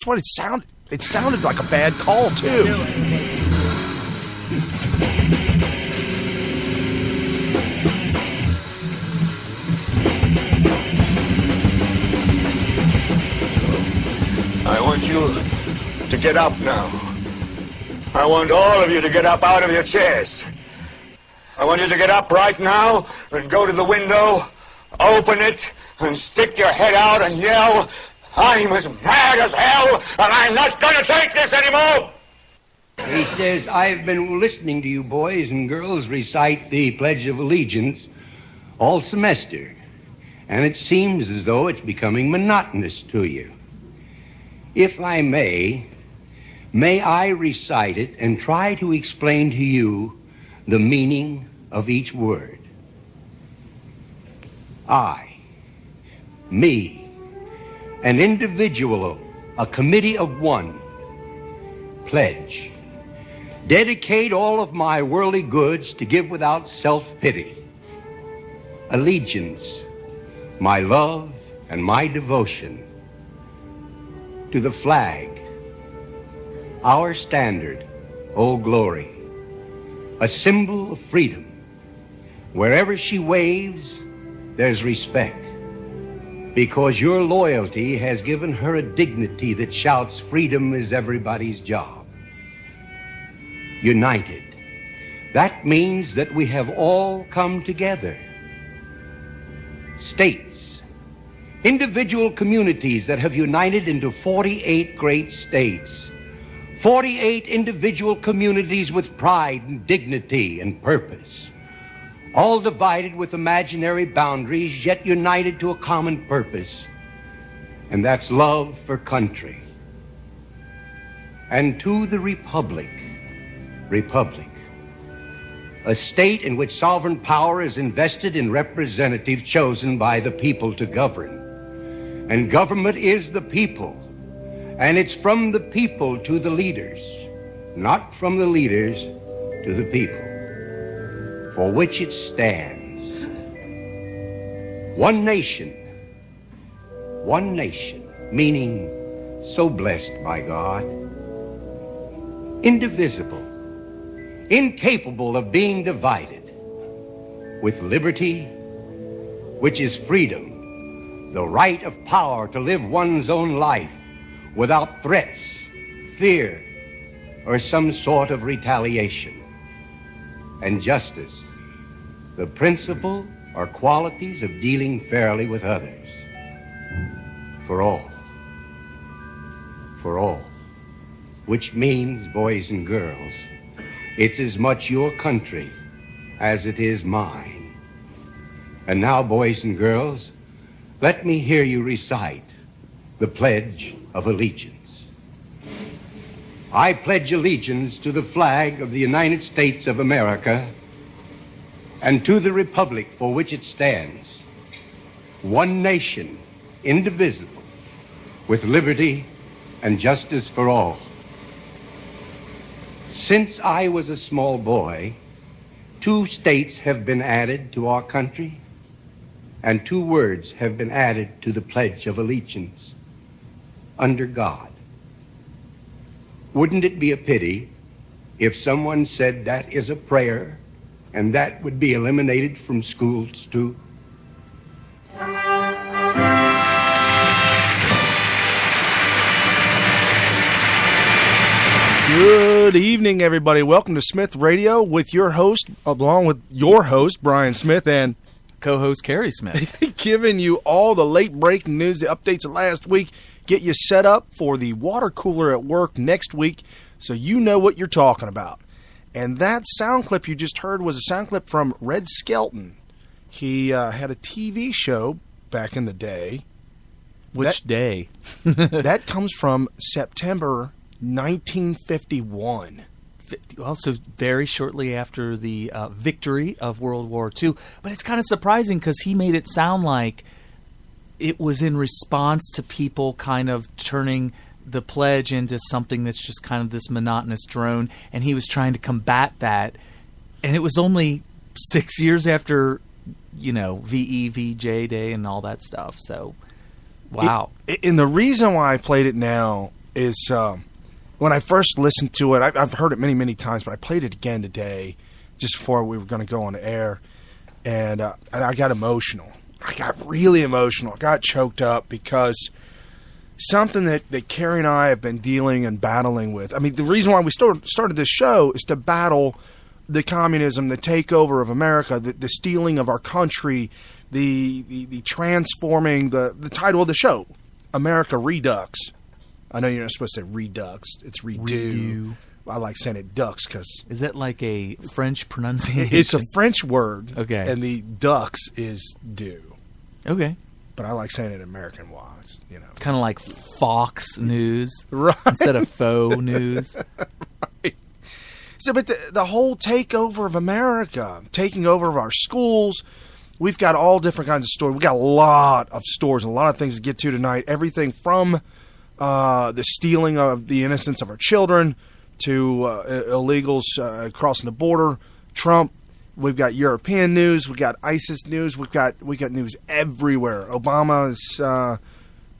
That's what it sounded. It sounded like a bad call, too. I want you to get up now. I want all of you to get up out of your chairs. I want you to get up right now and go to the window, open it, and stick your head out and yell, "I'm as mad as hell, and I'm not going to take this anymore!" He says, I've been listening to you boys and girls recite the Pledge of Allegiance all semester, and it seems as though it's becoming monotonous to you. If I may I recite it and try to explain to you the meaning of each word. I, me, an individual, a committee of one, pledge, dedicate all of my worldly goods to give without self-pity. Allegiance, my love and my devotion to the flag, our standard, Old Glory, a symbol of freedom. Wherever she waves, there's respect, because your loyalty has given her a dignity that shouts freedom is everybody's job. United, that means that we have all come together. States, individual communities that have united into 48 great states. 48 individual communities with pride and dignity and purpose. All divided with imaginary boundaries, yet united to a common purpose. And that's love for country. And to the Republic, a state in which sovereign power is invested in representatives chosen by the people to govern. And government is the people. And it's from the people to the leaders, not from the leaders to the people, for which it stands. One nation, meaning so blessed by God, indivisible, incapable of being divided, with liberty, which is freedom, the right of power to live one's own life, without threats, fear, or some sort of retaliation. And justice, the principle or qualities of dealing fairly with others. For all, which means, boys and girls, it's as much your country as it is mine. And now, boys and girls, let me hear you recite the Pledge of Allegiance. I pledge allegiance to the flag of the United States of America and to the republic for which it stands, one nation, indivisible, with liberty and justice for all. Since I was a small boy, 2 states have been added to our country, and 2 words have been added to the Pledge of Allegiance. Under God. Wouldn't it be a pity if someone said that is a prayer and that would be eliminated from schools too? Good evening, everybody. Welcome to Smith Radio with your host, along with your host, Brian Smith, and co-host Carrie Smith. Giving you all the late breaking news, the updates of last week, get you set up for the water cooler at work next week so you know what you're talking about. And that sound clip you just heard was a sound clip from Red Skelton. He had a TV show back in the day. Which day? That comes from September 1951. Also very shortly after the victory of World War II. But it's kind of surprising because he made it sound like it was in response to people kind of turning the pledge into something that's just kind of this monotonous drone, and he was trying to combat that. And it was only 6 years after, VEVJ Day and all that stuff. So, wow. And the reason why I played it now is when I first listened to it, I've heard it many, many times, but I played it again today just before we were going to go on the air, and I got emotional. I got really emotional. I got choked up because something that Carrie and I have been dealing and battling with. I mean, the reason why we started this show is to battle the communism, the takeover of America, the stealing of our country, the transforming, the title of the show, America Redux. I know you're not supposed to say Redux. It's redo. I like saying it ducks because... Is that like a French pronunciation? It's a French word. Okay. And the ducks is do. Okay. But I like saying it American-wise, you know. Kind of like Fox News. Right. Instead of faux news. Right. So, but the whole takeover of America, taking over of our schools, we've got all different kinds of stories. We've got a lot of stories, a lot of things to get to tonight. Everything from the stealing of the innocence of our children to illegals crossing the border, Trump. We've got European news. We've got ISIS news. We got news everywhere. Obama is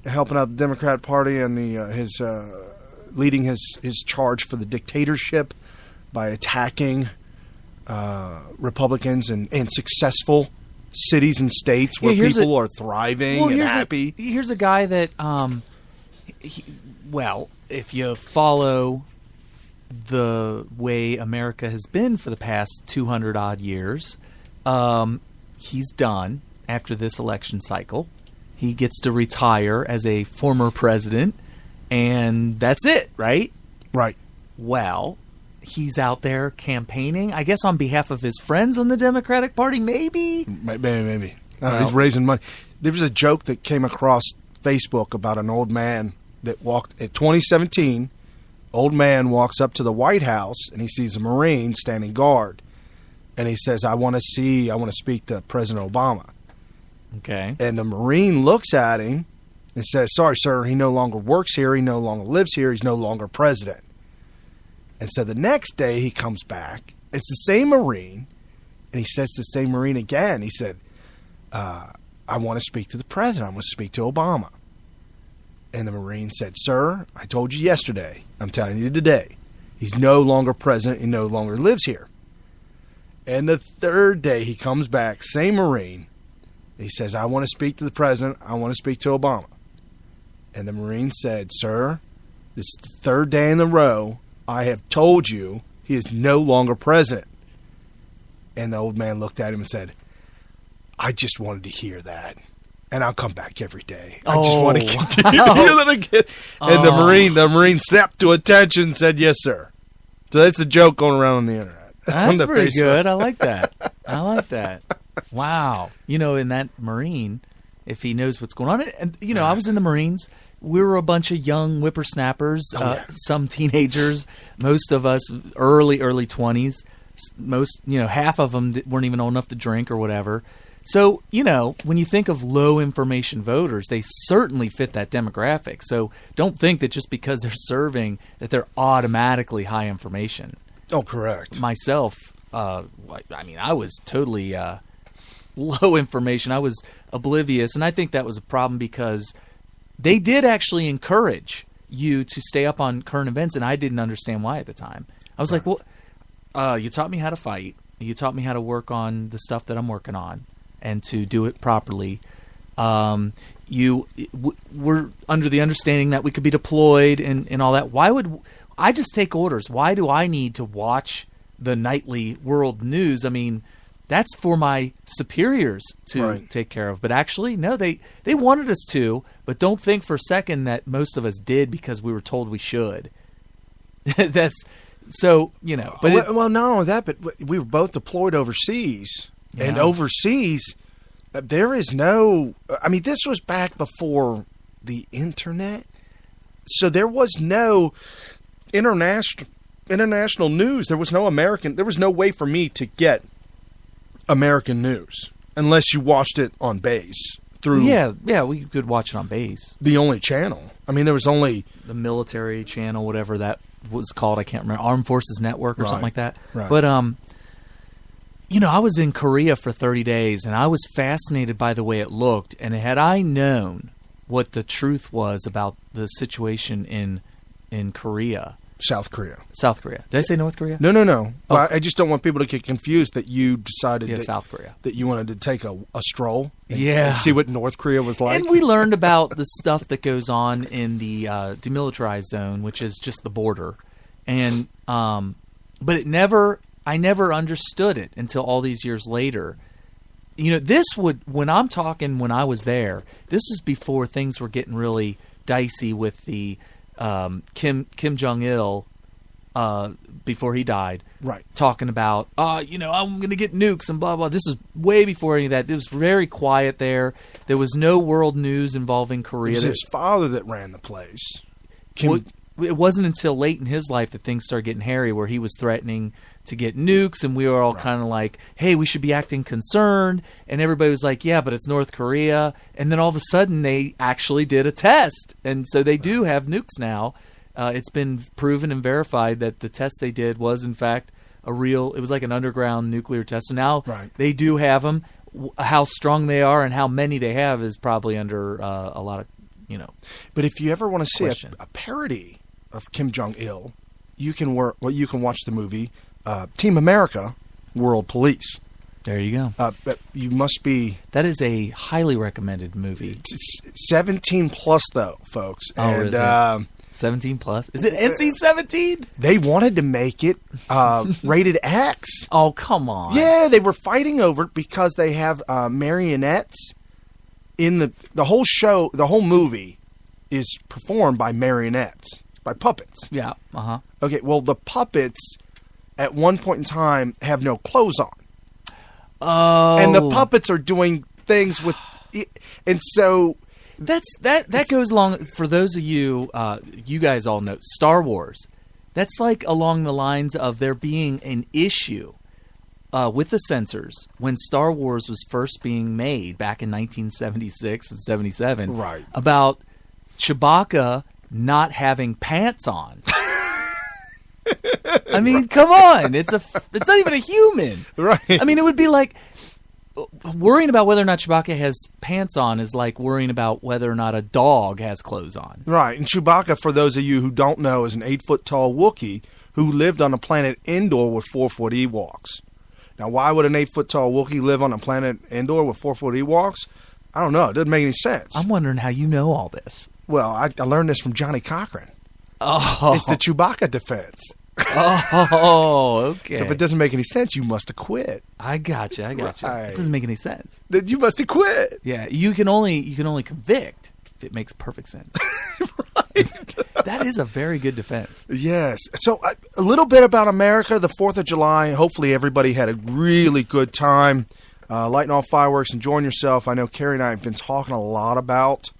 helping out the Democrat Party and his leading his charge for the dictatorship by attacking Republicans and successful cities and states where people are thriving and happy. Here's a guy that, if you follow the way America has been for the past 200 odd years, he's done after this election cycle. He gets to retire as a former president, and that's it, right? Right. Well, he's out there campaigning, I guess on behalf of his friends in the Democratic Party, maybe? Maybe. He's raising money. There was a joke that came across Facebook about an old man that walked at 2017. Old man walks up to the White House and he sees a Marine standing guard, and he says, I want to speak to President Obama. Okay. And the Marine looks at him and says, sorry, sir, he no longer works here, he no longer lives here, he's no longer president. And so the next day he comes back, it's the same Marine, and he says to the same Marine again, he said, I want to speak to the president, I want to speak to Obama. And the Marine said, sir, I told you yesterday, I'm telling you today, he's no longer president, he no longer lives here. And the third day he comes back, same Marine, he says, I want to speak to the president, I want to speak to Obama. And the Marine said, sir, this is the third day in a row I have told you he is no longer president. And the old man looked at him and said, I just wanted to hear that. And I'll come back every day. I just want to continue to hear that again. And the Marine snapped to attention and said, yes, sir. So that's a joke going around on the internet. That's pretty good. I like that. Wow. In that Marine, if he knows what's going on. And, I was in the Marines. We were a bunch of young whippersnappers, some teenagers, most of us early 20s. Most, half of them weren't even old enough to drink or whatever. So, when you think of low information voters, they certainly fit that demographic. So don't think that just because they're serving that they're automatically high information. Oh, correct. Myself, I was totally low information. I was oblivious, and I think that was a problem because they did actually encourage you to stay up on current events, and I didn't understand why at the time. I was like, well, you taught me how to fight. You taught me how to work on the stuff that I'm working on and to do it properly. You were under the understanding that we could be deployed and all that. Why would I just take orders? Why do I need to watch the nightly world news? I mean, that's for my superiors to take care of. But actually, no, they wanted us to. But don't think for a second that most of us did because we were told we should. That's so, But not only that, but we were both deployed overseas. Yeah. And overseas, there is no... I mean, this was back before the internet. So there was no international news. There was no American... There was no way for me to get American news unless you watched it on base through... Yeah, we could watch it on base. The only channel. I mean, there was only... The military channel, whatever that was called. I can't remember. Armed Forces Network or something like that. Right. But, I was in Korea for 30 days, and I was fascinated by the way it looked. And had I known what the truth was about the situation in in Korea. South Korea. South Korea. Did I say North Korea? No. Oh. Well, I just don't want people to get confused that you decided South Korea. that you wanted to take a stroll and, Yeah. and see what North Korea was like. And we learned about the stuff that goes on in the demilitarized zone, which is just the border. And but I never understood it until all these years later. You know, when I was there, this was before things were getting really dicey with the Kim Jong-il before he died. Right. Talking about, I'm going to get nukes and blah, blah. This is way before any of that. It was very quiet there. There was no world news involving Korea. It was his father that ran the place. It wasn't until late in his life that things started getting hairy, where he was threatening to get nukes, and we were all kind of like, hey, we should be acting concerned. And everybody was like, yeah, but it's North Korea. And then all of a sudden they actually did a test. And so they do have nukes now. It's been proven and verified that the test they did was, in fact, it was like an underground nuclear test. So now they do have them. How strong they are and how many they have is probably under a lot of, But if you ever want to see a parody of Kim Jong-il, you can watch the movie Team America: World Police. There you go. But you must be. That is a highly recommended movie. It's 17 plus though, folks. Oh, and is it? 17 plus? Is it NC-17? They wanted to make it rated X. Oh, come on. Yeah, they were fighting over it because they have marionettes in the whole show. The whole movie is performed by marionettes, by puppets. Yeah. Okay, well, the puppets at one point in time have no clothes on. Oh. And the puppets are doing things with, and so that goes along, for those of you, you guys all know Star Wars. That's like along the lines of there being an issue with the censors when Star Wars was first being made back in 1976 and 77. Right. About Chewbacca not having pants on. I mean, come on. It's not even a human. Right. I mean, it would be like worrying about whether or not Chewbacca has pants on is like worrying about whether or not a dog has clothes on. Right. And Chewbacca, for those of you who don't know, is an 8-foot-tall Wookiee who lived on a planet Endor with 4-foot Ewoks. Now, why would an 8-foot-tall Wookiee live on a planet Endor with 4-foot Ewoks? I don't know. It doesn't make any sense. I'm wondering how you know all this. Well, I learned this from Johnny Cochran. Oh. It's the Chewbacca defense. Oh, okay. So if it doesn't make any sense, you must have quit. I got you. Right. It doesn't make any sense. Then you must have quit. Yeah, you can only convict if it makes perfect sense. Right. That is a very good defense. Yes. So a little bit about America, the 4th of July. Hopefully everybody had a really good time lighting off fireworks, enjoying yourself. I know Carrie and I have been talking a lot about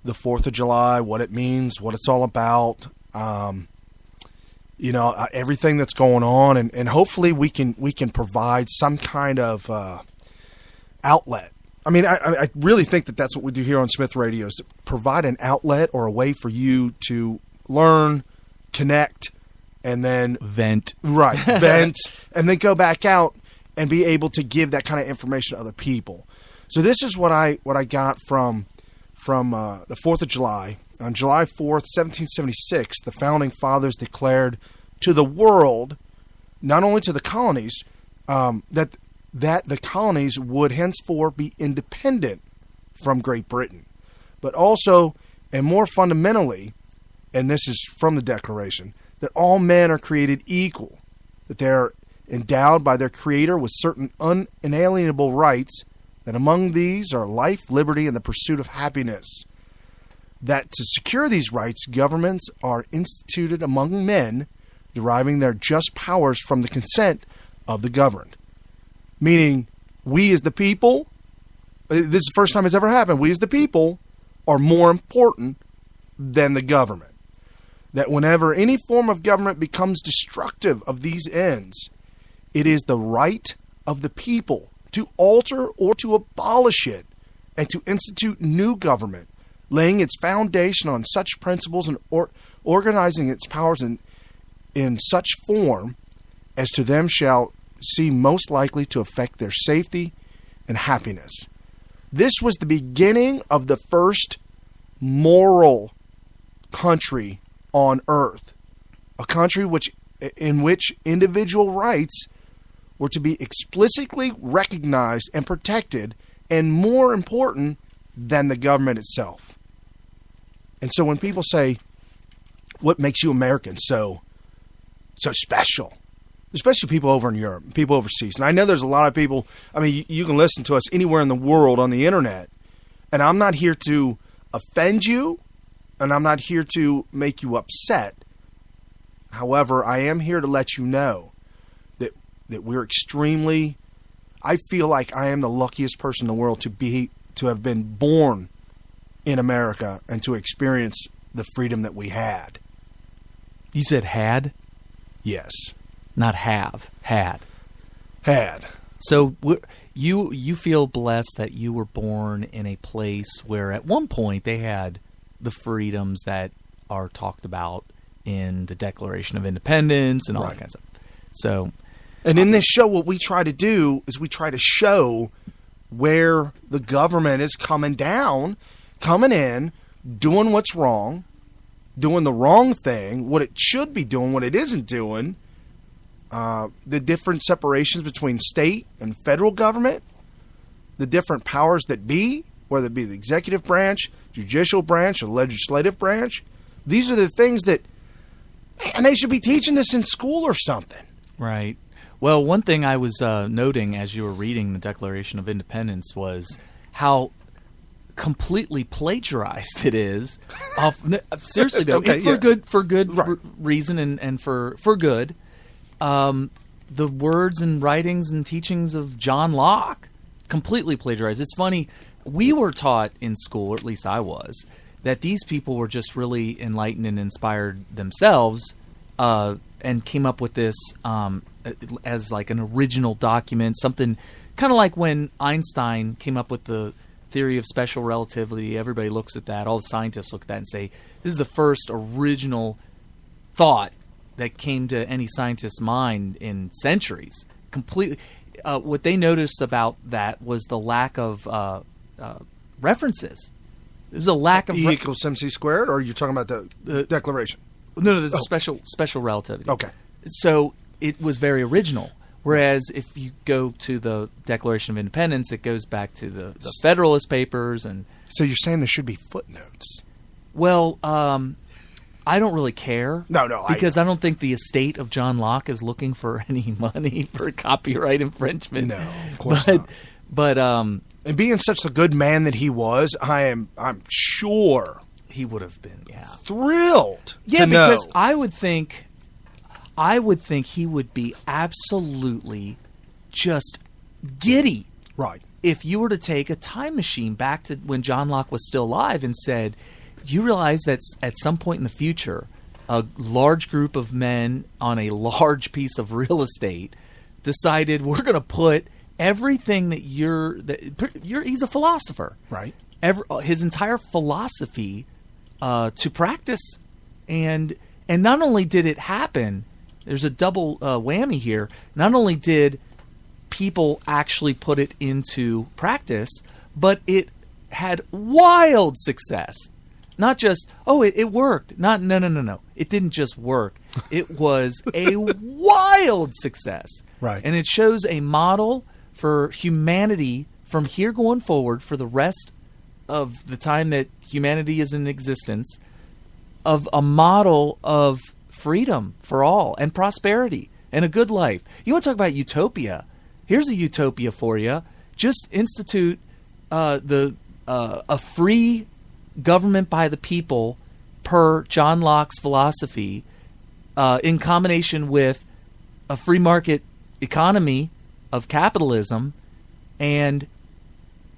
the 4th of July, what it means, what it's all about. Everything that's going on, and hopefully we can provide some kind of outlet. I mean, I really think that that's what we do here on Smith Radio, is to provide an outlet or a way for you to learn, connect, and then vent. Right, vent, and then go back out and be able to give that kind of information to other people. So this is what I got from the 4th of July. On July 4th, 1776, the Founding Fathers declared to the world, not only to the colonies, that the colonies would henceforth be independent from Great Britain, but also, and more fundamentally, and this is from the Declaration, that all men are created equal, that they are endowed by their Creator with certain unalienable rights, that among these are life, liberty, and the pursuit of happiness. That to secure these rights, governments are instituted among men, deriving their just powers from the consent of the governed. Meaning, we as the people, this is the first time it's ever happened, we as the people are more important than the government. That whenever any form of government becomes destructive of these ends, it is the right of the people to alter or to abolish it and to institute new government, laying its foundation on such principles and organizing its powers in such form as to them shall seem most likely to affect their safety and happiness. This was the beginning of the first moral country on earth, a country in which individual rights were to be explicitly recognized and protected, and more important than the government itself. And so when people say, what makes you American so special, especially people over in Europe, people overseas, and I know there's a lot of people, I mean, you can listen to us anywhere in the world on the internet, and I'm not here to offend you, and I'm not here to make you upset. However, I am here to let you know that we're extremely, I feel like I am the luckiest person in the world to have been born in America and to experience the freedom that we had. You said had? Yes. Not have. Had. Had. So you feel blessed that you were born in a place where at one point they had the freedoms that are talked about in the Declaration of Independence and all that kind of stuff. So, and in this show, what we try to do is we try to show where the government is coming in, doing what's wrong, doing the wrong thing, what it should be doing, what it isn't doing, the different separations between state and federal government, the different powers that be, whether it be the executive branch, judicial branch, or legislative branch. These are the things that, and they should be teaching this in school or something. Right. Well, one thing I was noting as you were reading the Declaration of Independence was how completely plagiarized it is. Seriously, though, okay, for good right. reason and for good. The words and writings and teachings of John Locke, completely plagiarized. It's funny, we were taught in school, or at least I was, that these people were just really enlightened and inspired themselves and came up with this as like an original document, something kind of like when Einstein came up with the theory of special relativity. Everybody looks at that, all the scientists look at that and say, this is the first original thought that came to any scientist's mind in centuries. Completely. What they noticed about that was the lack of references. There's a lack of E equals MC squared, or are you talking about the Declaration? No, there's special relativity. Okay. So it was very original. Whereas if you go to the Declaration of Independence, it goes back to the Federalist Papers. And so you're saying there should be footnotes? Well, I don't really care. No. Because I don't think the estate of John Locke is looking for any money for copyright infringement. No, of course not. But and being such a good man that he was, I'm sure he would have been, thrilled. Yeah, to because know. I would think he would be absolutely just giddy. Right. If you were to take a time machine back to when John Locke was still alive and said, you realize that at some point in the future, a large group of men on a large piece of real estate decided we're going to put everything that he's a philosopher. Right. His entire philosophy to practice. And not only did it happen, there's a double whammy here. Not only did people actually put it into practice, but it had wild success. Not just, it worked. No. It didn't just work. It was a wild success. Right. And it shows a model for humanity from here going forward for the rest of the time that humanity is in existence, of a model of freedom for all and prosperity and a good life. You want to talk about utopia? Here's a utopia for you. Just institute a free government by the people per John Locke's philosophy in combination with a free market economy of capitalism, and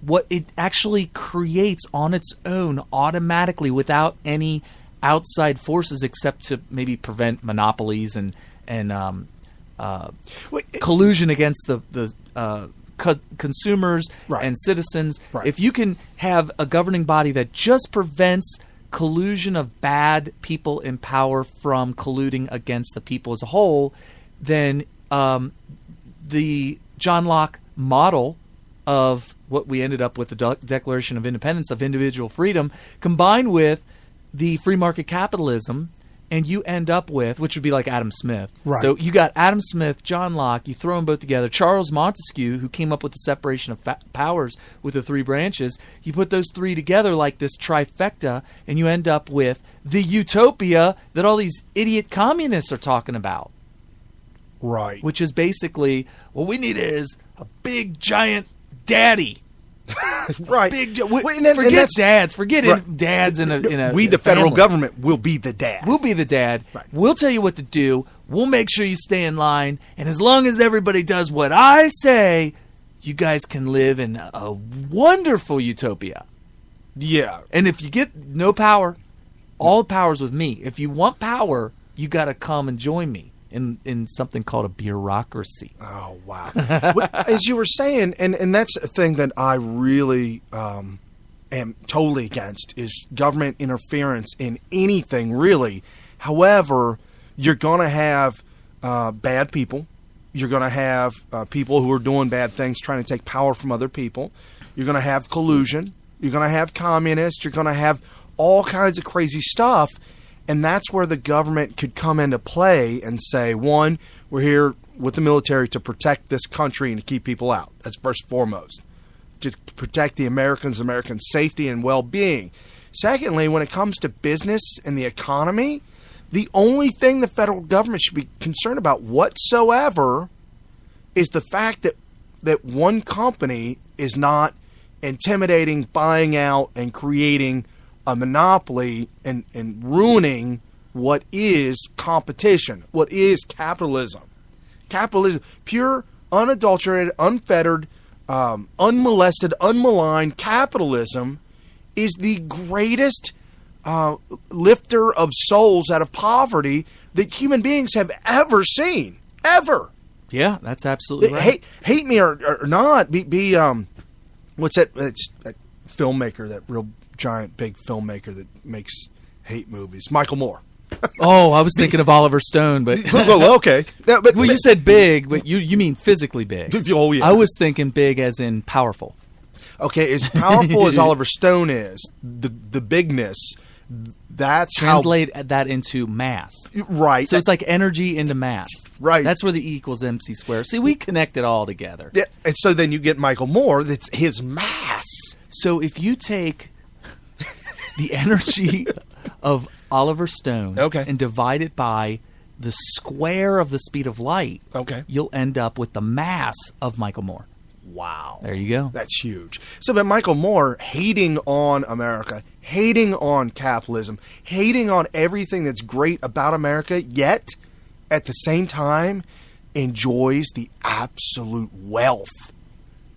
what it actually creates on its own automatically without any outside forces except to maybe prevent monopolies and collusion against the consumers and citizens. Right. If you can have a governing body that just prevents collusion of bad people in power from colluding against the people as a whole, then the John Locke model of what we ended up with, the Declaration of Independence, of individual freedom, combined with the free market capitalism and you end up with, which would be like Adam Smith. Right. So you got Adam Smith, John Locke, you throw them both together. Charles Montesquieu, who came up with the separation of powers with the 3 branches, you put those 3 together like this trifecta, and you end up with the utopia that all these idiot communists are talking about. Right. Which is basically, what we need is a big, giant daddy. Right. Forget dads. Forget dads in a we, the federal government, will be the dad. We'll be the dad. Right. We'll tell you what to do. We'll make sure you stay in line. And as long as everybody does what I say, you guys can live in a wonderful utopia. Yeah. And if you get no power, all power's with me. If you want power, you got to come and join me in something called a bureaucracy. Oh, wow. As you were saying, and that's a thing that I really am totally against, is government interference in anything, really. However, you're going to have bad people. You're going to have people who are doing bad things, trying to take power from other people. You're going to have collusion. You're going to have communists. You're going to have all kinds of crazy stuff. And that's where the government could come into play and say, one, we're here with the military to protect this country and to keep people out. That's first and foremost. To protect the American safety and well-being. Secondly, when it comes to business and the economy, the only thing the federal government should be concerned about whatsoever is the fact that one company is not intimidating, buying out, and creating a monopoly and ruining what is competition, what is capitalism. Capitalism, pure, unadulterated, unfettered, unmolested, unmaligned capitalism is the greatest lifter of souls out of poverty that human beings have ever seen. Ever. Yeah, that's absolutely right. Hate me or not, be what's that? It's that filmmaker, that real giant big filmmaker that makes hate movies, Michael Moore. Oh, I was thinking of Oliver Stone, but well, okay. But you said big, but you mean physically big. Oh, yeah. I was thinking big as in powerful. Okay, as powerful as Oliver Stone is, the bigness, that's translate that into mass. Right. So it's like energy into mass. Right. That's where the E equals MC squared. See, we connect it all together. Yeah, and so then you get Michael Moore, that's his mass. So if you take the energy of Oliver Stone and divide it by the square of the speed of light, you'll end up with the mass of Michael Moore. Wow. There you go. That's huge. So, but Michael Moore, hating on America, hating on capitalism, hating on everything that's great about America, yet at the same time enjoys the absolute wealth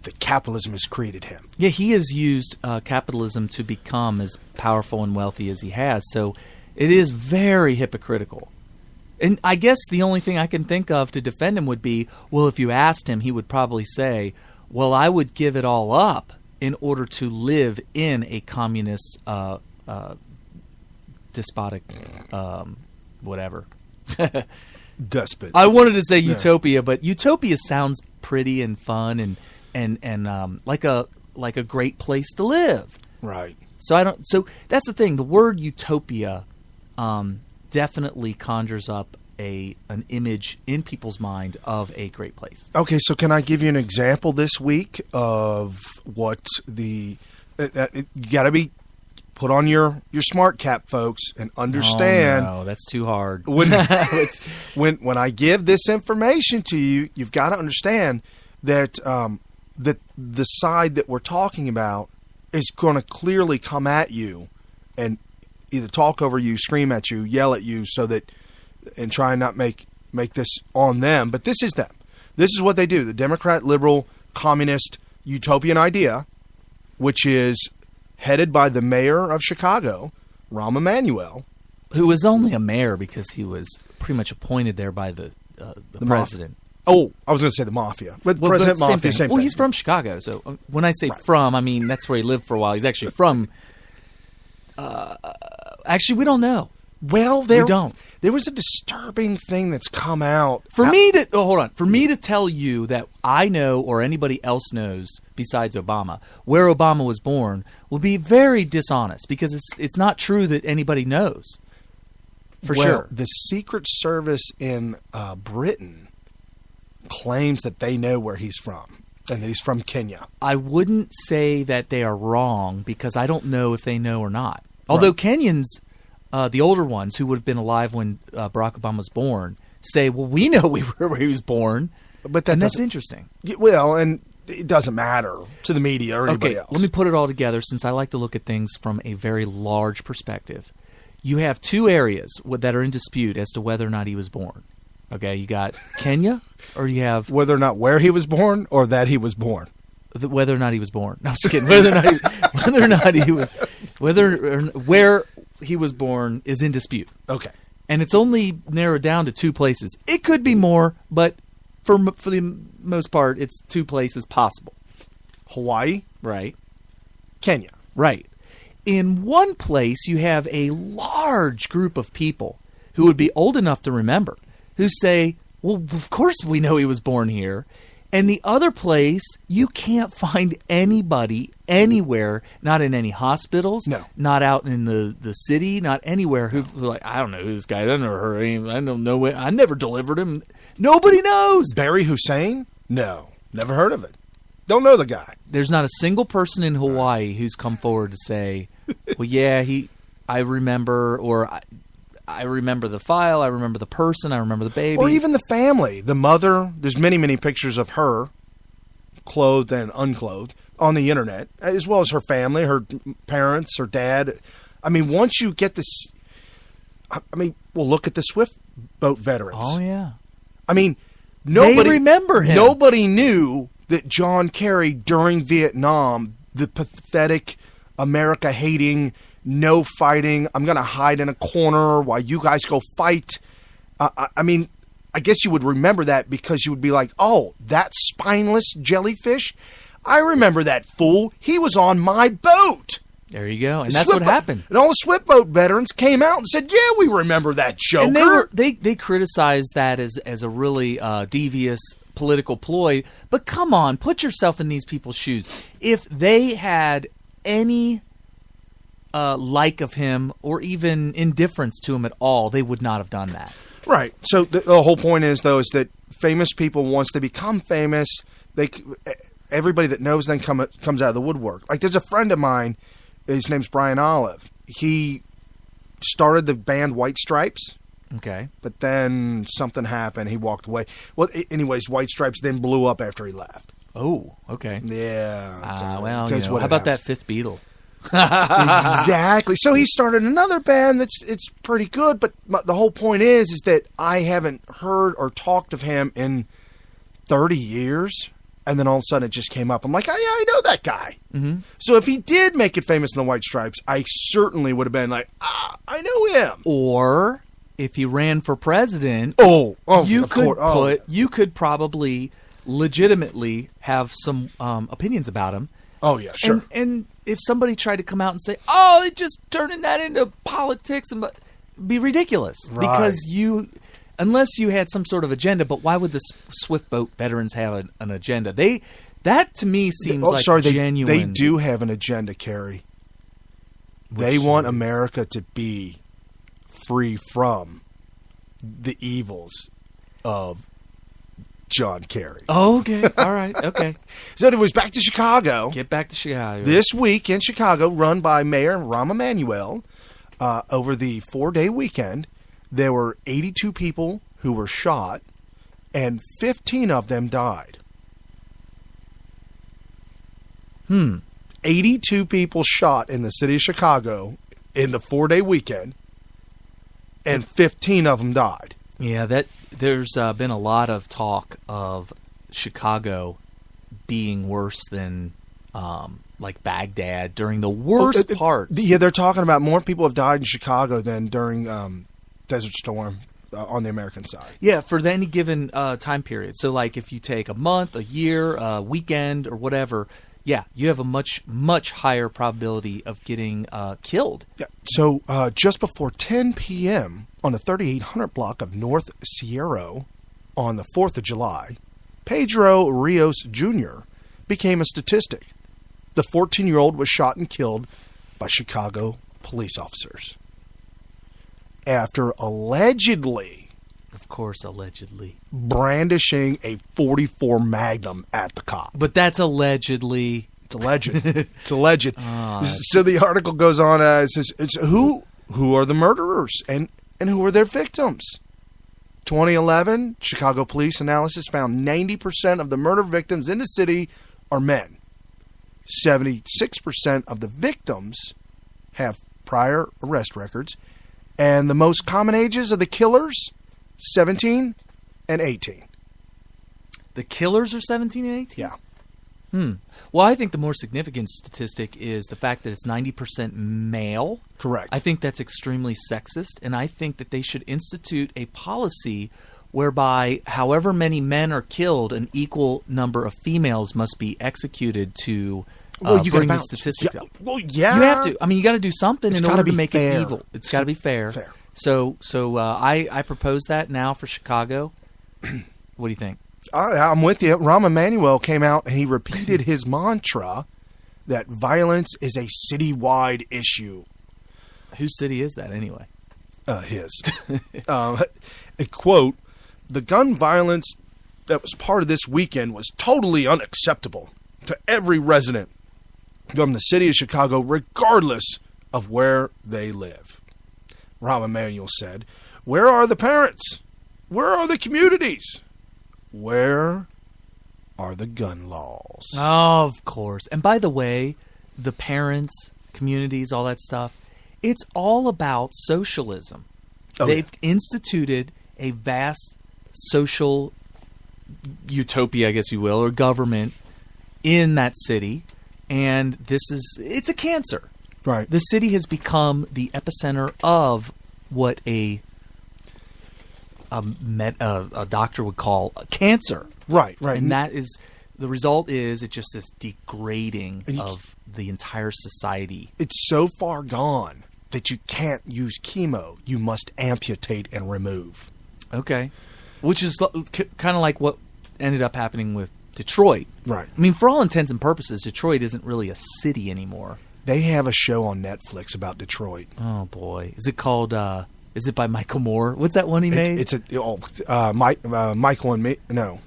that capitalism has created him. Yeah, he has used capitalism to become as powerful and wealthy as he has. So it is very hypocritical. And I guess the only thing I can think of to defend him would be, well, if you asked him, he would probably say, well, I would give it all up in order to live in a communist, despotic, whatever. Despot. I wanted to say utopia, but utopia sounds pretty and fun and like a great place to live. Right. So that's the thing. The word utopia definitely conjures up an image in people's mind of a great place. Okay, so can I give you an example this week of what you got to be put on your smart cap, folks, and understand. Oh, no, that's too hard. When I give this information to you, you've got to understand that that the side that we're talking about is going to clearly come at you and either talk over you, scream at you, yell at you, and try and not make this on them. But this is them. This is what they do. The Democrat, liberal, communist, utopian idea, which is headed by the mayor of Chicago, Rahm Emanuel. Who was only a mayor because he was pretty much appointed there by the president. Oh, I was going to say the mafia. But President Mafia, same thing. Well, he's from Chicago, so when I say from, I mean that's where he lived for a while. He's actually from... actually, we don't know. Well, we don't. There was a disturbing thing that's come out. For me to tell you that I know or anybody else knows besides Obama where Obama was born will be very dishonest because it's not true that anybody knows. For Well, sure. the Secret Service in Britain claims that they know where he's from and that he's from Kenya. I wouldn't say that they are wrong because I don't know if they know or not. Although Kenyans, the older ones who would have been alive when Barack Obama was born, say, well, we know where he was born. But that's interesting. Well, and it doesn't matter to the media or anybody else. Let me put it all together since I like to look at things from a very large perspective. You have two areas that are in dispute as to whether or not he was born. Okay, you got Kenya, or you have whether or not where he was born or that he was born. Whether or not he was born. No, I'm just kidding. Whether or not he was, where he was born is in dispute. Okay, and it's only narrowed down to two places. It could be more, but for the most part, it's two places possible. Hawaii, right? Kenya, right. In one place, you have a large group of people who would be old enough to remember, who say, well, of course we know he was born here. And the other place, you can't find anybody anywhere, not in any hospitals, not out in the city, not anywhere, who's like, I don't know who this guy is. I never heard of him. I don't know. I never delivered him. Nobody knows. Barry Hussein? No. Never heard of it. Don't know the guy. There's not a single person in Hawaii who's come forward to say, well, yeah, I remember, or I remember the file, I remember the person, I remember the baby. Or even the family. The mother, there's many, many pictures of her, clothed and unclothed, on the internet, as well as her family, her parents, her dad. I mean, once you get this, well, look at the Swift boat veterans. Oh, yeah. I mean, nobody they remember him. Nobody knew that John Kerry, during Vietnam, the pathetic, America-hating, no fighting, I'm going to hide in a corner while you guys go fight. I mean, I guess you would remember that because you would be like, oh, that spineless jellyfish? I remember that fool. He was on my boat. There you go. And that's what happened. And all the Swift boat veterans came out and said, yeah, we remember that Joker. And they criticized that as a really devious political ploy. But come on, put yourself in these people's shoes. If they had any like of him or even indifference to him at all, they would not have done that. Right. So the whole point is, though, is that famous people, once they become famous, everybody that knows them comes out of the woodwork. Like, there's a friend of mine, his name's Brian Olive. He started the band White Stripes. Okay. But then something happened. He walked away. Well, anyways, White Stripes then blew up after he left. Oh, okay. Yeah. Well, how about that fifth Beatle? Exactly. So he started another band it's pretty good, but the whole point is that I haven't heard or talked of him in 30 years, and then all of a sudden it just came up. I'm like, oh, yeah, I know that guy. Mm-hmm. So if he did make it famous in the White Stripes, I certainly would have been like, I know him. Or if he ran for president, you could probably legitimately have some opinions about him. Oh, yeah, sure. And if somebody tried to come out and say, oh, they're just turning that into politics, and be ridiculous. Right. Because unless you had some sort of agenda, but why would the Swift boat veterans have an agenda? That to me seems genuine. They do have an agenda, Carrie. They want America to be free from the evils of John Kerry. Oh, okay. All right. Okay. So it was back to Chicago. Get back to Chicago. This week in Chicago, run by Mayor Rahm Emanuel, over the 4-day weekend, there were 82 people who were shot, and 15 of them died. 82 people shot in the city of Chicago in the 4-day weekend, and 15 of them died. Yeah, there's been a lot of talk of Chicago being worse than like Baghdad during the worst parts. Yeah, they're talking about more people have died in Chicago than during Desert Storm on the American side. Yeah, for any given time period. So, like, if you take a month, a year, a weekend, or whatever, yeah, you have a much, much higher probability of getting killed. Yeah. So, just before 10 p.m. on the 3800 block of North Sierra on the 4th of July, Pedro Rios Jr. became a statistic. The 14-year-old was shot and killed by Chicago police officers. after allegedly, Of course, allegedly. brandishing a .44 Magnum at the cop. But that's allegedly. It's alleged. It's alleged. So the article goes on. It says, "Who are the murderers and who are their victims?" 2011 Chicago police analysis found 90% of the murder victims in the city are men. 76% of the victims have prior arrest records, and the most common ages of the killers, 17 and 18. The killers are 17 and 18? Yeah. Well, I think the more significant statistic is the fact that it's 90% male. Correct. I think that's extremely sexist, and I think that they should institute a policy whereby however many men are killed, an equal number of females must be executed to bring the statistic up. Well, yeah. You have to. I mean, you got to do something in order to make fair. it evil. It's got to be fair. So I propose that now for Chicago. What do you think? I'm with you. Rahm Emanuel came out and he repeated his mantra that violence is a citywide issue. Whose city is that anyway? His. A quote, "The gun violence that was part of this weekend was totally unacceptable to every resident from the city of Chicago, regardless of where they live." Rahm Emanuel said, "Where are the parents? Where are the communities? Where are the gun laws?" Of course. And by the way, the parents, communities, all that stuff, it's all about socialism. They've instituted a vast social utopia, I guess you will, or government in that city. And it's a cancer. Right. The city has become the epicenter of what a doctor would call a cancer. Right, right. And that is, the result is it's just this degrading of the entire society. It's so far gone that you can't use chemo. You must amputate and remove. Okay. Which is kind of like what ended up happening with Detroit. Right. I mean, for all intents and purposes, Detroit isn't really a city anymore. They have a show on Netflix about Detroit. Oh, boy. Is it called... is it by Michael Moore? What's that one he made? Michael and me. No,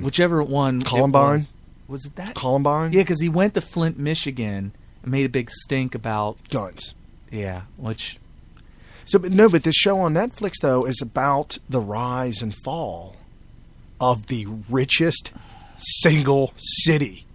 whichever one. Columbine. Was it that? Columbine. Yeah, because he went to Flint, Michigan, and made a big stink about guns. Yeah, which. But this show on Netflix though is about the rise and fall of the richest single city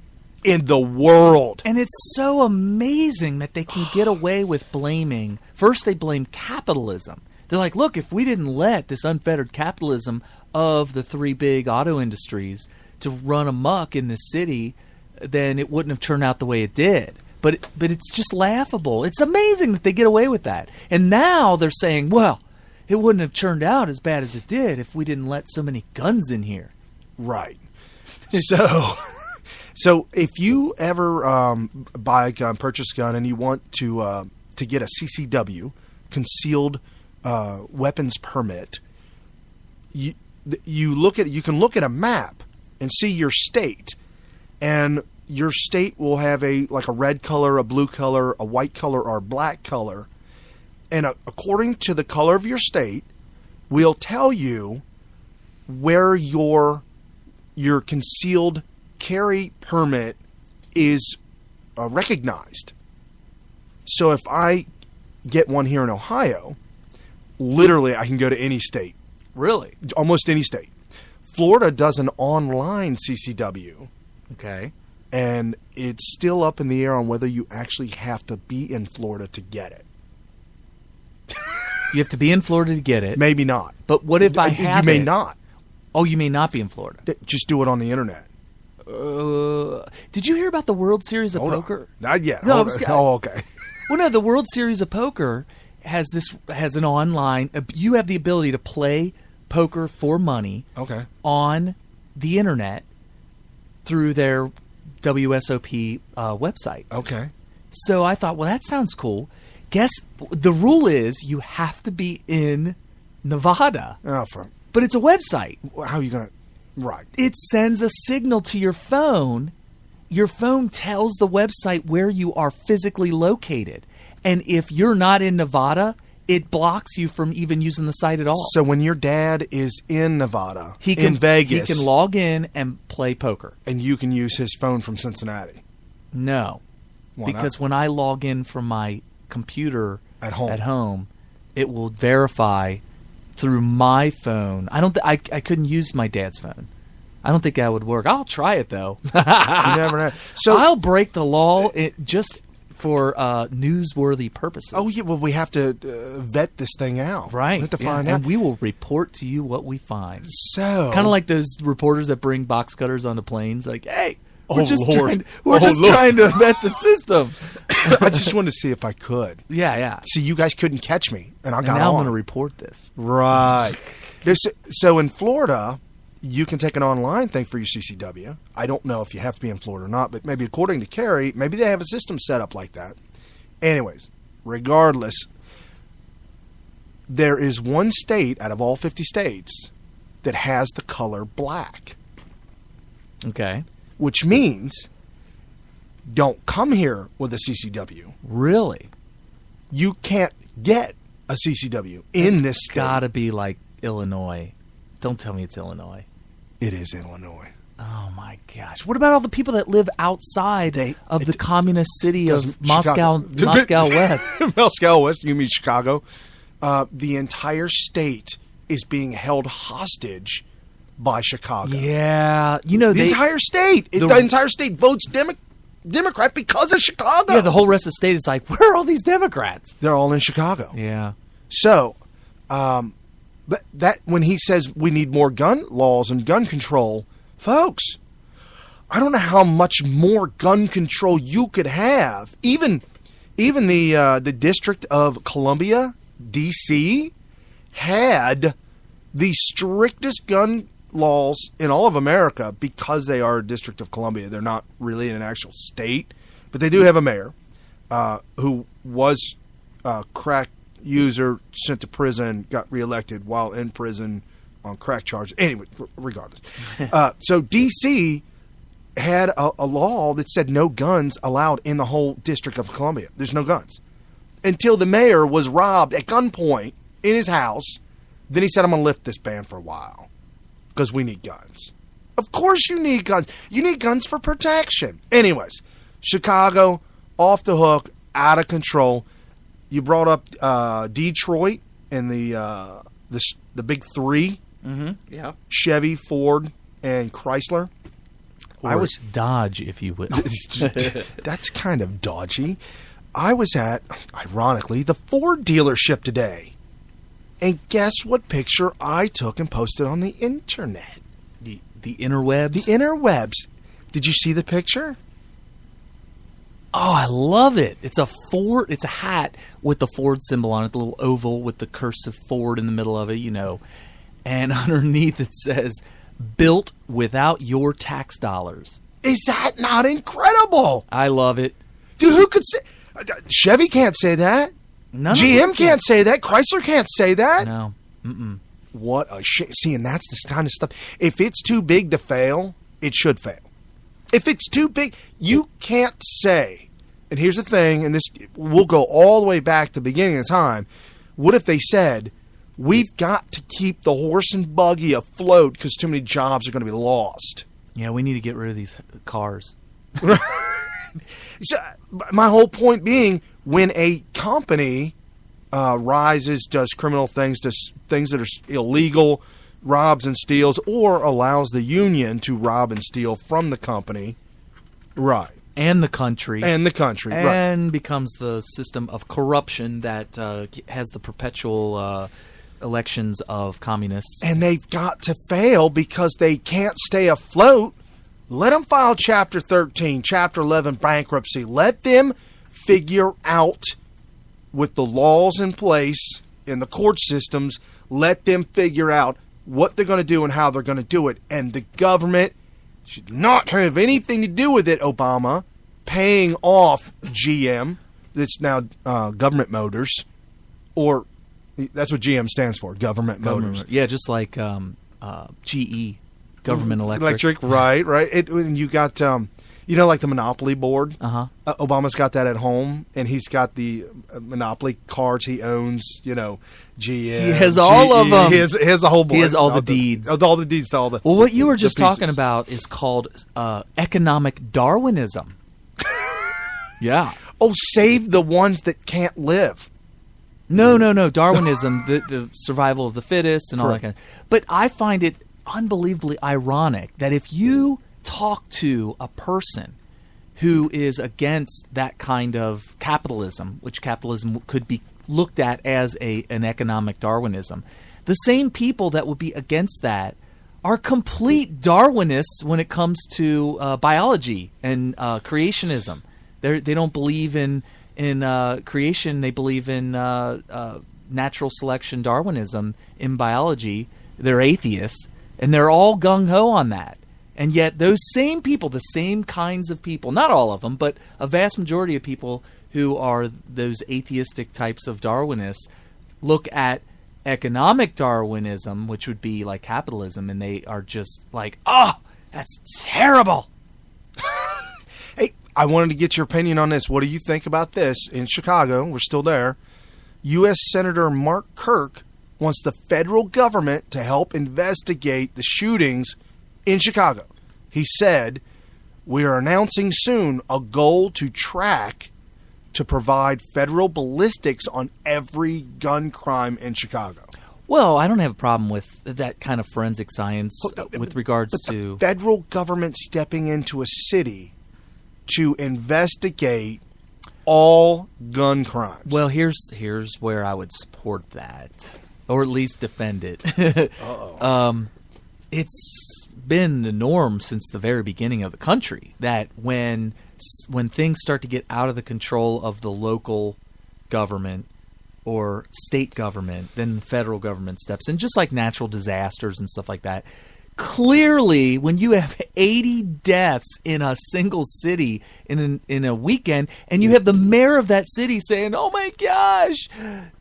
in the world. And it's so amazing that they can get away with blaming. First, they blame capitalism. They're like, look, if we didn't let this unfettered capitalism of the three big auto industries to run amok in this city, then it wouldn't have turned out the way it did. But it's just laughable. It's amazing that they get away with that. And now they're saying, well, it wouldn't have turned out as bad as it did if we didn't let so many guns in here. Right. So if you ever buy a gun, purchase a gun, and you want to get a CCW, concealed weapons permit, you can look at a map and see your state, and your state will have a red color, a blue color, a white color, or a black color, and according to the color of your state, we'll tell you where your concealed carry permit is recognized. So if I get one here in Ohio, literally I can go to any state. Really? Almost any state. Florida does an online CCW. Okay. And it's still up in the air on whether you actually have to be in Florida to get it. You have to be in Florida to get it. Maybe not. But what if I have You may it? not. Oh, you may not be in Florida. Just do it on the internet. Did you hear about the World Series of Poker? Not yet. No, okay. Well, no, the World Series of Poker has an online. You have the ability to play poker for money. Okay. On the internet through their WSOP website. Okay. So I thought, well, that sounds cool. Guess the rule is you have to be in Nevada. But it's a website. How are you going to... Right. It sends a signal to your phone. Your phone tells the website where you are physically located. And if you're not in Nevada, it blocks you from even using the site at all. So when your dad is in Nevada, in Vegas, he can log in and play poker. and you can use his phone from Cincinnati. No, Why because not? when I log in from my computer At home. it will verify through my phone. I don't. I couldn't use my dad's phone. I don't think that would work. I'll try it though. You never know. So I'll break the law just for newsworthy purposes. Oh, yeah, well, we have to vet this thing out. Right. We have to yeah, find out. and we will report to you what we find. So Kind of like those reporters that bring box cutters onto planes. Like, hey, we're Oh, just Lord. trying to vet the system. I just wanted to see if I could. Yeah. See, you guys couldn't catch me, and I And got now on. I'm going to report this. Right. So in Florida, you can take an online thing for your CCW. I don't know if you have to be in Florida or not, but maybe according to Carrie, maybe they have a system set up like that. Anyways, regardless, there is one state out of all 50 states that has the color black, Okay. which means don't come here with a CCW. Really? You can't get a CCW in this state. Got to be like Illinois. Don't tell me it's Illinois. It is Illinois. Oh my gosh! What about all the people that live outside of the communist city of Moscow, Moscow West? Moscow West, you mean Chicago? The entire state is being held hostage by Chicago. Yeah, you know The entire state. The entire state votes Democrat because of Chicago. Yeah, the whole rest of the state is like, where are all these Democrats? They're all in Chicago. Yeah. So, that when he says we need more gun laws and gun control, folks, I don't know how much more gun control you could have. Even the District of Columbia, D.C., had the strictest gun laws in all of America because they are a District of Columbia. They're not really an actual state, but they do have a mayor who was a crack user, sent to prison, got reelected while in prison on crack charges. Anyway, regardless. So D.C. had a law that said no guns allowed in the whole District of Columbia. There's no guns. Until the mayor was robbed at gunpoint in his house. Then he said, I'm going to lift this ban for a while because we need guns. Of course you need guns. You need guns for protection. Anyways, Chicago, off the hook, out of control. You brought up Detroit and the big three. Mm-hmm. Yeah. Chevy, Ford, and Chrysler. I was Dodge, if you will. That's kind of dodgy. I was at, ironically, the Ford dealership today. And guess what picture I took and posted on the internet? The interwebs? The interwebs. Did you see the picture? Oh, I love it. It's a Ford. It's a hat with the Ford symbol on it, the little oval with the cursive Ford in the middle of it, you know. And underneath it says, built without your tax dollars. Is that not incredible? I love it. Dude, who could say... Chevy can't say that. None GM of them can't say that. Chrysler can't say that. No. Mm-mm. What a shit. See, and that's the kind of stuff. If it's too big to fail, it should fail. If it's too big, you can't say. And here's the thing, and this we'll go all the way back to the beginning of time. What if they said, we've got to keep the horse and buggy afloat because too many jobs are going to be lost? Yeah, we need to get rid of these cars. So, my whole point being, when a company rises, does criminal things, does things that are illegal, robs and steals, or allows the union to rob and steal from the company, right. And the country. And the country, right. And becomes the system of corruption that has the perpetual elections of communists. And they've got to fail because they can't stay afloat. Let them file Chapter 13, Chapter 11 bankruptcy. Let them figure out, with the laws in place in the court systems, let them figure out what they're going to do and how they're going to do it. And the government should not have anything to do with it, Obama, paying off GM, that's now Government Motors, or that's what GM stands for, Government Motors. Yeah, just like GE, Government Electric. Right. And you got You know, like the Monopoly board? Uh-huh. Obama's got that at home, and he's got the Monopoly cards he owns, GM. He has all of them. He has a whole board. He has all the deeds. All the deeds to all the Well, what you were just pieces. talking about is called economic Darwinism. Yeah. Oh, save the ones that can't live. No. Darwinism, the survival of the fittest and all that kind of. But I find it unbelievably ironic that if you talk to a person who is against that kind of capitalism, which capitalism could be looked at as an economic Darwinism, the same people that would be against that are complete Darwinists when it comes to biology and creationism. They don't believe in creation. They believe in natural selection Darwinism in biology. They're atheists, and they're all gung-ho on that. And yet those same people, the same kinds of people, not all of them, but a vast majority of people who are those atheistic types of Darwinists, look at economic Darwinism, which would be like capitalism, and they are just like, oh, that's terrible. Hey, I wanted to get your opinion on this. What do you think about this? In Chicago, we're still there, U.S. Senator Mark Kirk wants the federal government to help investigate the shootings in Chicago. He said, we are announcing soon a goal to provide federal ballistics on every gun crime in Chicago. Well, I don't have a problem with that kind of forensic science with regards to... The federal government stepping into a city to investigate all gun crimes. Well, here's where I would support that, or at least defend it. It's been the norm since the very beginning of the country that when things start to get out of the control of the local government or state government, then the federal government steps in, just like natural disasters and stuff like that. Clearly, when you have 80 deaths in a single city in a weekend, and you have the mayor of that city saying, "Oh my gosh,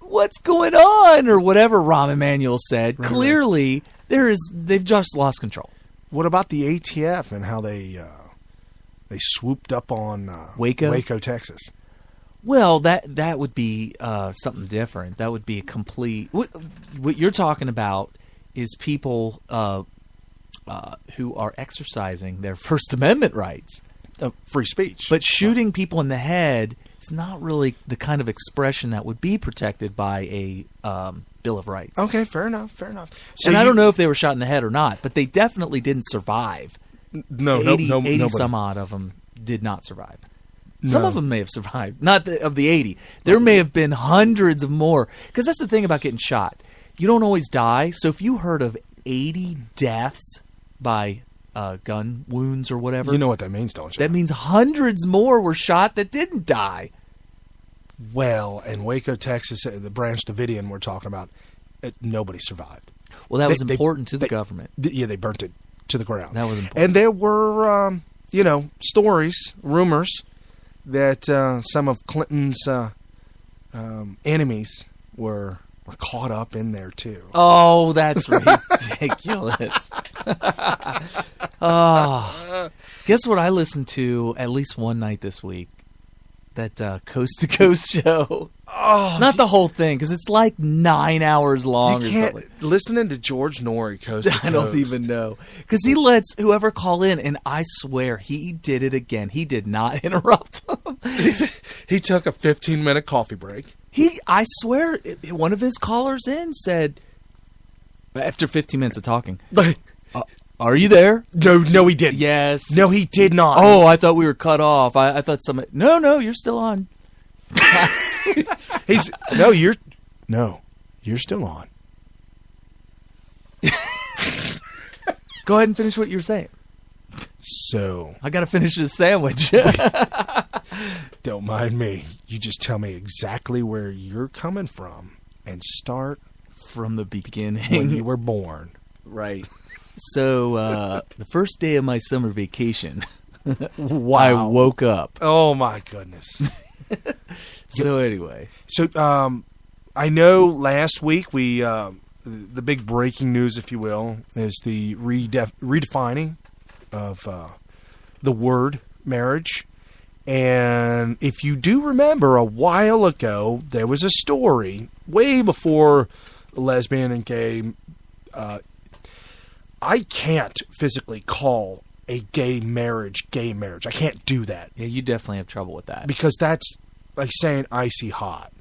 what's going on?" or whatever Rahm Emanuel said, clearly they've just lost control. What about the ATF and how they swooped up on Waco, Texas? Well, that would be something different. That would be a complete. What you're talking about is people who are exercising their First Amendment rights, free speech. But shooting people in the head is not really the kind of expression that would be protected by a Bill of Rights. Okay, fair enough. So and I don't know if they were shot in the head or not, but they definitely didn't survive. No, 80 some odd of them did not survive. Some of them may have survived, not of the 80. There may have been hundreds of more. Because that's the thing about getting shot. You don't always die. So if you heard of 80 deaths by gun wounds or whatever. You know what that means, don't you? That means hundreds more were shot that didn't die. Well, in Waco, Texas, the Branch Davidian we're talking about, nobody survived. Well, that was important to the government. Yeah, they burnt it to the ground. That was important. And there were, stories, rumors that some of Clinton's enemies were caught up in there too. Oh, that's ridiculous. Oh, guess what I listened to at least one night this week? That Coast to Coast show. Oh, not the whole thing, because it's like 9 hours long. You can't listening to George Norrie Coast to Coast. I don't even know, because he lets whoever call in, and I swear he did it again. He did not interrupt him. He took a 15-minute coffee break. I swear, one of his callers in said, after 15 minutes of talking, are you there? No, he didn't. Yes. No, he did not. Oh, I thought we were cut off. I thought somebody. No, you're still on. You're still on. Go ahead and finish what you're saying. So I got to finish this sandwich. Don't mind me. You just tell me exactly where you're coming from and start from the beginning. When you were born. Right. So the first day of my summer vacation, wow. I woke up. Oh my goodness. So anyway. So I know last week we the big breaking news, if you will, is the redefining of the word marriage. And if you do remember, a while ago, there was a story way before lesbian and gay. I can't physically call a gay marriage. I can't do that. Yeah, you definitely have trouble with that. Because that's like saying icy hot,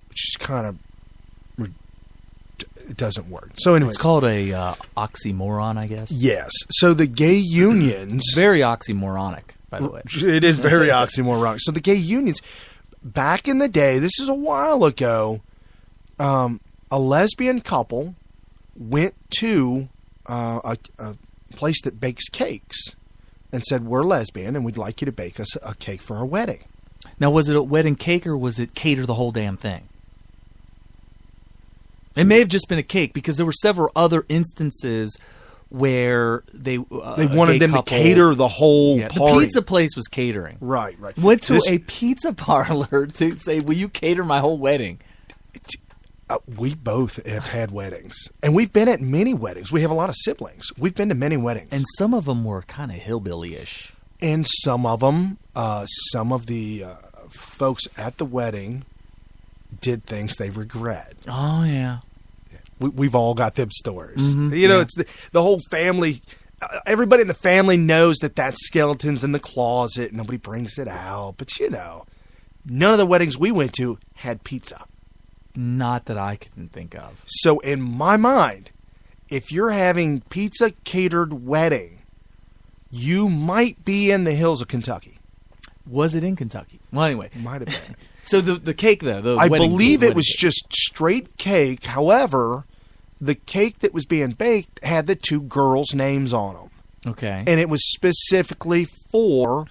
which is kind of, it doesn't work. So anyway. It's called a oxymoron, I guess. Yes. So the gay unions. Very oxymoronic, by the way. It is very oxymoronic. So the gay unions, back in the day, this is a while ago, a lesbian couple went to a place that bakes cakes and said, we're lesbian and we'd like you to bake us a cake for our wedding. Now, was it a wedding cake or was it cater the whole damn thing? It may have just been a cake because there were several other instances where they wanted them to cater the whole party. The pizza place was catering. Right. Went to a pizza parlor to say, will you cater my whole wedding? We both have had weddings. And we've been at many weddings. We have a lot of siblings. We've been to many weddings. And some of them were kind of hillbilly-ish. And some of them, some of the folks at the wedding did things they regret. Oh, yeah. We've all got them stories. Mm-hmm, it's the whole family. Everybody in the family knows that skeleton's in the closet. Nobody brings it out. But, none of the weddings we went to had pizza. Not that I can think of. So in my mind, if you're having pizza catered wedding, you might be in the hills of Kentucky. Was it in Kentucky? Well, anyway. Might have been. So the cake, though, I believe it was just straight cake. However, the cake that was being baked had the two girls' names on them. Okay. And it was specifically for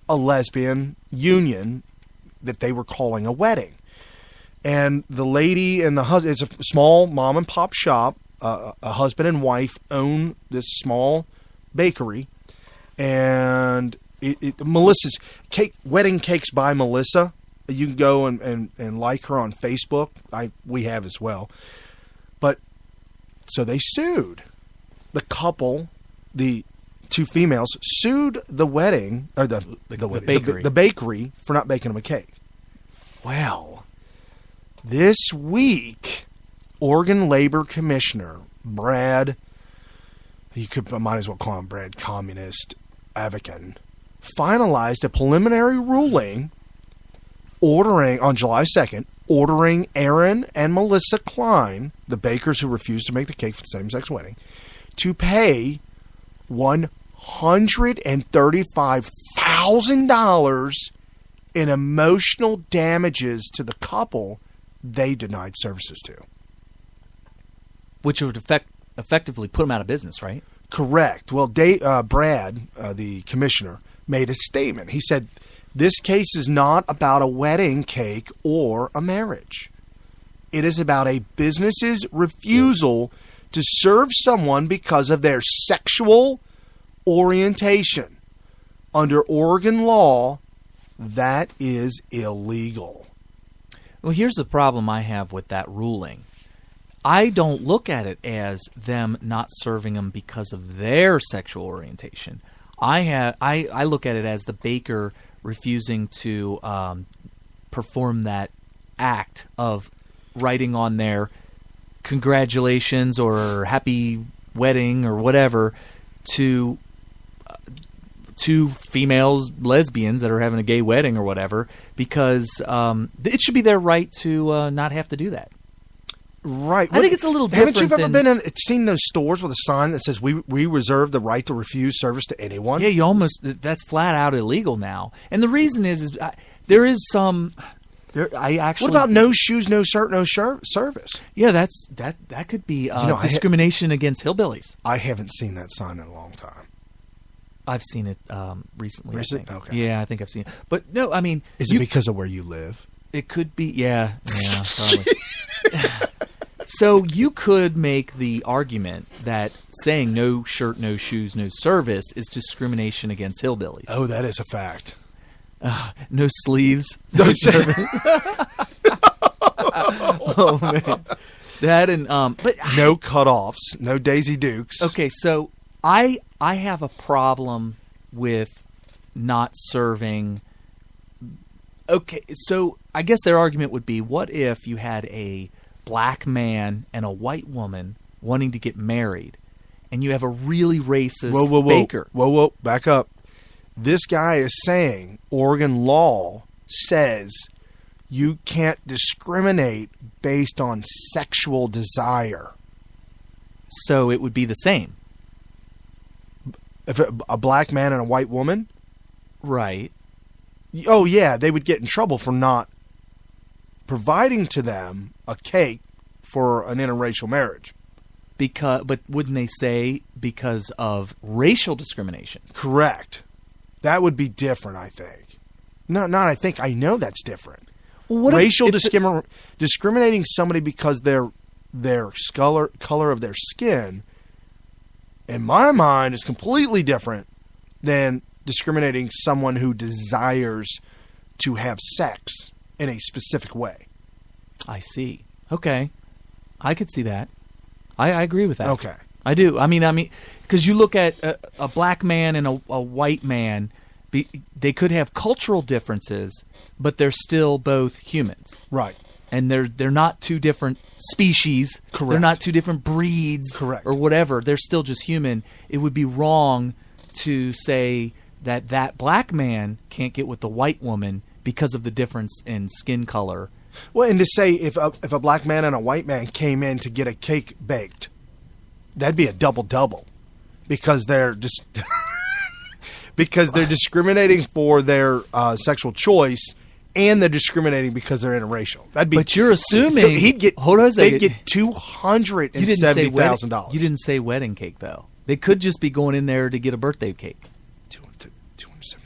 a lesbian union that they were calling a wedding. And the lady and the husband, it's a small mom and pop shop. A husband and wife own this small bakery. And Melissa's wedding cakes by Melissa. You can go and like her on Facebook. We have as well. But so they sued the couple, the two females sued the wedding or the bakery for not baking them a cake. Well, this week, Oregon Labor Commissioner Brad, I might as well call him Brad Communist Avakin, finalized a preliminary ruling on July 2nd, ordering Aaron and Melissa Klein, the bakers who refused to make the cake for the same-sex wedding, to pay $135,000 in emotional damages to the couple they denied services to. Which would effectively put them out of business, right? Correct. Well, Brad, the commissioner, made a statement. He said, this case is not about a wedding cake or a marriage. It is about a business's refusal to serve someone because of their sexual orientation. Under Oregon law, that is illegal. Well, here's the problem I have with that ruling. I don't look at it as them not serving them because of their sexual orientation. I look at it as the baker refusing to perform that act of writing on their congratulations or happy wedding or whatever to two females, lesbians that are having a gay wedding or whatever, because it should be their right to not have to do that. Right. I think it's a little different. Haven't you ever seen those stores with a sign that says we reserve the right to refuse service to anyone? Yeah, that's flat out illegal now. And the reason is there is some. What about no shoes, no shirt, no service? Yeah, that could be discrimination against hillbillies. I haven't seen that sign in a long time. I've seen it recently. Recently? Okay. Yeah, I think I've seen it. But no, I mean, is it because of where you live? It could be. Yeah, probably. So you could make the argument that saying no shirt, no shoes, no service is discrimination against hillbillies. Oh, that is a fact. No sleeves, no service. Oh man, that and but no cutoffs, no Daisy Dukes. Okay, so I have a problem with not serving. Okay, so I guess their argument would be, what if you had a black man and a white woman wanting to get married, and you have a really racist baker? Whoa, back up. This guy is saying Oregon law says you can't discriminate based on sexual desire. So it would be the same. If a black man and a white woman? Right. Oh, yeah, they would get in trouble for not providing to them a cake for an interracial marriage. But wouldn't they say because of racial discrimination? Correct. That would be different, I think. Not I think. I know that's different. What Racial discriminating somebody because their color of their skin, in my mind, is completely different than discriminating someone who desires to have sex in a specific way. I see. Okay. I could see that. I agree with that. Okay. I do. I mean, because you look at a black man and a white man, they could have cultural differences, but they're still both humans. Right. And they're not two different species. Correct. They're not two different breeds. Correct. Or whatever. They're still just human. It would be wrong to say that black man can't get with the white woman because of the difference in skin color. Well, and to say if a black man and a white man came in to get a cake baked, that'd be a double-double because they're just because they're discriminating for their sexual choice, and they're discriminating because they're interracial. That'd be. But you're assuming so he'd get. Hold on a second. They'd get $270,000. You didn't say wedding cake though. They could just be going in there to get a birthday cake. 270.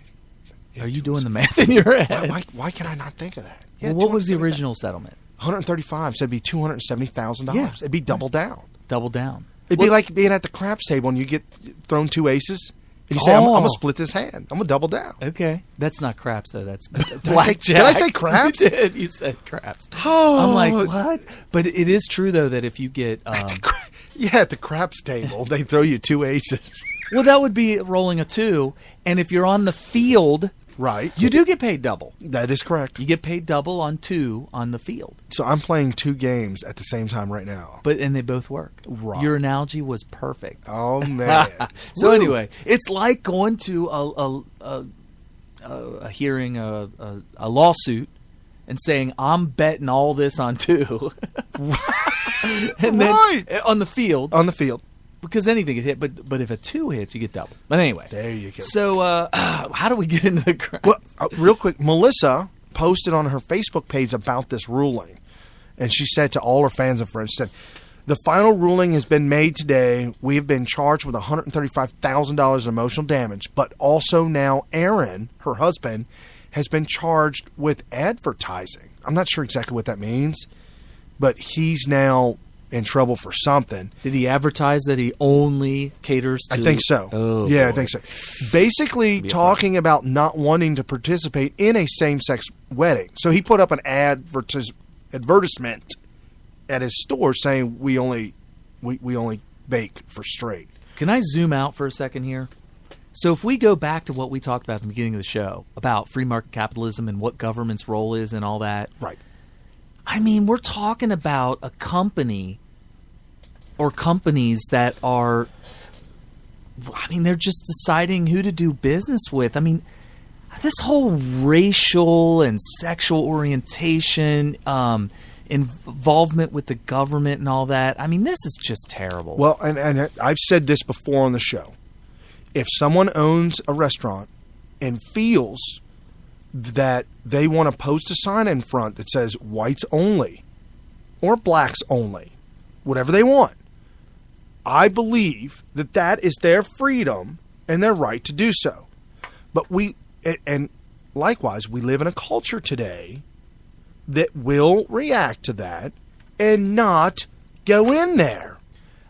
Are you doing the math in your head? Why can I not think of that? Yeah, well, what was the original settlement? 135. So it'd be $270,000. Yeah. It'd be double down. Double down. It'd be like being at the craps table and you get thrown two aces. And you say, I'm going to split this hand. I'm going to double down. Okay. That's not craps, though. That's blackjack. Did I say craps? You did. You said craps. Oh. I'm like, what? But it is true, though, that if you get... at the craps table, they throw you two aces. Well, that would be rolling a 2. And if you're on the field... Right. You do get paid double. That is correct. You get paid double on 2 on the field. So I'm playing 2 games at the same time right now. And they both work. Right. Your analogy was perfect. Oh, man. So anyway, it's like going to a hearing, a lawsuit, and saying, I'm betting all this on 2. And then on the field. On the field. Because anything could hit, but if a 2 hits, you get double. But anyway. There you go. So how do we get into the craps? Well, real quick, Melissa posted on her Facebook page about this ruling. And she said to all her fans and friends, said, the final ruling has been made today. We have been charged with $135,000 in emotional damage. But also now Aaron, her husband, has been charged with advertising. I'm not sure exactly what that means. But he's now... in trouble for something. Did he advertise that he only caters to... I think so. Oh, yeah, boy. I think so. Basically talking about not wanting to participate in a same-sex wedding. So he put up an advertisement at his store saying we only bake for straight. Can I zoom out for a second here? So if we go back to what we talked about at the beginning of the show about free market capitalism and what government's role is and all that. Right. I mean, we're talking about a company or companies that are, I mean, they're just deciding who to do business with. I mean, this whole racial and sexual orientation, involvement with the government and all that, I mean, this is just terrible. Well, and I've said this before on the show. If someone owns a restaurant and feels that they want to post a sign in front that says whites only or blacks only, whatever they want, I believe that is their freedom and their right to do so. But and likewise, we live in a culture today that will react to that and not go in there.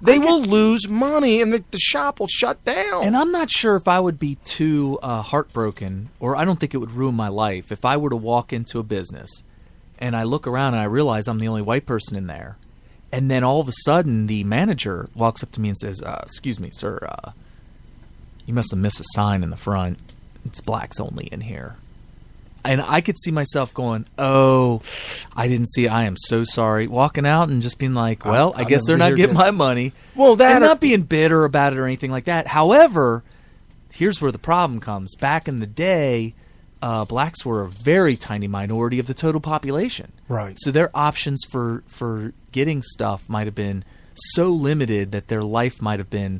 They will lose money and the shop will shut down. And I'm not sure if I would be too heartbroken, or I don't think it would ruin my life, if I were to walk into a business and I look around and I realize I'm the only white person in there. And then all of a sudden the manager walks up to me and says, excuse me, sir, you must have missed a sign in the front. it's blacks only in here. And I could see myself going, oh, I didn't see it. I am so sorry. Walking out and just being like, well, I guess they're not getting my money. Well, that and not being bitter about it or anything like that. However, here's where the problem comes. Back in the day, blacks were a very tiny minority of the total population. Right. So their options for getting stuff might have been so limited that their life might have been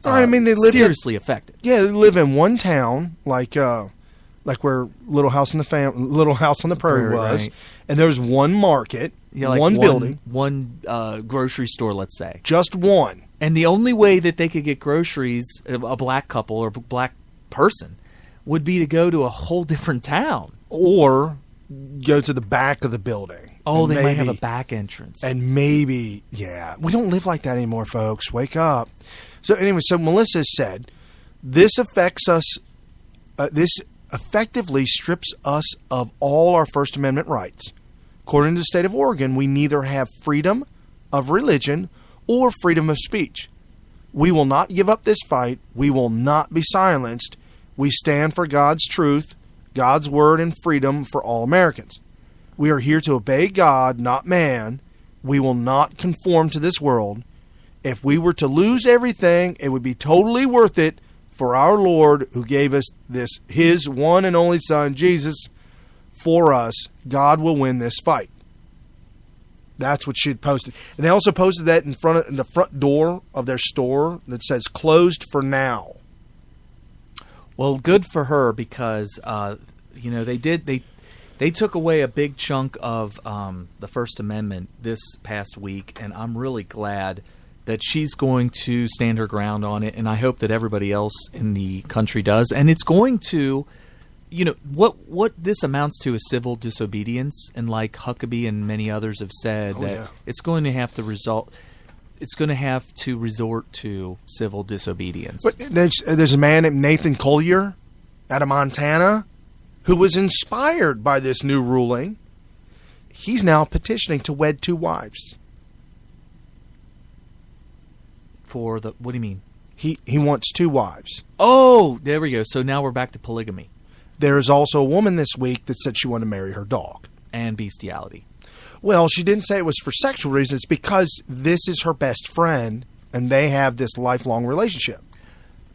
I mean, they lived seriously affected. Yeah, they live in one town, like where Little House on the Prairie was, right. and there's one market, Like one building, one grocery store, let's say, just one. And the only way that they could get groceries, a black couple or a black person, would be to go to a whole different town or go to the back of the building. Oh, they might have a back entrance. And maybe, yeah. We don't live like that anymore, folks. Wake up. So anyway, so Melissa said, this affects us, this effectively strips us of all our First Amendment rights. According to the state of Oregon, we neither have freedom of religion or freedom of speech. We will not give up this fight. We will not be silenced. We stand for God's truth, God's word, and freedom for all Americans. We are here to obey God, not man. We will not conform to this world. If we were to lose everything, it would be totally worth it for our Lord who gave us this, his one and only Son, Jesus, for us. God will win this fight. That's what she had posted. And they also posted that in the front door of their store that says closed for now. Well, good for her because, they took away a big chunk of the First Amendment this past week, and I'm really glad that she's going to stand her ground on it, and I hope that everybody else in the country does. And it's going to, what this amounts to is civil disobedience, and like Huckabee and many others have said, it's going to have to resort to civil disobedience. But there's a man named Nathan Collier out of Montana who was inspired by this new ruling. He's now petitioning to wed two wives. For the, what do you mean? He wants two wives. Oh, there we go. So now we're back to polygamy. There is also a woman this week that said she wanted to marry her dog. And bestiality. Well, she didn't say it was for sexual reasons. It's because this is her best friend, and they have this lifelong relationship.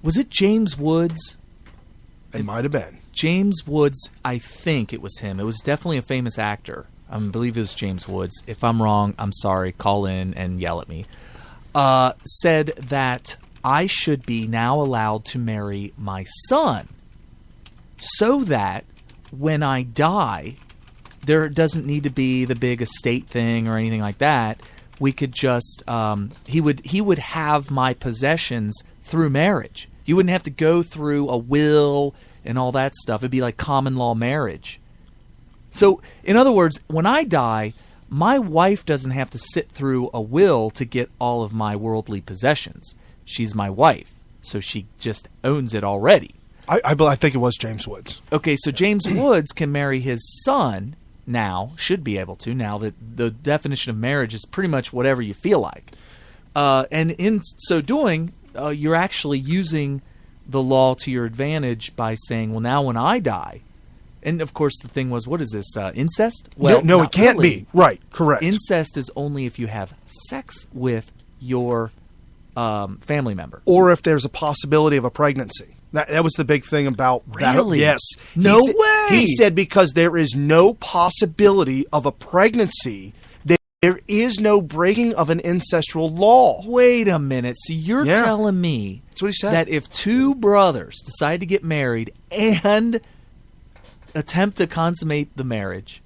Was it James Woods? It might have been. James Woods, I think it was him. It was definitely a famous actor. I believe it was James Woods. If I'm wrong, I'm sorry. Call in and yell at me. Said that I should be now allowed to marry my son so that when I die, there doesn't need to be the big estate thing or anything like that. We could just he would have my possessions through marriage. You wouldn't have to go through a will and all that stuff. It'd be like common law marriage. So, in other words, when I die, my wife doesn't have to sit through a will to get all of my worldly possessions. She's my wife, so she just owns it already. I think it was James Woods. Okay, so James Woods can marry his son now, should be able to, now that the definition of marriage is pretty much whatever you feel like. And in so doing, you're actually using the law to your advantage by saying, well, now when I die, and of course the thing was, what is this, incest? Well, no, it can't be. Right, correct. Incest is only if you have sex with your family member. Or if there's a possibility of a pregnancy. That was the big thing about that. Really? Yes. No way! He said because there is no possibility of a pregnancy, there is no breaking of an ancestral law. Wait a minute. So you're telling me that's what he said. That if two brothers decide to get married and attempt to consummate the marriage,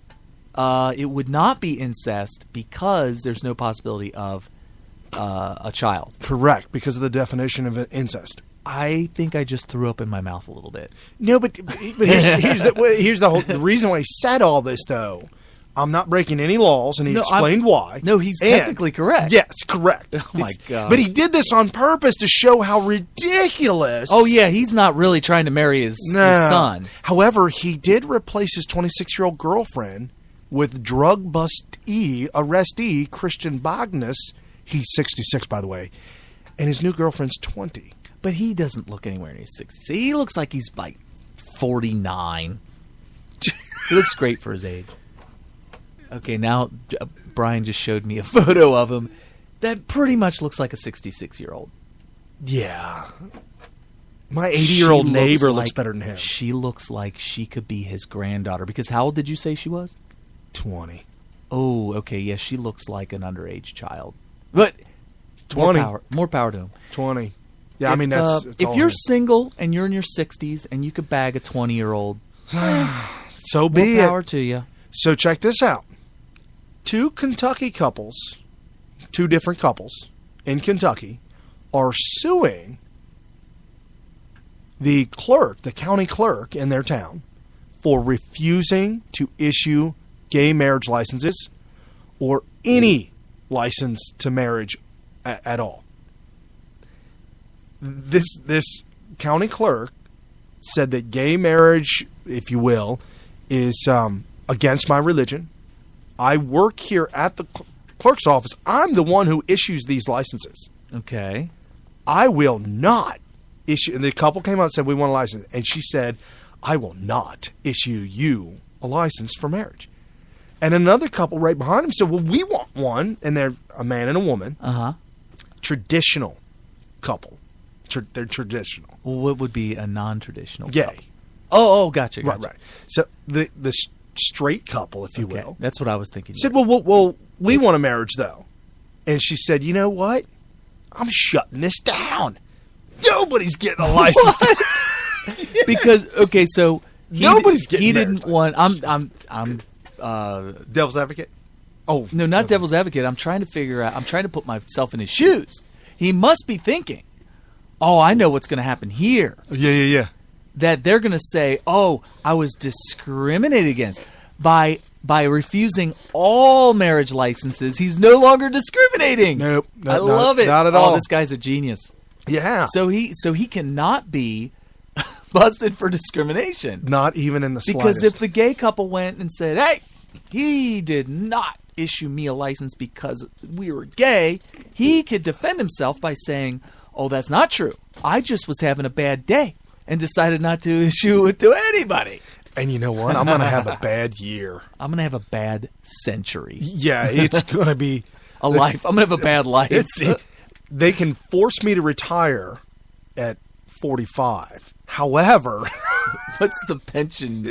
it would not be incest because there's no possibility of a child. Correct, because of the definition of incest. I think I just threw up in my mouth a little bit. No, but here's the reason why he said all this, though. I'm not breaking any laws, and he explained why. No, he's technically correct. Yes, correct. Oh, my God. But he did this on purpose to show how ridiculous. Oh, yeah, he's not really trying to marry his son. However, he did replace his 26-year-old girlfriend with drug arrestee Christian Bognes. He's 66, by the way, and his new girlfriend's 20. But he doesn't look anywhere near 60. He looks like he's like 49. He looks great for his age. Okay, now Brian just showed me a photo of him that pretty much looks like a 66-year-old. Yeah. My 80-year-old neighbor looks like, better than him. She looks like she could be his granddaughter. Because how old did you say she was? 20. Oh, okay. Yeah, she looks like an underage child. But 20. More power to him. 20. Yeah, I mean, that's... it's if all you're him. single and you're in your 60s and you could bag a 20-year-old, So be more power it. to you. So check this out. Two different couples in Kentucky, are suing the county clerk in their town, for refusing to issue gay marriage licenses or any license to marriage at all. This county clerk said that gay marriage, if you will, is against my religion. I work here at the clerk's office. I'm the one who issues these licenses. Okay. I will not issue. And the couple came out and said, we want a license. And she said, I will not issue you a license for marriage. And another couple right behind him said, well, we want one. And they're a man and a woman. Uh-huh. Traditional couple. They're traditional. Well, what would be a non-traditional Gay. couple? Oh, gotcha. Right. So the straight couple, if you will, That's what I was thinking. said, well, we want a marriage, though. And she said, you know what? I'm shutting this down. Nobody's getting a license. Because, okay, so Nobody's getting he married. didn't want... I'm Devil's advocate? Oh. no, not devil's advocate. I'm trying to figure out... I'm trying to put myself in his shoes. He must be thinking, oh, I know what's going to happen here. Yeah. That they're going to say, oh, I was discriminated against. By refusing all marriage licenses, he's no longer discriminating. Nope. I love it. Not at all. Oh, this guy's a genius. Yeah. So he cannot be busted for discrimination. Not even in the Because slightest. if the gay couple went and said, hey, he did not issue me a license because we were gay, he could defend himself by saying, oh, that's not true. I just was having a bad day and decided not to issue it to anybody. And you know what? I'm going to have a bad year. I'm going to have a bad century. Yeah, it's going to be... A life. I'm going to have a bad life. They can force me to retire at 45. However... What's the pension?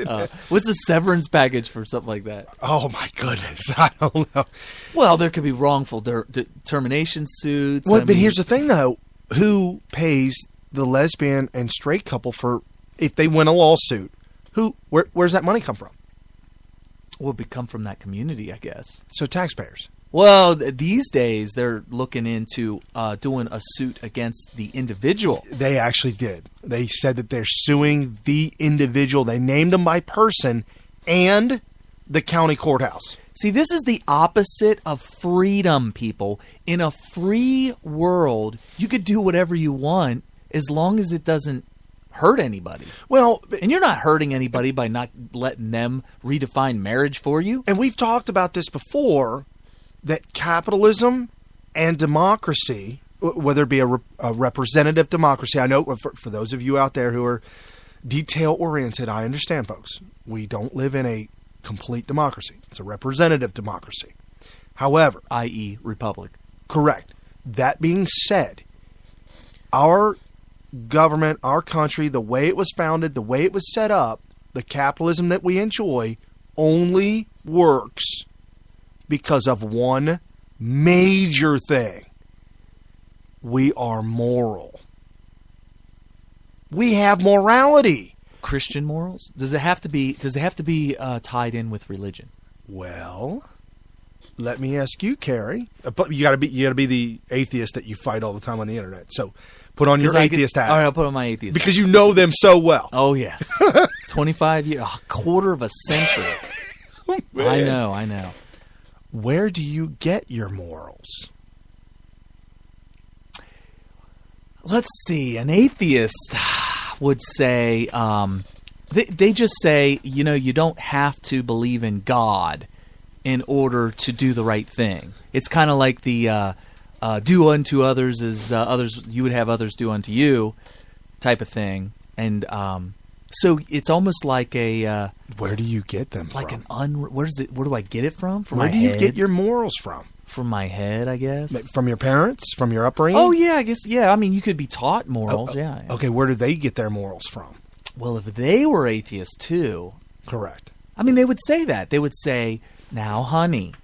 What's the severance package for something like that? Oh, my goodness. I don't know. Well, there could be wrongful termination suits. Well, but here's the thing, though. Who pays the lesbian and straight couple for... If they win a lawsuit, where's that money come from? Well, it would come from that community, I guess. So taxpayers. Well, these days they're looking into doing a suit against the individual. They actually did. They said that they're suing the individual. They named them by person and the county courthouse. See, this is the opposite of freedom, people. In a free world, you could do whatever you want as long as it doesn't hurt anybody. Well, And you're not hurting anybody by not letting them redefine marriage for you. and we've talked about this before, that capitalism and democracy, whether it be a representative democracy, I know for those of you out there who are detail-oriented, I understand, folks. We don't live in a complete democracy. It's a representative democracy. However, I.e. republic. correct. That being said, our government, our country, the way it was founded, the way it was set up, the capitalism that we enjoy only works because of one major thing. We are moral. We have morality. Christian morals? Does it have to be tied in with religion? Well, let me ask you, Carrie. But you gotta be the atheist that you fight all the time on the internet. So put on your atheist hat. All right, I'll put on my atheist Because you know them so well. Oh, yes. 25 years, a quarter of a century. I know. Where do you get your morals? Let's see. An atheist would say, they just say, you don't have to believe in God in order to do the right thing. It's kind of like the do unto others as others you would have others do unto you type of thing. And So it's almost like a Where do you get them like from? where do I get it from? From Where my do you head? get your morals from? From my head, I guess. From your parents? From your upbringing? Oh yeah, I guess yeah. I mean, you could be taught morals. Yeah. Okay, where do they get their morals from? Well, if they were atheists too, Correct. I mean, they would say that. They would say, "Now, honey,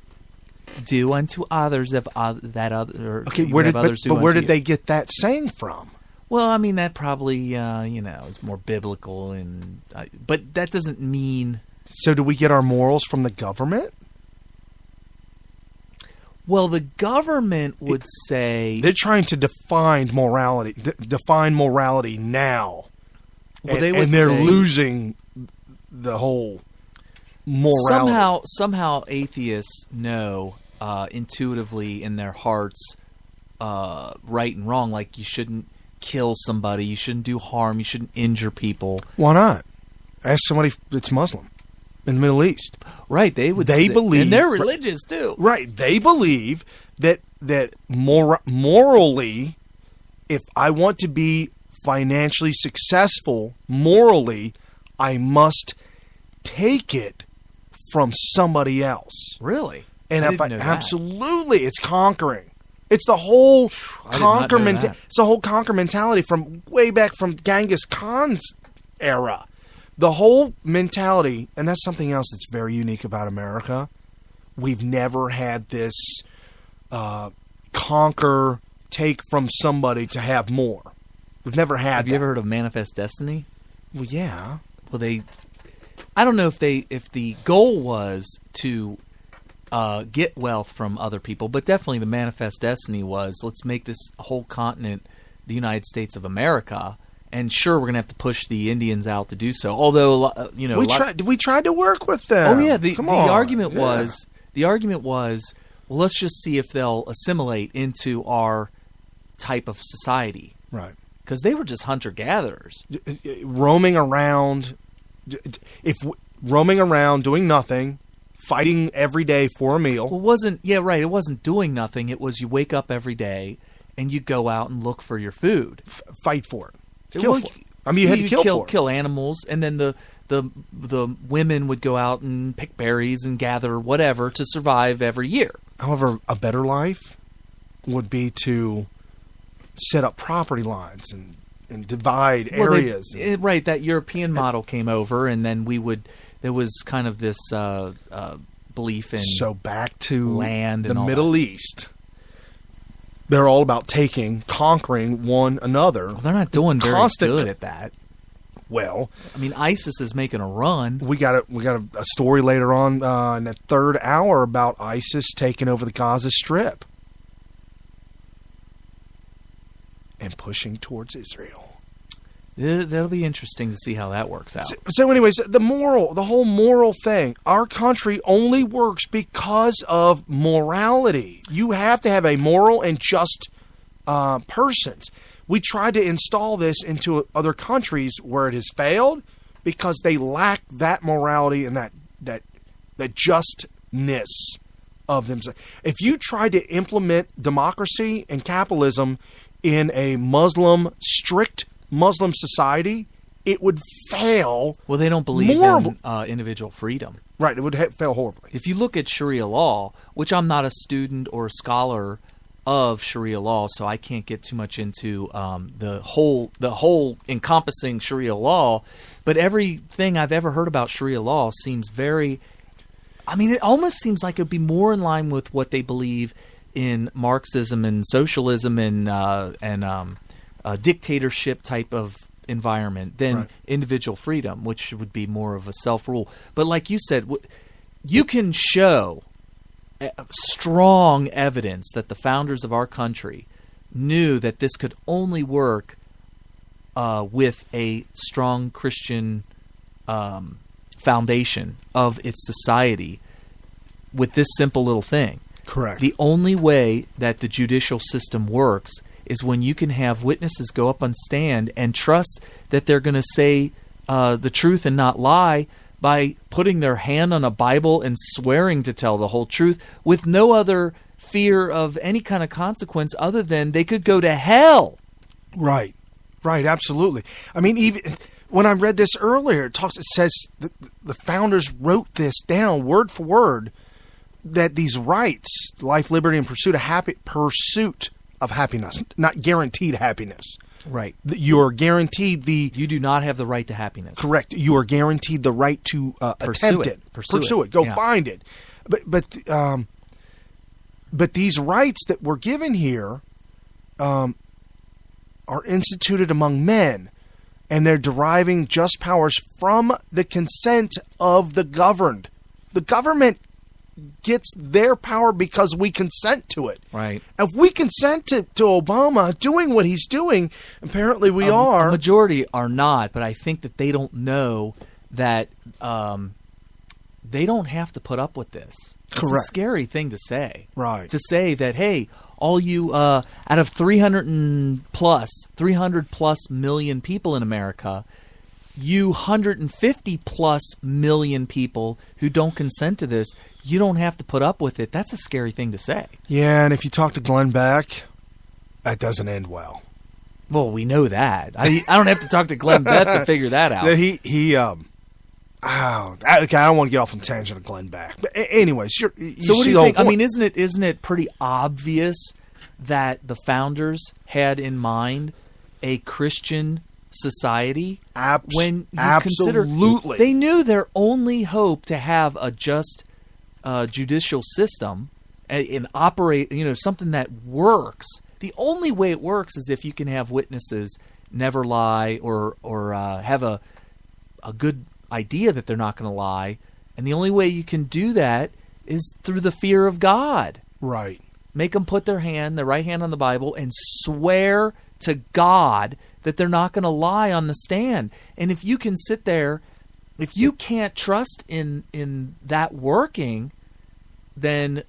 do unto others of that other." Okay, you where have did others do but where unto did you. they get that saying from? Well, I mean, that probably is more biblical, but that doesn't mean. So do we get our morals from the government? Well, the government would say They're trying to define morality. Define morality now. Well, they would and they're say- losing the whole morality. Somehow atheists know intuitively in their hearts right and wrong. Like you shouldn't kill somebody, you shouldn't do harm, you shouldn't injure people. Why not? Ask somebody that's Muslim in the Middle East. Right? They believe, and they're religious too. Right? They believe that morally, if I want to be financially successful morally, I must take it from somebody else. Really? And I if didn't know that. absolutely, it's conquering. It's the whole I did not know that. It's the whole conquer mentality from way back from Genghis Khan's era. The whole mentality, and that's something else that's very unique about America. We've never had this conquer, take from somebody to have more. We've never had. Have you ever heard of Manifest Destiny? Well, yeah. Well, I don't know if the goal was to get wealth from other people, but definitely the Manifest Destiny was, let's make this whole continent the United States of America. And sure, we're going to have to push the Indians out to do so. Although, we tried to work with them. Oh yeah, the Come on. argument was, well, let's just see if they'll assimilate into our type of society. Right. Because they were just hunter-gatherers. Roaming around, doing nothing, fighting every day for a meal. Well, it wasn't doing nothing. It was you wake up every day and you go out and look for your food. Fight for it. Kill for it. I mean, you had to kill for it. Kill animals, and then the women would go out and pick berries and gather whatever to survive every year. However, a better life would be to set up property lines and divide areas. Right, that European model came over, and then there was kind of this belief in so back to land the and all Middle that. East. They're all about conquering one another. Well, they're not doing very good at that. Well, I mean, ISIS is making a run. we got a story later on in the third hour about ISIS taking over the Gaza Strip and pushing towards Israel. That'll be interesting to see how that works out. So anyways, the whole moral thing, our country only works because of morality. You have to have a moral and just persons. We tried to install this into other countries where it has failed because they lack that morality and that justness of themselves. If you tried to implement democracy and capitalism in a strict Muslim society, it would fail. Well, they don't believe in individual freedom. Right, it would fail horribly. If you look at Sharia law, which I'm not a student or a scholar of Sharia law, so I can't get too much into the whole encompassing Sharia law, but everything I've ever heard about Sharia law seems very, I mean, it almost seems like it would be more in line with what they believe in Marxism and socialism and dictatorship type of environment than individual freedom, which would be more of a self-rule. But like you said, you can show strong evidence that the founders of our country knew that this could only work with a strong Christian foundation of its society with this simple little thing. Correct. The only way that the judicial system works is when you can have witnesses go up on stand and trust that they're going to say the truth and not lie by putting their hand on a Bible and swearing to tell the whole truth with no other fear of any kind of consequence other than they could go to hell. Right, absolutely. I mean, even when I read this earlier, it says the founders wrote this down word for word, that these rights, life, liberty, and pursuit of happiness, not guaranteed happiness. Right. You are guaranteed You do not have the right to happiness. Correct. You are guaranteed the right to attempt it. Pursue it. Go find it. But these rights that we're given here are instituted among men, and they're deriving just powers from the consent of the governed. The government gets their power because we consent to it. Right. If we consent to Obama doing what he's doing, apparently we are. A majority are not, but I think that they don't know that they don't have to put up with this. It's a scary thing to say. Right. To say that, hey, all you out of 300 plus million people in America, you 150 plus million people who don't consent to this, you don't have to put up with it. That's a scary thing to say. Yeah, and if you talk to Glenn Beck, that doesn't end well. Well, we know that. I don't have to talk to Glenn Beck to figure that out. Okay, I don't want to get off on a tangent of Glenn Beck. But anyways, you so what see do you the think? whole I point. mean, isn't it pretty obvious that the founders had in mind a Christian society? When you absolutely. Consider, they knew their only hope to have a just judicial system and operate, something that works. The only way it works is if you can have witnesses never lie or have a good idea that they're not going to lie. And the only way you can do that is through the fear of God. Right. Make them put their right hand on the Bible and swear to God that they're not going to lie on the stand. And if you can sit there, if you can't trust in that working, then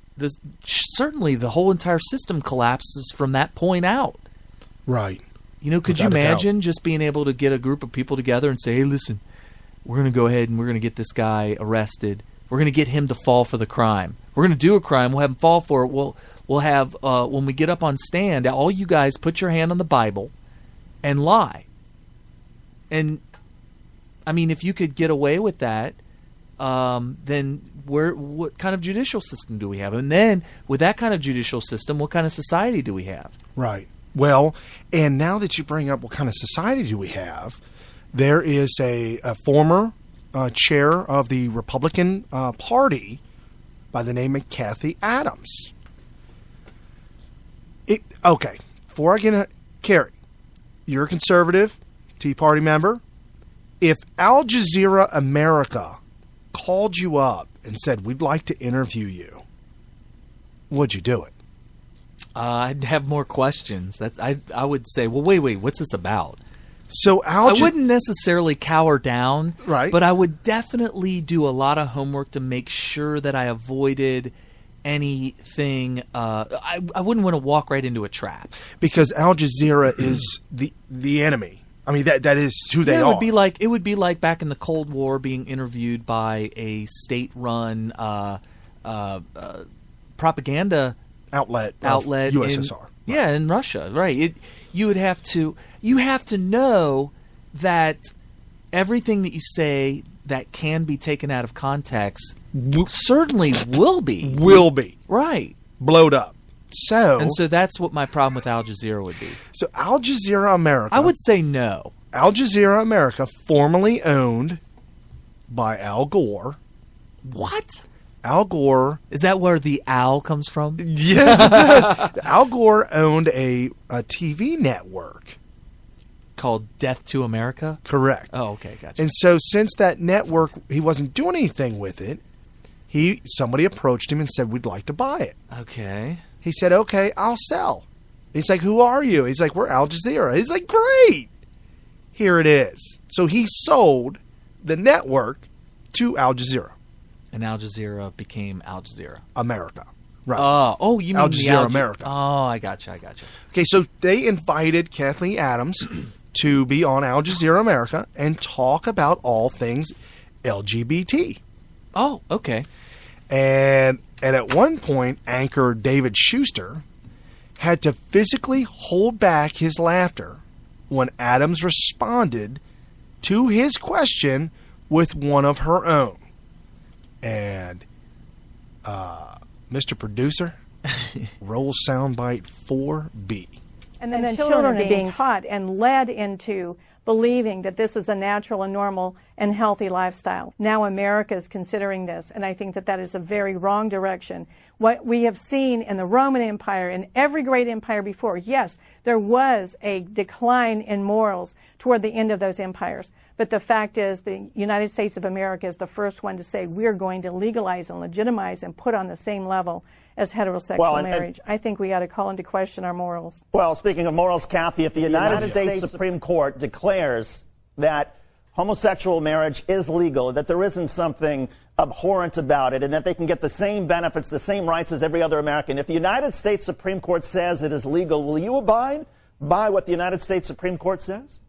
certainly the whole entire system collapses from that point out. Right. Could you imagine just being able to get a group of people together and say, hey, listen, we're going to go ahead and we're going to get this guy arrested. We're going to get him to fall for the crime. We're going to do a crime. We'll have him fall for it. We'll have, when we get up on stand, all you guys put your hand on the Bible and lie. And, I mean, if you could get away with that, then what kind of judicial system do we have? And then, with that kind of judicial system, what kind of society do we have? Right. Well, and now that you bring up what kind of society do we have, there is a former chair of the Republican Party by the name of Kathy Adams. Okay, before I get Carrie, you're a conservative, Tea Party member. If Al Jazeera America called you up and said, we'd like to interview you, would you do it? I'd have more questions. I would say, well, wait, what's this about? So I wouldn't necessarily cower down, right? But I would definitely do a lot of homework to make sure that I avoided anything. I wouldn't want to walk right into a trap, because Al Jazeera is the enemy. I mean, that is who they are. It would be like back in the Cold War being interviewed by a state-run propaganda outlet USSR. In Russia, right? You have to know that everything that you say that can be taken out of context certainly will be right blowed up. So that's what my problem with Al Jazeera would be. So Al Jazeera America, I would say no. Al Jazeera America, formerly owned by Al Gore. What? Al Gore. Is that where the Al comes from? Yes, it does. Al Gore owned a TV network called Death to America? Correct. Oh, okay, gotcha. And so since that network, he wasn't doing anything with it, somebody approached him and said, we'd like to buy it. Okay. He said, okay, I'll sell. He's like, who are you? He's like, we're Al Jazeera. He's like, great. Here it is. So he sold the network to Al Jazeera. And Al Jazeera became Al Jazeera America. Right. Oh, you mean Al Jazeera America. Oh, I gotcha. Okay, so they invited Kathleen Adams to be on Al Jazeera America and talk about all things LGBT. Oh, okay. And at one point, anchor David Schuster had to physically hold back his laughter when Adams responded to his question with one of her own. And, Mr. Producer, roll soundbite 4B. And then children are being taught and led into believing that this is a natural and normal and healthy lifestyle. Now America is considering this, and I think that that is a very wrong direction. What we have seen in the Roman Empire and every great empire before, yes, there was a decline in morals toward the end of those empires. But the fact is the United States of America is the first one to say we're going to legalize and legitimize and put on the same level as heterosexual marriage. I think we ought to call into question our morals. Well, speaking of morals, Kathy, if the United States Supreme Court declares that homosexual marriage is legal, that there isn't something abhorrent about it, and that they can get the same benefits, the same rights as every other American, if the United States Supreme Court says it is legal, will you abide by what the United States Supreme Court says?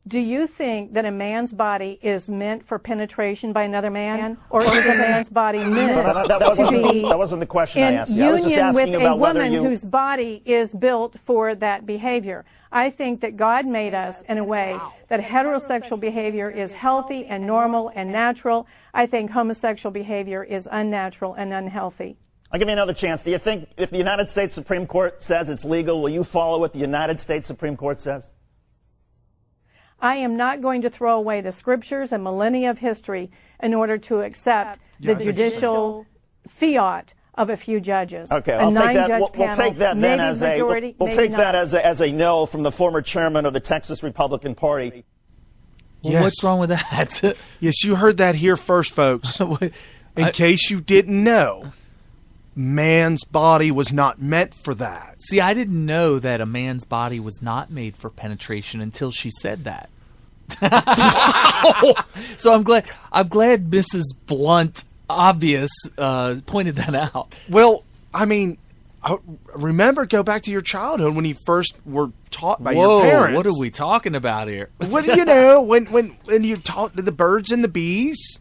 Do you think that a man's body is meant for penetration by another man, or is a man's body meant that wasn't the question I asked you. I was just union asking with about a whether woman you... whose body is built for that behavior? I think that God made us in a way that heterosexual behavior is healthy and normal and natural. I think homosexual behavior is unnatural and unhealthy. I'll give you another chance. Do you think if the United States Supreme Court says it's legal, will you follow what the United States Supreme Court says? I am not going to throw away the scriptures and millennia of history in order to accept the judicial fiat of a few judges. Okay, I'll take that. We'll take that then as a no from the former chairman of the Texas Republican Party. Well, Yes. what's wrong with that? Yes, you heard that here first, folks. In case you didn't know, man's body was not meant for that. See, I didn't know that a man's body was not made for penetration until she said that. So I'm glad Mrs. Blunt Obvious pointed that out. Well, I mean, remember, go back to your childhood when you first were taught by your parents. What are we talking about here? What do you know when you taught the birds and the bees?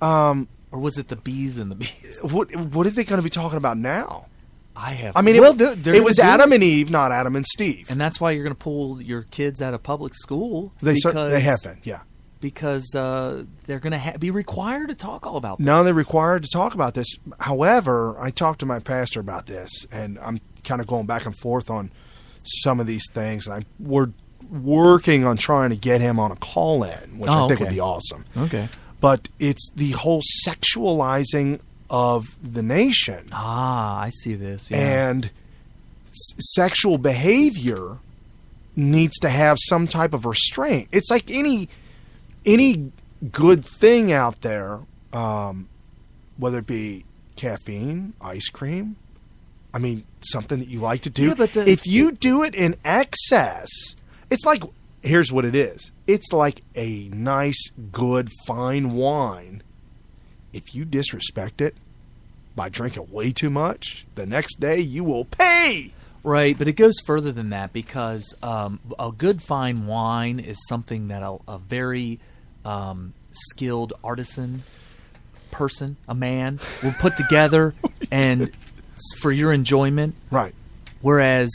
Or was it the bees and the bees? What are they going to be talking about now? I mean, it was Adam and Eve, not Adam and Steve. And that's why you're going to pull your kids out of public school. They have been, yeah. Because they're going to be required to talk all about this. No, they're required to talk about this. However, I talked to my pastor about this, and I'm kind of going back and forth on some of these things. And we're working on trying to get him on a call-in, which I think would be awesome. Okay. But it's the whole sexualizing of the nation. Ah, I see this. Yeah. And sexual behavior needs to have some type of restraint. It's like any good thing out there, whether it be caffeine, ice cream, I mean, something that you like to do. Yeah, but if you do it in excess, it's like, here's what it is. It's like a nice, good, fine wine. If you disrespect it by drinking way too much, the next day you will pay. Right, but it goes further than that because a good fine wine is something that a very skilled artisan person, a man, will put together and for your enjoyment. Right. Whereas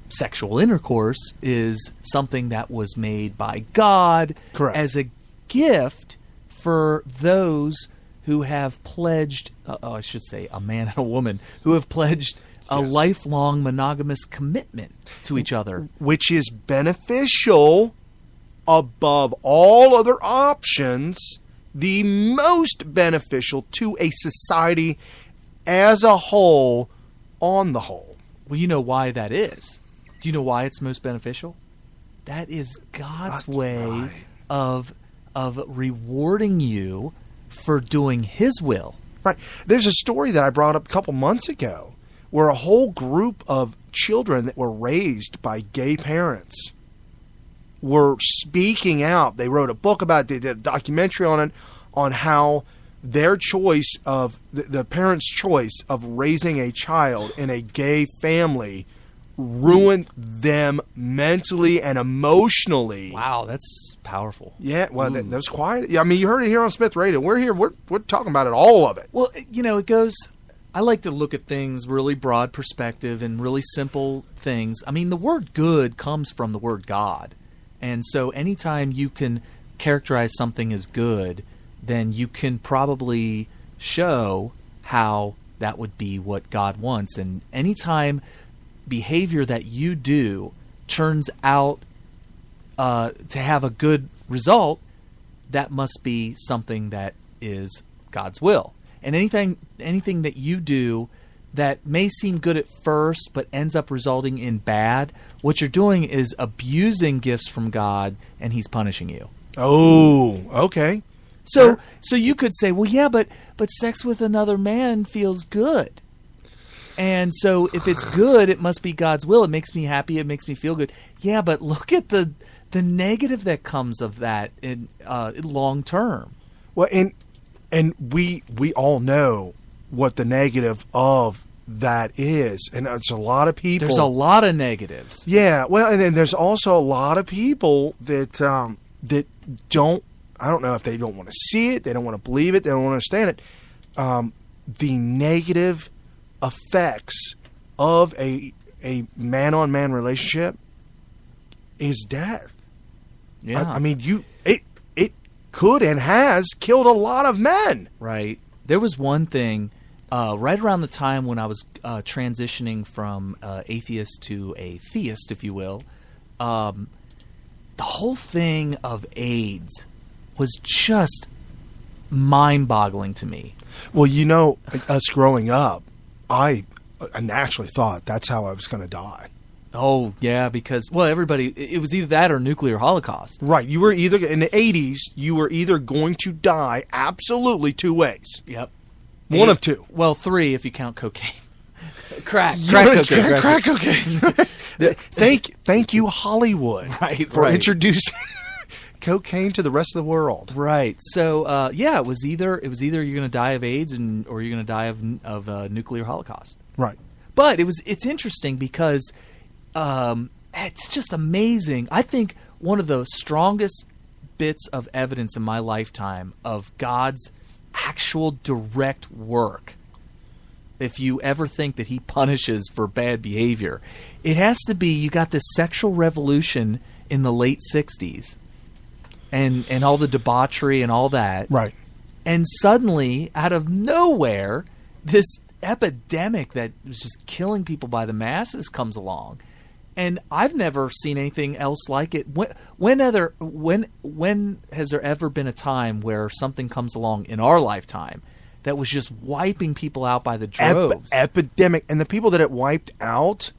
sexual intercourse is something that was made by God as a gift for those who have pledged, I should say a man and a woman, who have pledged a lifelong monogamous commitment to each other. Which is beneficial above all other options, the most beneficial to a society as a whole, on the whole. Well, you know why that is. Do you know why it's most beneficial? That is God's way of rewarding you for doing His will. Right. There's a story that I brought up a couple months ago where a whole group of children that were raised by gay parents were speaking out. They wrote a book about it. They did a documentary on it, on how their choice of the parents' choice of raising a child in a gay family ruined them mentally and emotionally. Wow, that's powerful. Yeah, well, that was quiet. I mean, you heard it here on Smith Radio. We're here. We're talking about it, all of it. Well, you know, it goes. I like to look at things really broad perspective and really simple things. I mean, the word good comes from the word God. And so anytime you can characterize something as good, then you can probably show how that would be what God wants. And anytime behavior that you do turns out to have a good result, that must be something that is God's will. And anything that you do that may seem good at first but ends up resulting in bad, what you're doing is abusing gifts from God, and he's punishing you. Oh, okay. So you could say, well, yeah, but sex with another man feels good. And so if it's good, it must be God's will. It makes me happy. It makes me feel good. Yeah, but look at the negative that comes of that in long term. Well, and we all know what the negative of that is, and it's a lot of people. There's a lot of negatives. Yeah, well, and then there's also a lot of people that that don't. I don't know if they don't want to see it, they don't want to believe it, they don't want to understand it. The negative effects of a man-on-man relationship is death. Yeah, I mean, it could and has killed a lot of men. Right. There was one thing right around the time when I was transitioning from atheist to a theist, if you will. The whole thing of AIDS was just mind-boggling to me. Well, you know, us growing up, I naturally thought that's how I was going to die. Oh, yeah, because, well, everybody, it was either that or nuclear holocaust. Right. You were either, in the 80s, you were either going to die absolutely two ways. Yep. One of two. Well, three if you count cocaine. Crack cocaine. Thank you, Hollywood, for introducing cocaine to the rest of the world. Right. So, it was either you're going to die of AIDS or you're going to die of nuclear holocaust. Right. But it's interesting because it's just amazing. I think one of the strongest bits of evidence in my lifetime of God's actual direct work, if you ever think that he punishes for bad behavior, it has to be you got this sexual revolution in the late 60s and all the debauchery and all that. Right. And suddenly, out of nowhere, this epidemic that was just killing people by the masses comes along. And I've never seen anything else like it. When has there ever been a time where something comes along in our lifetime that was just wiping people out by the droves? Epidemic. And the people that it wiped out,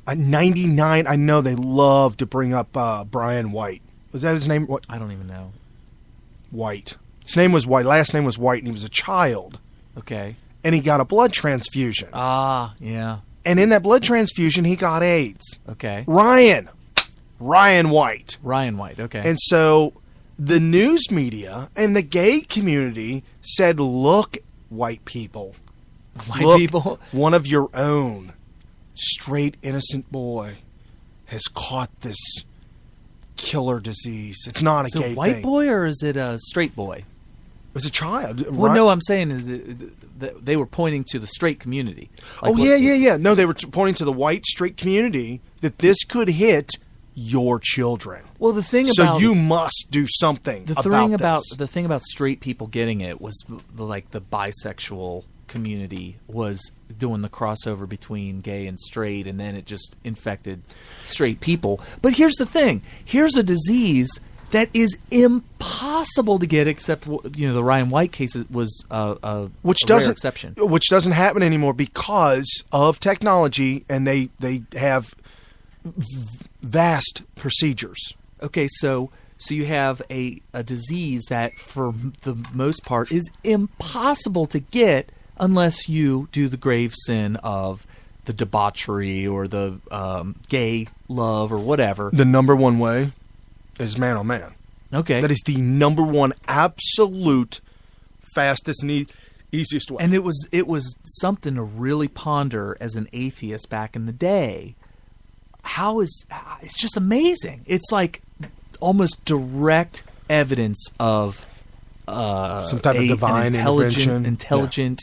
99, I know they love to bring up Brian White. Was that his name? What? I don't even know. White. His name was White. Last name was White, and he was a child. Okay. And he got a blood transfusion. Ah, yeah. And in that blood transfusion, he got AIDS. Okay. Ryan White. Ryan White, okay. And so the news media and the gay community said, look, white people. People? One of your own, straight, innocent boy has caught this killer disease. It's not a gay thing. Is it a white boy or is it a straight boy? It was a child. Well, no, I'm saying is that they were pointing to the straight community. Like yeah. No, they were pointing to the white straight community that this could hit your children. Well, the thing so about you must do something. The thing about straight people getting it was the bisexual community was doing the crossover between gay and straight, and then it just infected straight people. But here's the thing: here's a disease that is impossible to get, except the Ryan White case was a rare exception, which doesn't happen anymore because of technology, and they have vast procedures. Okay, so you have a disease that, for the most part, is impossible to get unless you do the grave sin of the debauchery or the gay love or whatever. The number one way is man on man. Okay. That is the number one absolute fastest and easiest way. And it was something to really ponder as an atheist back in the day. It's just amazing. It's like almost direct evidence of some type of divine intelligent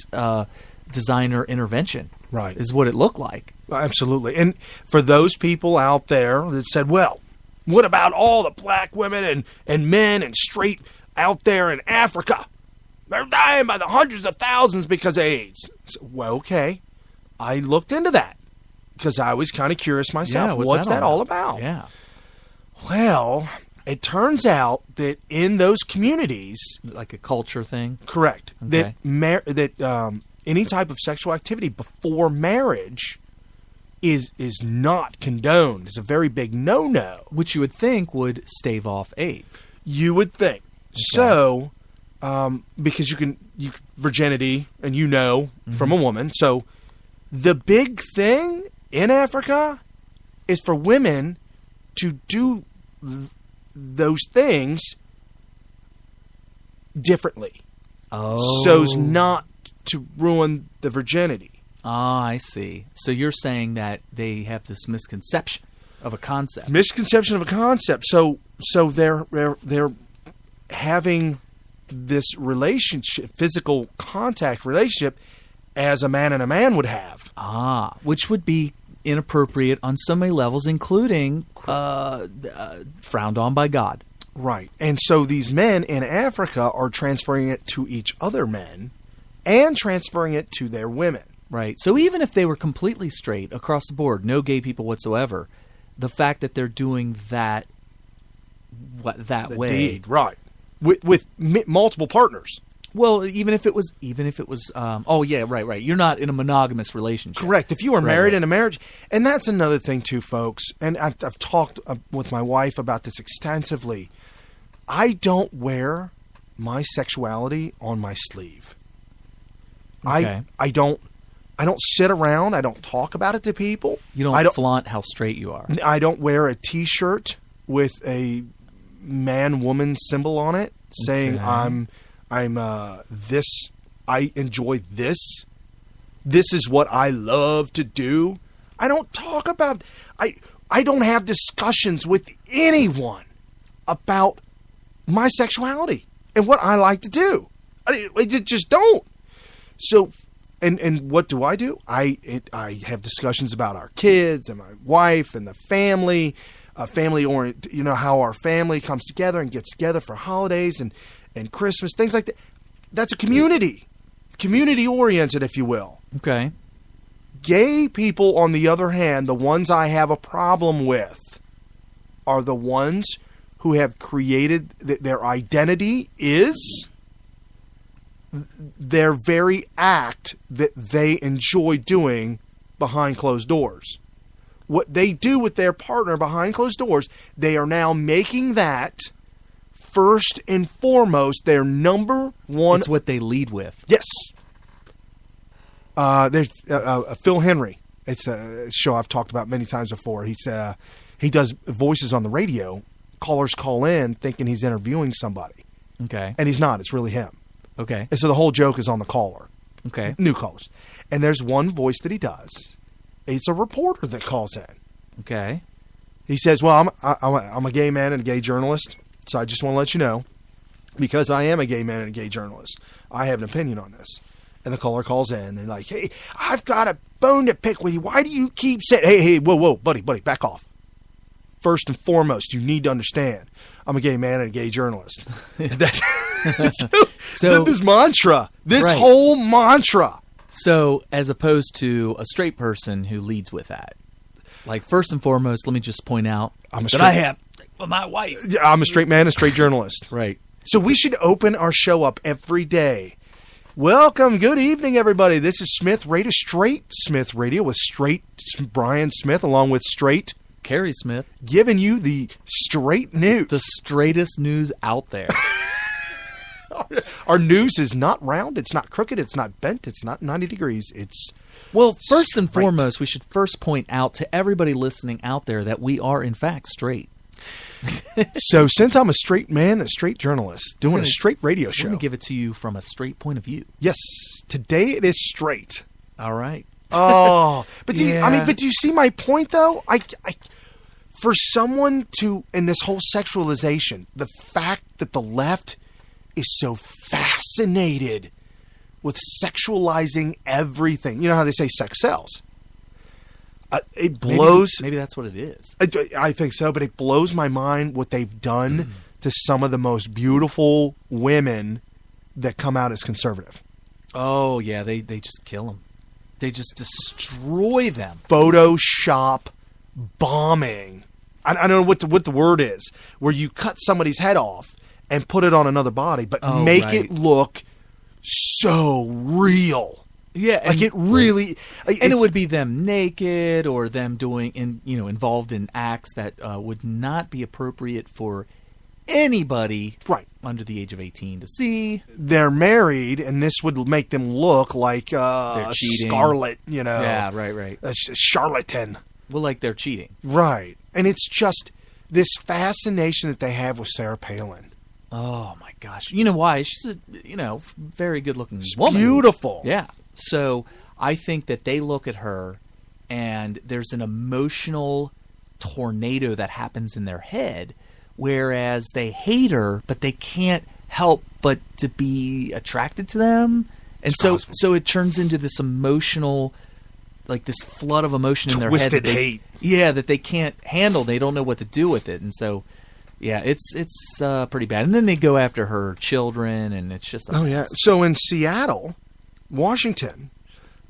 designer intervention. Right. Is what it looked like. Absolutely. And for those people out there that said, well, What about all the black women and men and straight out there in Africa? They're dying by the hundreds of thousands because of AIDS. So, well, okay. I looked into that because I was kind of curious myself. Yeah, what's that all about? Yeah. Well, it turns out that in those communities, Like a culture thing? correct, Okay. that any type of sexual activity before marriage is not condoned. It's a very big no-no. Which you would think would stave off AIDS. You would think. So, because you virginity, and from a woman. So, the big thing in Africa is for women to do those things differently. Oh. So's not to ruin the virginity. Ah, I see. So you're saying that they have this misconception of a concept. Misconception of a concept. So they're having this relationship, physical contact relationship, as a man and a man would have. Ah, which would be inappropriate on so many levels, including frowned on by God. Right. And so these men in Africa are transferring it to each other men and transferring it to their women. Right. So even if they were completely straight across the board, no gay people whatsoever, the fact that they're doing that way. Indeed, right. With multiple partners. Well, even if it was, oh yeah, right. You're not in a monogamous relationship. Correct. If you are married Right. in a marriage, and that's another thing too, folks. And I've talked with my wife about this extensively. I don't wear my sexuality on my sleeve. Okay. I don't sit around. I don't talk about it to people. You don't flaunt how straight you are. I don't wear a T-shirt with a man-woman symbol on it saying Okay. I'm this. I enjoy this. This is what I love to do. I don't talk about. I don't have discussions with anyone about my sexuality and what I like to do. I just don't. So, and what do? I have discussions about our kids and my wife and the family, how our family comes together and gets together for holidays and Christmas, things like that. That's a community oriented, if you will. Okay. Gay people, on the other hand, the ones I have a problem with are the ones who have created their identity is their very act that they enjoy doing behind closed doors. What they do with their partner behind closed doors, they are now making that first and foremost their number one. It's what they lead with. Yes. There's Phil Henry. It's a show I've talked about many times before. He does voices on the radio. Callers call in thinking he's interviewing somebody. Okay. And he's not. It's really him. Okay. And so the whole joke is on the caller. Okay. New callers. And there's one voice that he does. It's a reporter that calls in. Okay. He says, well, I'm a gay man and a gay journalist, so I just want to let you know, because I am a gay man and a gay journalist, I have an opinion on this. And the caller calls in. They're like, hey, I've got a bone to pick with you. Why do you keep saying, hey, whoa, buddy, back off. First and foremost, you need to understand, I'm a gay man and a gay journalist. So this mantra, Right. whole mantra. So, as opposed to a straight person who leads with that. Like, first and foremost, let me just point out that I have my wife. I'm a straight man and a straight journalist. Right. So we should open our show up every day. Welcome. Good evening, everybody. This is Smith Radio, Straight Smith Radio with Straight Brian Smith along with Straight Carrie Smith. giving you the straight news. The straightest news out there. Our news is not round. It's not crooked. It's not bent. It's not 90 degrees. It's Well, first and straight. foremost, we should first point out to everybody listening out there that we are, in fact, straight. So since I'm a straight man and a straight journalist doing a straight radio We're show. going to give it to you from a straight point of view. Yes. Today it is straight. All right. Oh, but do Yeah. do you see my point though? For someone to, in this whole sexualization, the fact that the left is so fascinated with sexualizing everything. You know how they say sex sells. It blows. Maybe that's what it is. I think so, but it blows my mind what they've done to some of the most beautiful women that come out as conservative. Oh, yeah, they just kill them. They just destroy them. Photoshop bombing. I don't know what the word is, where you cut somebody's head off and put it on another body, but make it look so real. Yeah, like it really, and it would be them naked or them doing involved in acts that would not be appropriate for anybody under the age of 18 to see. They're married, and this would make them look like they're cheating. Scarlet, Yeah, right. A charlatan. Well, like they're cheating. Right. And it's just this fascination that they have with Sarah Palin. Oh, my gosh. You know why? She's a, very good-looking woman. Beautiful. Yeah. So I think that they look at her, and there's an emotional tornado that happens in their head, whereas they hate her, but they can't help but to be attracted to them. And so it turns into this emotional, like this flood of emotion in their head. Twisted hate. Yeah, that they can't handle. They don't know what to do with it. And so, yeah, it's pretty bad. And then they go after her children, and it's just... yeah. So in Seattle, Washington,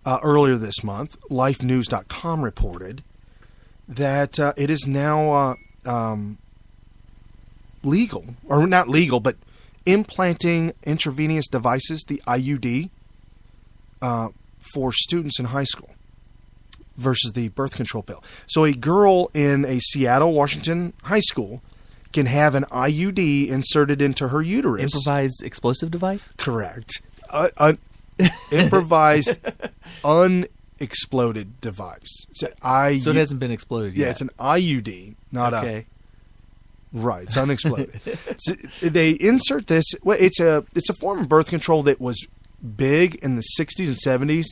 earlier this month, lifenews.com reported that it is now legal, or not legal, but implanting intravenous devices, the IUD, for students in high school versus the birth control pill. So a girl in a Seattle, Washington high school can have an IUD inserted into her uterus. Improvised explosive device? Correct. Improvised unexploded device. So it hasn't been exploded yet. Yeah, it's an IUD, not okay. Right, it's unexploded. So they insert this. Well, it's a form of birth control that was big in the 60s and 70s,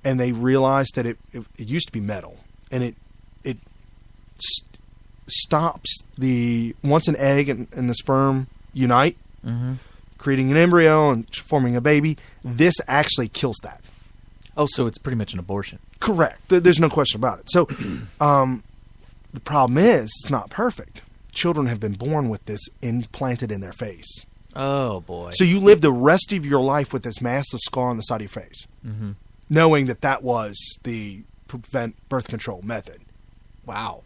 and they realized that it used to be metal, and it stops once an egg and the sperm unite, creating an embryo and forming a baby. This actually kills that. Oh, so it's pretty much an abortion. Correct. There's no question about it. So the problem is it's not perfect. Children have been born with this implanted in their face. Oh, boy. So you live the rest of your life with this massive scar on the side of your face, knowing that was the prevent birth control method. Wow.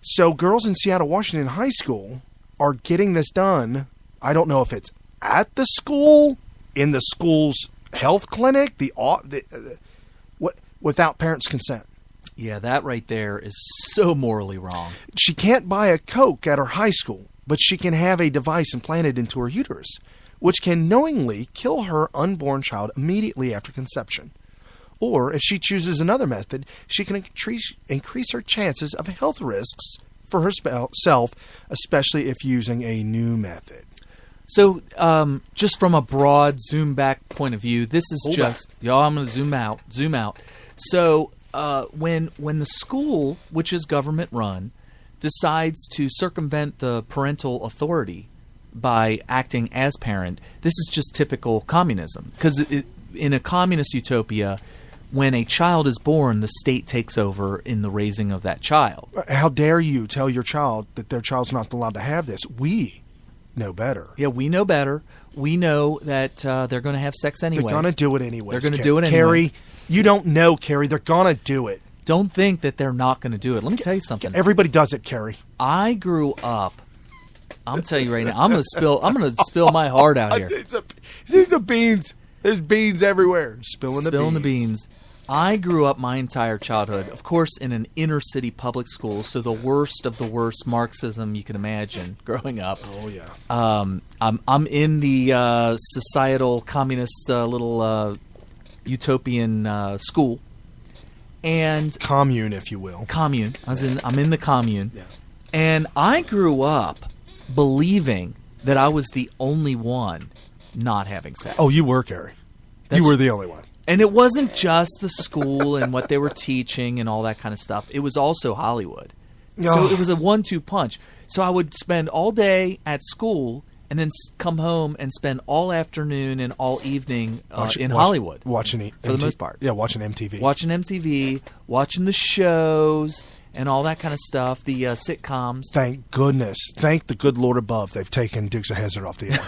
So girls in Seattle, Washington high school are getting this done. I don't know if it's at the school, in the school's health clinic, without parents' consent. Yeah, that right there is so morally wrong. She can't buy a Coke at her high school, but she can have a device implanted into her uterus, which can knowingly kill her unborn child immediately after conception. Or, if she chooses another method, she can increase her chances of health risks for herself, especially if using a new method. So, just from a broad zoom back point of view, this is I'm going to zoom out. So, when the school, which is government run, decides to circumvent the parental authority by acting as parent, this is just typical communism. Because in a communist utopia, when a child is born, the state takes over in the raising of that child. How dare you tell your child that their child's not allowed to have this? We know better. Yeah, we know better. We know that they're going to have sex anyway. They're going to do it anyway. They're going to do it anyway. Carrie, you don't know, Carrie. They're going to do it. Don't think that they're not going to do it. Let me tell you something. Everybody does it, Carrie. I grew up. I'm telling you right now. I'm going to spill my heart out here. These are beans. There's beans everywhere. Spilling the beans. I grew up my entire childhood, of course, in an inner city public school, so the worst of the worst Marxism you can imagine growing up. Oh yeah. I'm in the societal communist little utopian school, and commune, if you will. Commune. I'm in the commune, yeah. And I grew up believing that I was the only one not having sex. Oh, you were, Carrie. You were the only one. And it wasn't just the school and what they were teaching and all that kind of stuff. It was also Hollywood. So it was a 1-2 punch. So I would spend all day at school, and and then come home and spend all afternoon and all evening in Hollywood. Watching for the most part. Yeah, watching MTV. Watching the shows and all that kind of stuff, the sitcoms. Thank goodness. Thank the good Lord above they've taken Dukes of Hazzard off the air.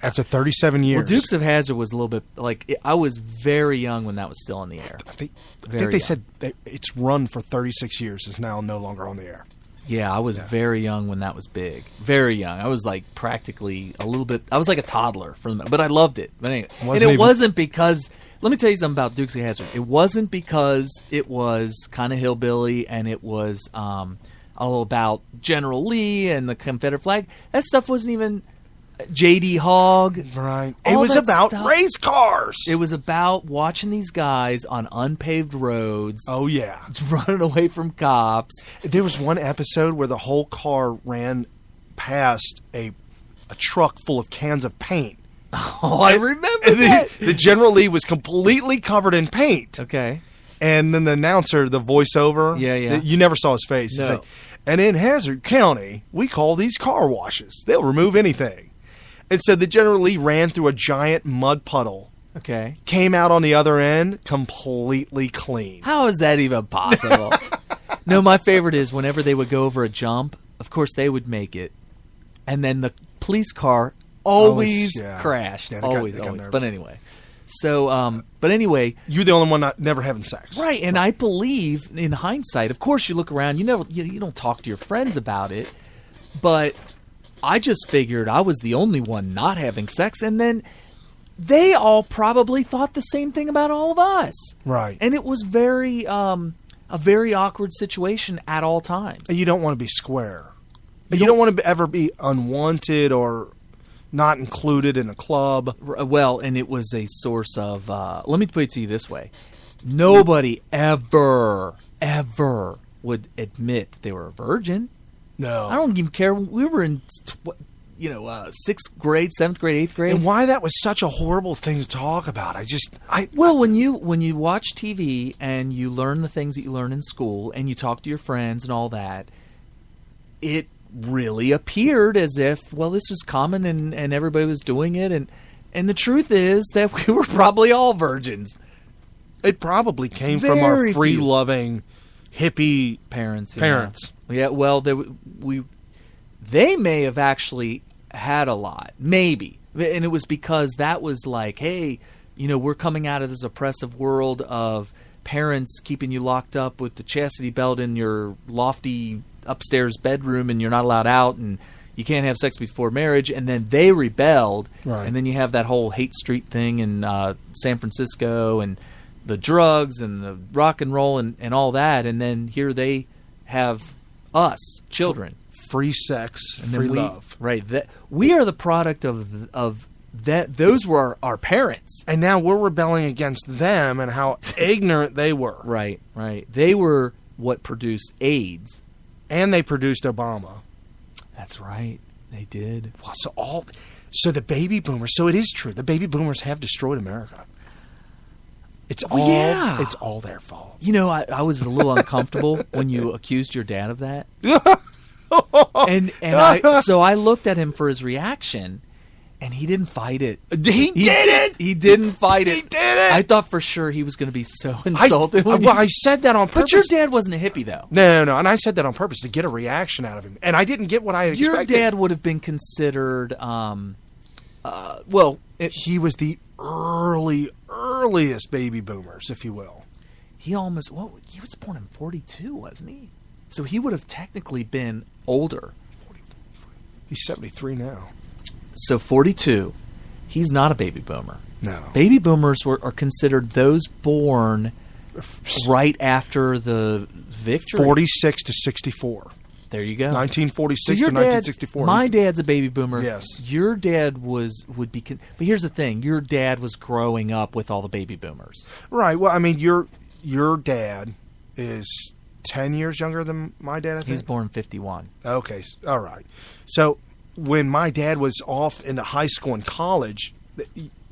after 37 years. Well, Dukes of Hazzard was a little bit like, I was very young when that was still on the air. I think they said it's run for 36 years, is now no longer on the air. Yeah, I was very young when that was big. Very young. I was like practically a little bit, I was like a toddler, but I loved it. But anyway, wasn't because, let me tell you something about Dukes of Hazzard. It wasn't because it was kind of hillbilly and it was all about General Lee and the Confederate flag. That stuff wasn't even J.D. Hogg. Right. It was about race cars. It was about watching these guys on unpaved roads. Oh, yeah. Running away from cops. There was one episode where the whole car ran past a truck full of cans of paint. Oh, I remember that. The General Lee was completely covered in paint. Okay. And then the announcer, the voiceover. Yeah. You never saw his face. No. Like, and in Hazzard County, we call these car washes. They'll remove anything. And so the General Lee ran through a giant mud puddle. Okay. Came out on the other end completely clean. How is that even possible? No, my favorite is whenever they would go over a jump, of course they would make it. And then the police car always crashed. Yeah, always. But anyway. So, but anyway. You're the only one not never having sex. Right. And I believe, in hindsight, of course you look around, you don't talk to your friends about it. But I just figured I was the only one not having sex. And then they all probably thought the same thing about all of us. Right. And it was a very awkward situation at all times. You don't want to be square. You don't want to ever be unwanted or not included in a club. Well, and it was a source of, let me put it to you this way. Nobody ever would admit they were a virgin. No. I don't even care. We were in, 6th grade, 7th grade, 8th grade. And why that was such a horrible thing to talk about. Well, when you watch TV and you learn the things that you learn in school and you talk to your friends and all that, it really appeared as if, well, this was common and everybody was doing it. And the truth is that we were probably all virgins. It probably came from our free-loving hippie parents. Yeah, well, they may have actually had a lot, maybe. And it was because that was like, hey, we're coming out of this oppressive world of parents keeping you locked up with the chastity belt in your lofty upstairs bedroom and you're not allowed out and you can't have sex before marriage. And then they rebelled. Right. And then you have that whole hate street thing in San Francisco and the drugs and the rock and roll and all that. And then here they have us, children. Free sex, and free love. Right. We are the product of that. Those were our parents. And now we're rebelling against them and how ignorant they were. Right. They were what produced AIDS. And they produced Obama. That's right. They did. Well, so the baby boomers, so it is true. The baby boomers have destroyed America. It's all their fault. I was a little uncomfortable when you accused your dad of that. and I looked at him for his reaction, and he didn't fight it. He didn't fight it. He did it. I thought for sure he was going to be so insulted. I said that on purpose. But your dad wasn't a hippie, though. No. And I said that on purpose to get a reaction out of him. And I didn't get what I expected. Your dad would have been considered, he was the earliest baby boomers, if you will. He was born in 42, wasn't he? So he would have technically been older. He's 73 now. So 42, he's not a baby boomer. No. Baby boomers are considered those born right after the victory. 46 to 64. There you go. 1946 to 1964. My dad's a baby boomer. Yes. Your dad would be. But here's the thing: your dad was growing up with all the baby boomers. Right. Well, I mean, your dad is 10 years younger than my dad. I think he was born in 51. Okay. All right. So when my dad was off into high school and college,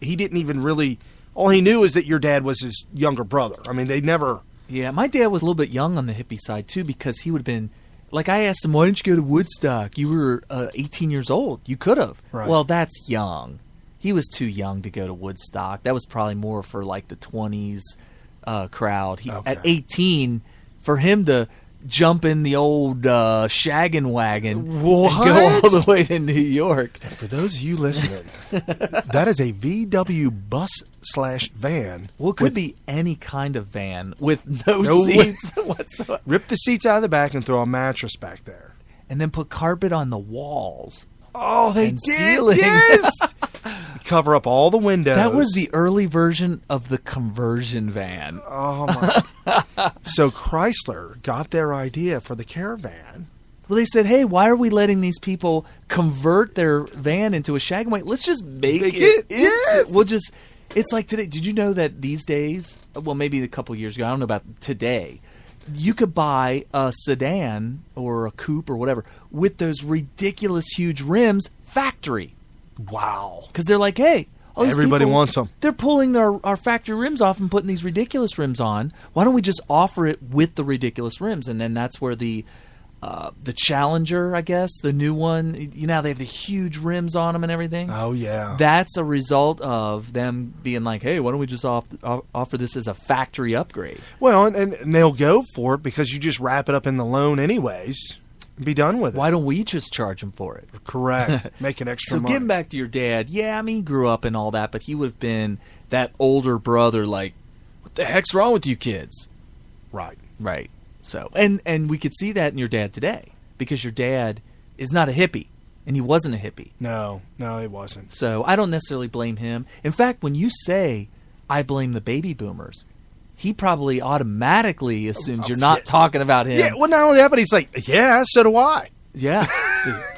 he didn't even really. All he knew is that your dad was his younger brother. I mean, they never. Yeah, my dad was a little bit young on the hippie side too, because he would have been Like, I asked him, why didn't you go to Woodstock? You were 18 years old. You could have. Right. Well, that's young. He was too young to go to Woodstock. That was probably more for, like, the 20s crowd. At 18, for him to jump in the old shaggin' wagon and go all the way to New York. And for those of you listening, that is a VW bus/van. Well, it could be any kind of van with no seats whatsoever. Rip the seats out of the back and throw a mattress back there. And then put carpet on the walls. Oh, they And did! ceiling. Yes! Cover up all the windows. That was the early version of the conversion van. Oh, my. So Chrysler got their idea for the Caravan. Well, they said, hey, why are we letting these people convert their van into a shag and wagon? Let's just make it. Yes. We'll just... It's like today. Did you know that these days, well, maybe a couple years ago, I don't know about today, you could buy a sedan or a coupe or whatever with those ridiculous huge rims factory. Wow. Because they're like, hey, all these Everybody people, wants them. They're pulling our factory rims off and putting these ridiculous rims on. Why don't we just offer it with the ridiculous rims? And then that's where the Challenger, I guess, the new one, you know, they have the huge rims on them and everything. Oh, yeah. That's a result of them being like, hey, why don't we just offer this as a factory upgrade? Well, and they'll go for it because you just wrap it up in the loan anyways and be done with it. Why don't we just charge them for it? Correct. Make an extra So money. getting back to your dad, yeah, I mean, he grew up and all that, but he would have been that older brother like, what the heck's wrong with you kids? Right. Right. So and we could see that in your dad today because your dad is not a hippie and he wasn't a hippie. No, it wasn't. So I don't necessarily blame him. In fact, when you say I blame the baby boomers, he probably automatically assumes you're not talking about him. Yeah, well, not only that, but he's like, yeah, so do I. Yeah.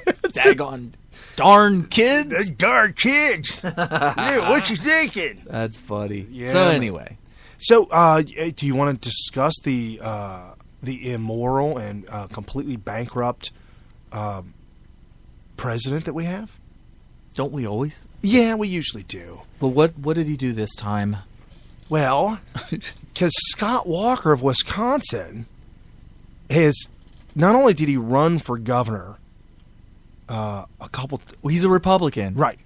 Daggone darn kids. Darn kids. Yeah, what you thinking? That's funny. Yeah. So anyway. So, do you want to discuss the immoral and completely bankrupt president that we have? Don't we always? Yeah, we usually do. But what did he do this time? Well, because Scott Walker of Wisconsin not only did he run for governor Well, he's a Republican. Right.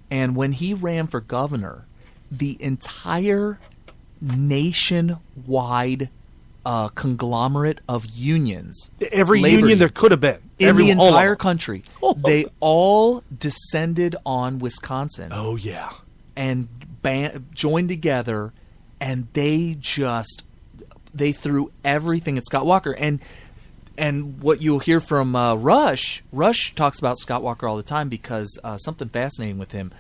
And when he ran for governor, the entire nationwide conglomerate of unions, every labor union there could have been in the all of entire them. country, they all descended on Wisconsin. Oh yeah, and joined together, and they threw everything at Scott Walker. And what you'll hear from Rush talks about Scott Walker all the time because something fascinating with him.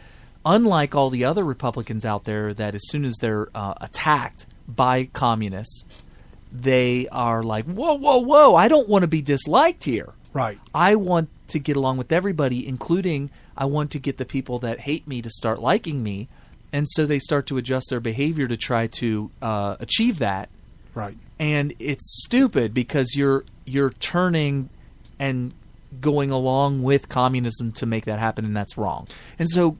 Unlike all the other Republicans out there that as soon as they're attacked by communists, they are like, whoa, whoa, whoa, I don't want to be disliked here. right. I want to get along with everybody, including I want to get the people that hate me to start liking me. And so they start to adjust their behavior to try to achieve that. Right. And it's stupid because you're turning and going along with communism to make that happen, and that's wrong. And so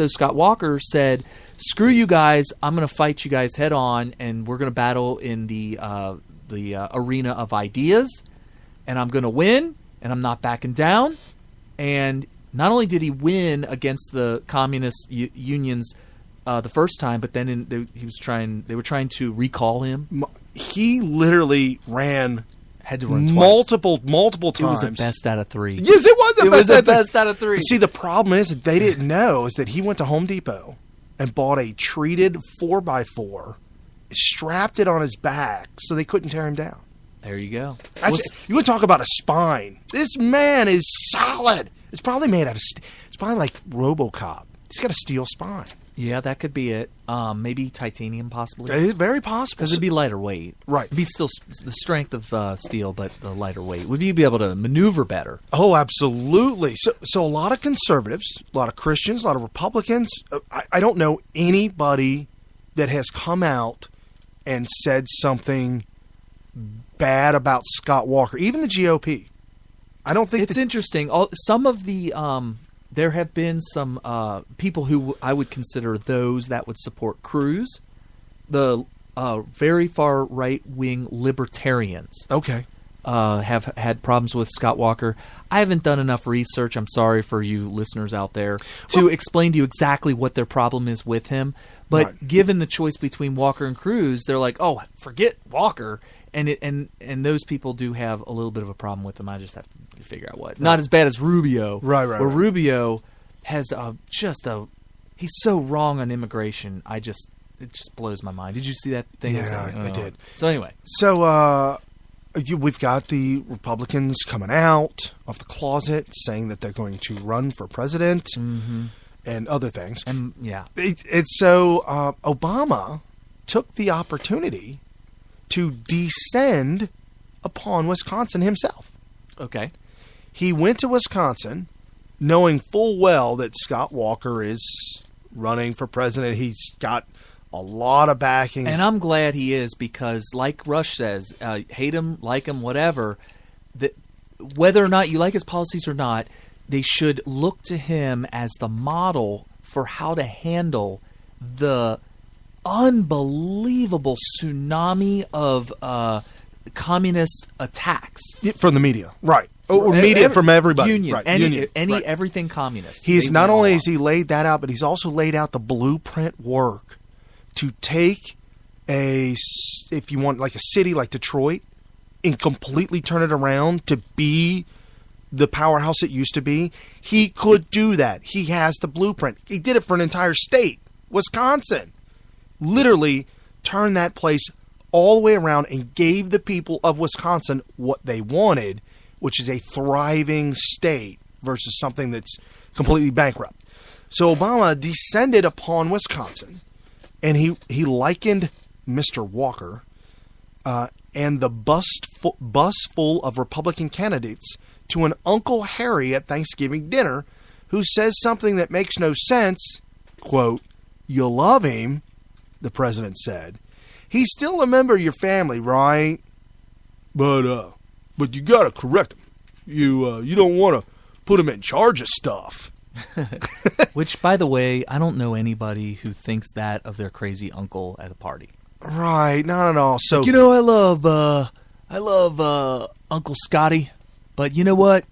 Scott Walker said, "Screw you guys! I'm going to fight you guys head on, and we're going to battle in the arena of ideas, and I'm going to win, and I'm not backing down." And not only did he win against the communist unions the first time, but then they were trying to recall him. He literally ran. Had to run twice. multiple times. It was a best out of 3. Yes, it was a best out of 3. But see, the problem is that they didn't know is that he went to Home Depot and bought a treated 4x4, strapped it on his back so they couldn't tear him down. There you go. You want to talk about a spine? This man is solid. It's probably made out of. It's probably like RoboCop. He's got a steel spine. Yeah, that could be it. Maybe titanium, possibly. It's very possible. Because it'd be lighter weight. Right. It'd be still the strength of steel, but the lighter weight. Would you be able to maneuver better? Oh, absolutely. So a lot of conservatives, a lot of Christians, a lot of Republicans. I don't know anybody that has come out and said something bad about Scott Walker. Even the GOP. I don't think it's interesting. Some of the there have been some people who I would consider those that would support Cruz, the very far right-wing libertarians. Okay. have had problems with Scott Walker. I haven't done enough research. I'm sorry for you listeners out there to explain to you exactly what their problem is with him. But given the choice between Walker and Cruz, they're like, oh, forget Walker. And those people do have a little bit of a problem with him. I just have to figure out what. Right. Not as bad as Rubio. Right. Where Rubio has he's so wrong on immigration. It just blows my mind. Did you see that thing? Yeah, I did. So anyway. So we've got the Republicans coming out of the closet saying that they're going to run for president and other things. And So Obama took the opportunity to descend upon Wisconsin himself. Okay. He went to Wisconsin knowing full well that Scott Walker is running for president. He's got a lot of backing. And I'm glad he is because, like Rush says, hate him, like him, whatever, whether or not you like his policies or not, they should look to him as the model for how to handle the unbelievable tsunami of communist attacks from the media, right? Or media from everybody, union, right? Everything communist. He's not only has he laid that out, but he's also laid out the blueprint work to take if you want, like a city like Detroit, and completely turn it around to be the powerhouse it used to be. He could do that. He has the blueprint. He did it for an entire state, Wisconsin. Literally turned that place all the way around and gave the people of Wisconsin what they wanted, which is a thriving state versus something that's completely bankrupt. So Obama descended upon Wisconsin, and he likened Mr. Walker and the bus full of Republican candidates to an Uncle Harry at Thanksgiving dinner who says something that makes no sense. Quote, "You love him," the president said. "He's still a member of your family, right? But you gotta correct him. You don't want to put him in charge of stuff." Which, by the way, I don't know anybody who thinks that of their crazy uncle at a party. Right, not at all. So like, I love Uncle Scotty, but you know what?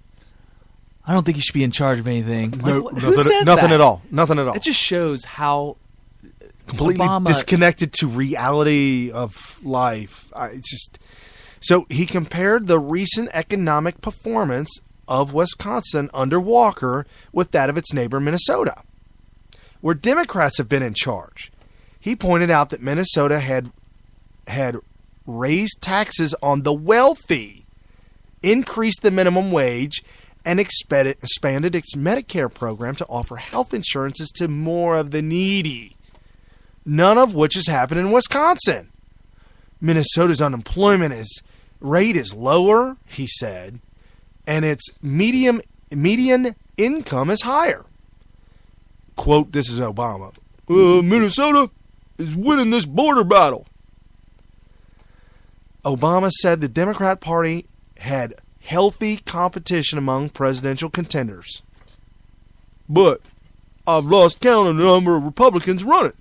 I don't think he should be in charge of anything. Who says nothing that? At all. Nothing at all. It just shows how completely Obama disconnected to reality of life. It's just so he compared the recent economic performance of Wisconsin under Walker with that of its neighbor Minnesota, where Democrats have been in charge. He pointed out that Minnesota had raised taxes on the wealthy, increased the minimum wage, and expanded its Medicare program to offer health insurances to more of the needy. None of which has happened in Wisconsin. Minnesota's unemployment rate is lower, he said, and its median income is higher. Quote, this is Obama. Minnesota is winning this border battle. Obama said the Democrat Party had healthy competition among presidential contenders. But I've lost count of the number of Republicans running.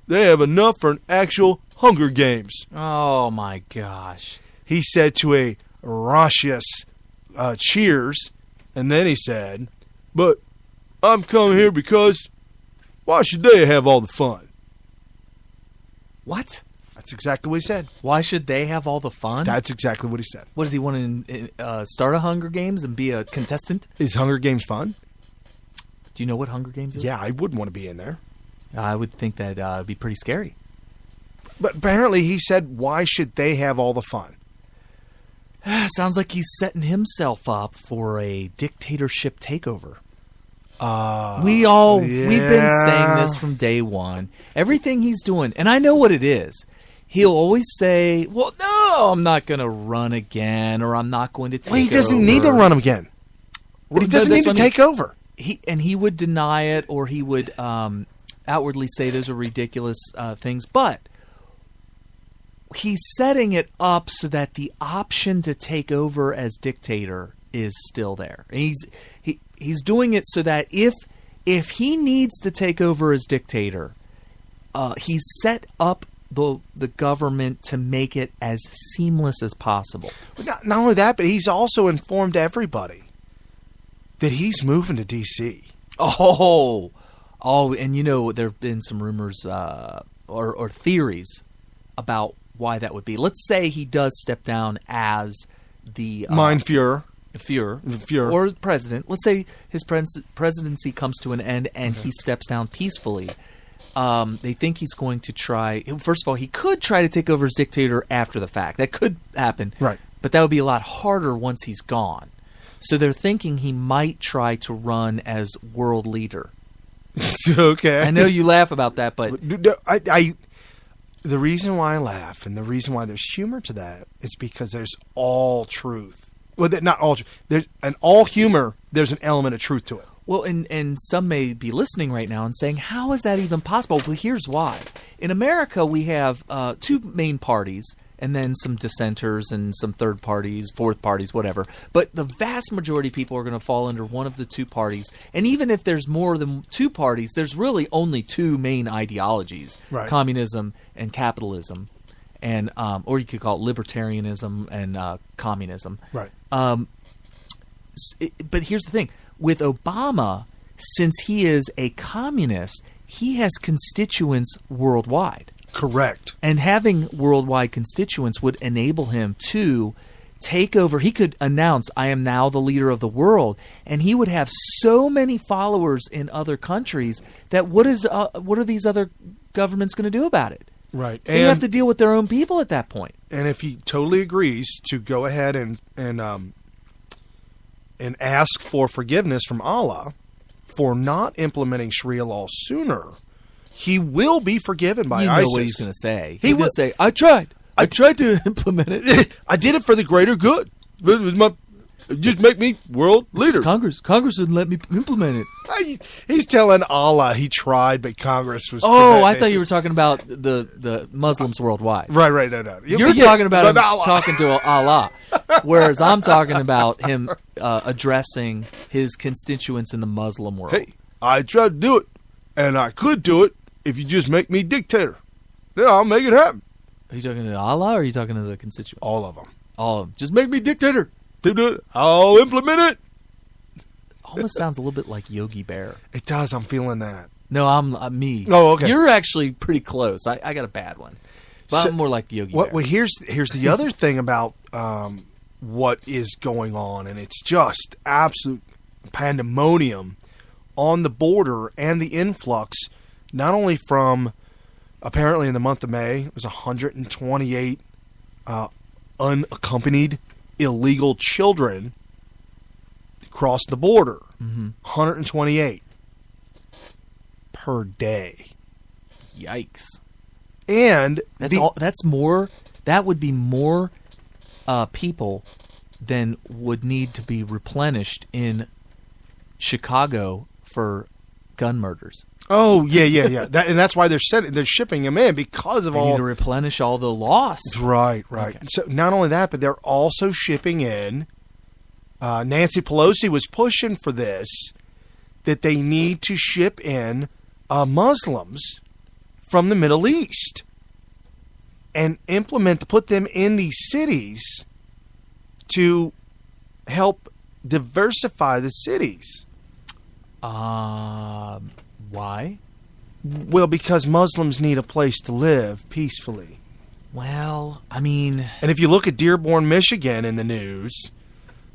They have enough for an actual Hunger Games. Oh, my gosh. He said to a raucous cheers, and then he said, but I'm coming here because why should they have all the fun? What? That's exactly what he said. Why should they have all the fun? That's exactly what he said. What does he want to start a Hunger Games and be a contestant? Is Hunger Games fun? Do you know what Hunger Games is? Yeah, I wouldn't want to be in there. I would think that would be pretty scary. But apparently he said, why should they have all the fun? Sounds like he's setting himself up for a dictatorship takeover. We've been saying this from day one. Everything he's doing, and I know what it is. He'll always say, well, no, I'm not going to run again, or I'm not going to take over. Well, he doesn't need to run again. He doesn't need to take over. He would deny it, or he would outwardly say those are ridiculous things, but he's setting it up so that the option to take over as dictator is still there. And he's doing it so that if he needs to take over as dictator, he's set up the government to make it as seamless as possible. Not only that, but he's also informed everybody that he's moving to D.C. Oh, and there have been some rumors or theories about why that would be. Let's say he does step down as the Mein Führer. Führer, or president. Let's say his presidency comes to an end and he steps down peacefully. They think he's going to try. First of all, he could try to take over as dictator after the fact. That could happen, right? But that would be a lot harder once he's gone. So they're thinking he might try to run as world leader. Okay, I know you laugh about that, but the reason why I laugh and the reason why there's humor to that is because there's all truth. Well, not all. There's all humor. There's an element of truth to it. Well, and some may be listening right now and saying, how is that even possible? Well, here's why. In America, we have two main parties and then some dissenters and some third parties, fourth parties, whatever. But the vast majority of people are going to fall under one of the two parties. And even if there's more than two parties, there's really only two main ideologies, right. Communism and capitalism. And or you could call it libertarianism and communism. Right. But here's the thing. With Obama, since he is a communist, he has constituents worldwide. Correct. And having worldwide constituents would enable him to take over. He could announce, I am now the leader of the world. And he would have so many followers in other countries that what are these other governments going to do about it? Right. They have to deal with their own people at that point. And if he totally agrees to go ahead and ask for forgiveness from Allah for not implementing Sharia law sooner, he will be forgiven by ISIS. You know what he's going to say. He's going to say, I tried to implement it. I did it for the greater good. Just make me world leader. Congress didn't let me implement it. He's telling Allah he tried, but Congress was... Oh, I thought you were talking about the Muslims worldwide. Right, no. You're talking about him talking to Allah, whereas I'm talking about him addressing his constituents in the Muslim world. Hey, I tried to do it, and I could do it if you just make me dictator. Yeah, I'll make it happen. Are you talking to Allah or are you talking to the constituents? All of them. All of them. Just make me dictator. I'll implement it. Almost sounds a little bit like Yogi Bear. It does. I'm feeling that. No, I'm me. Oh, okay. You're actually pretty close. I got a bad one. But I'm more like Yogi Bear. Well, here's the other thing about what is going on, and it's just absolute pandemonium on the border and the influx, not only from apparently in the month of May, it was 128 unaccompanied illegal children crossed the border. 128 per day. Yikes. And that's more. That would be more people than would need to be replenished in Chicago for gun murders. Oh yeah. And that's why they're shipping them in because of they need to replenish all the loss. Right. Okay. So not only that, but they're also shipping in. Nancy Pelosi was pushing for this, that they need to ship in Muslims from the Middle East and put them in these cities to help diversify the cities. Why? Well, because Muslims need a place to live peacefully. Well, I mean... And if you look at Dearborn, Michigan in the news,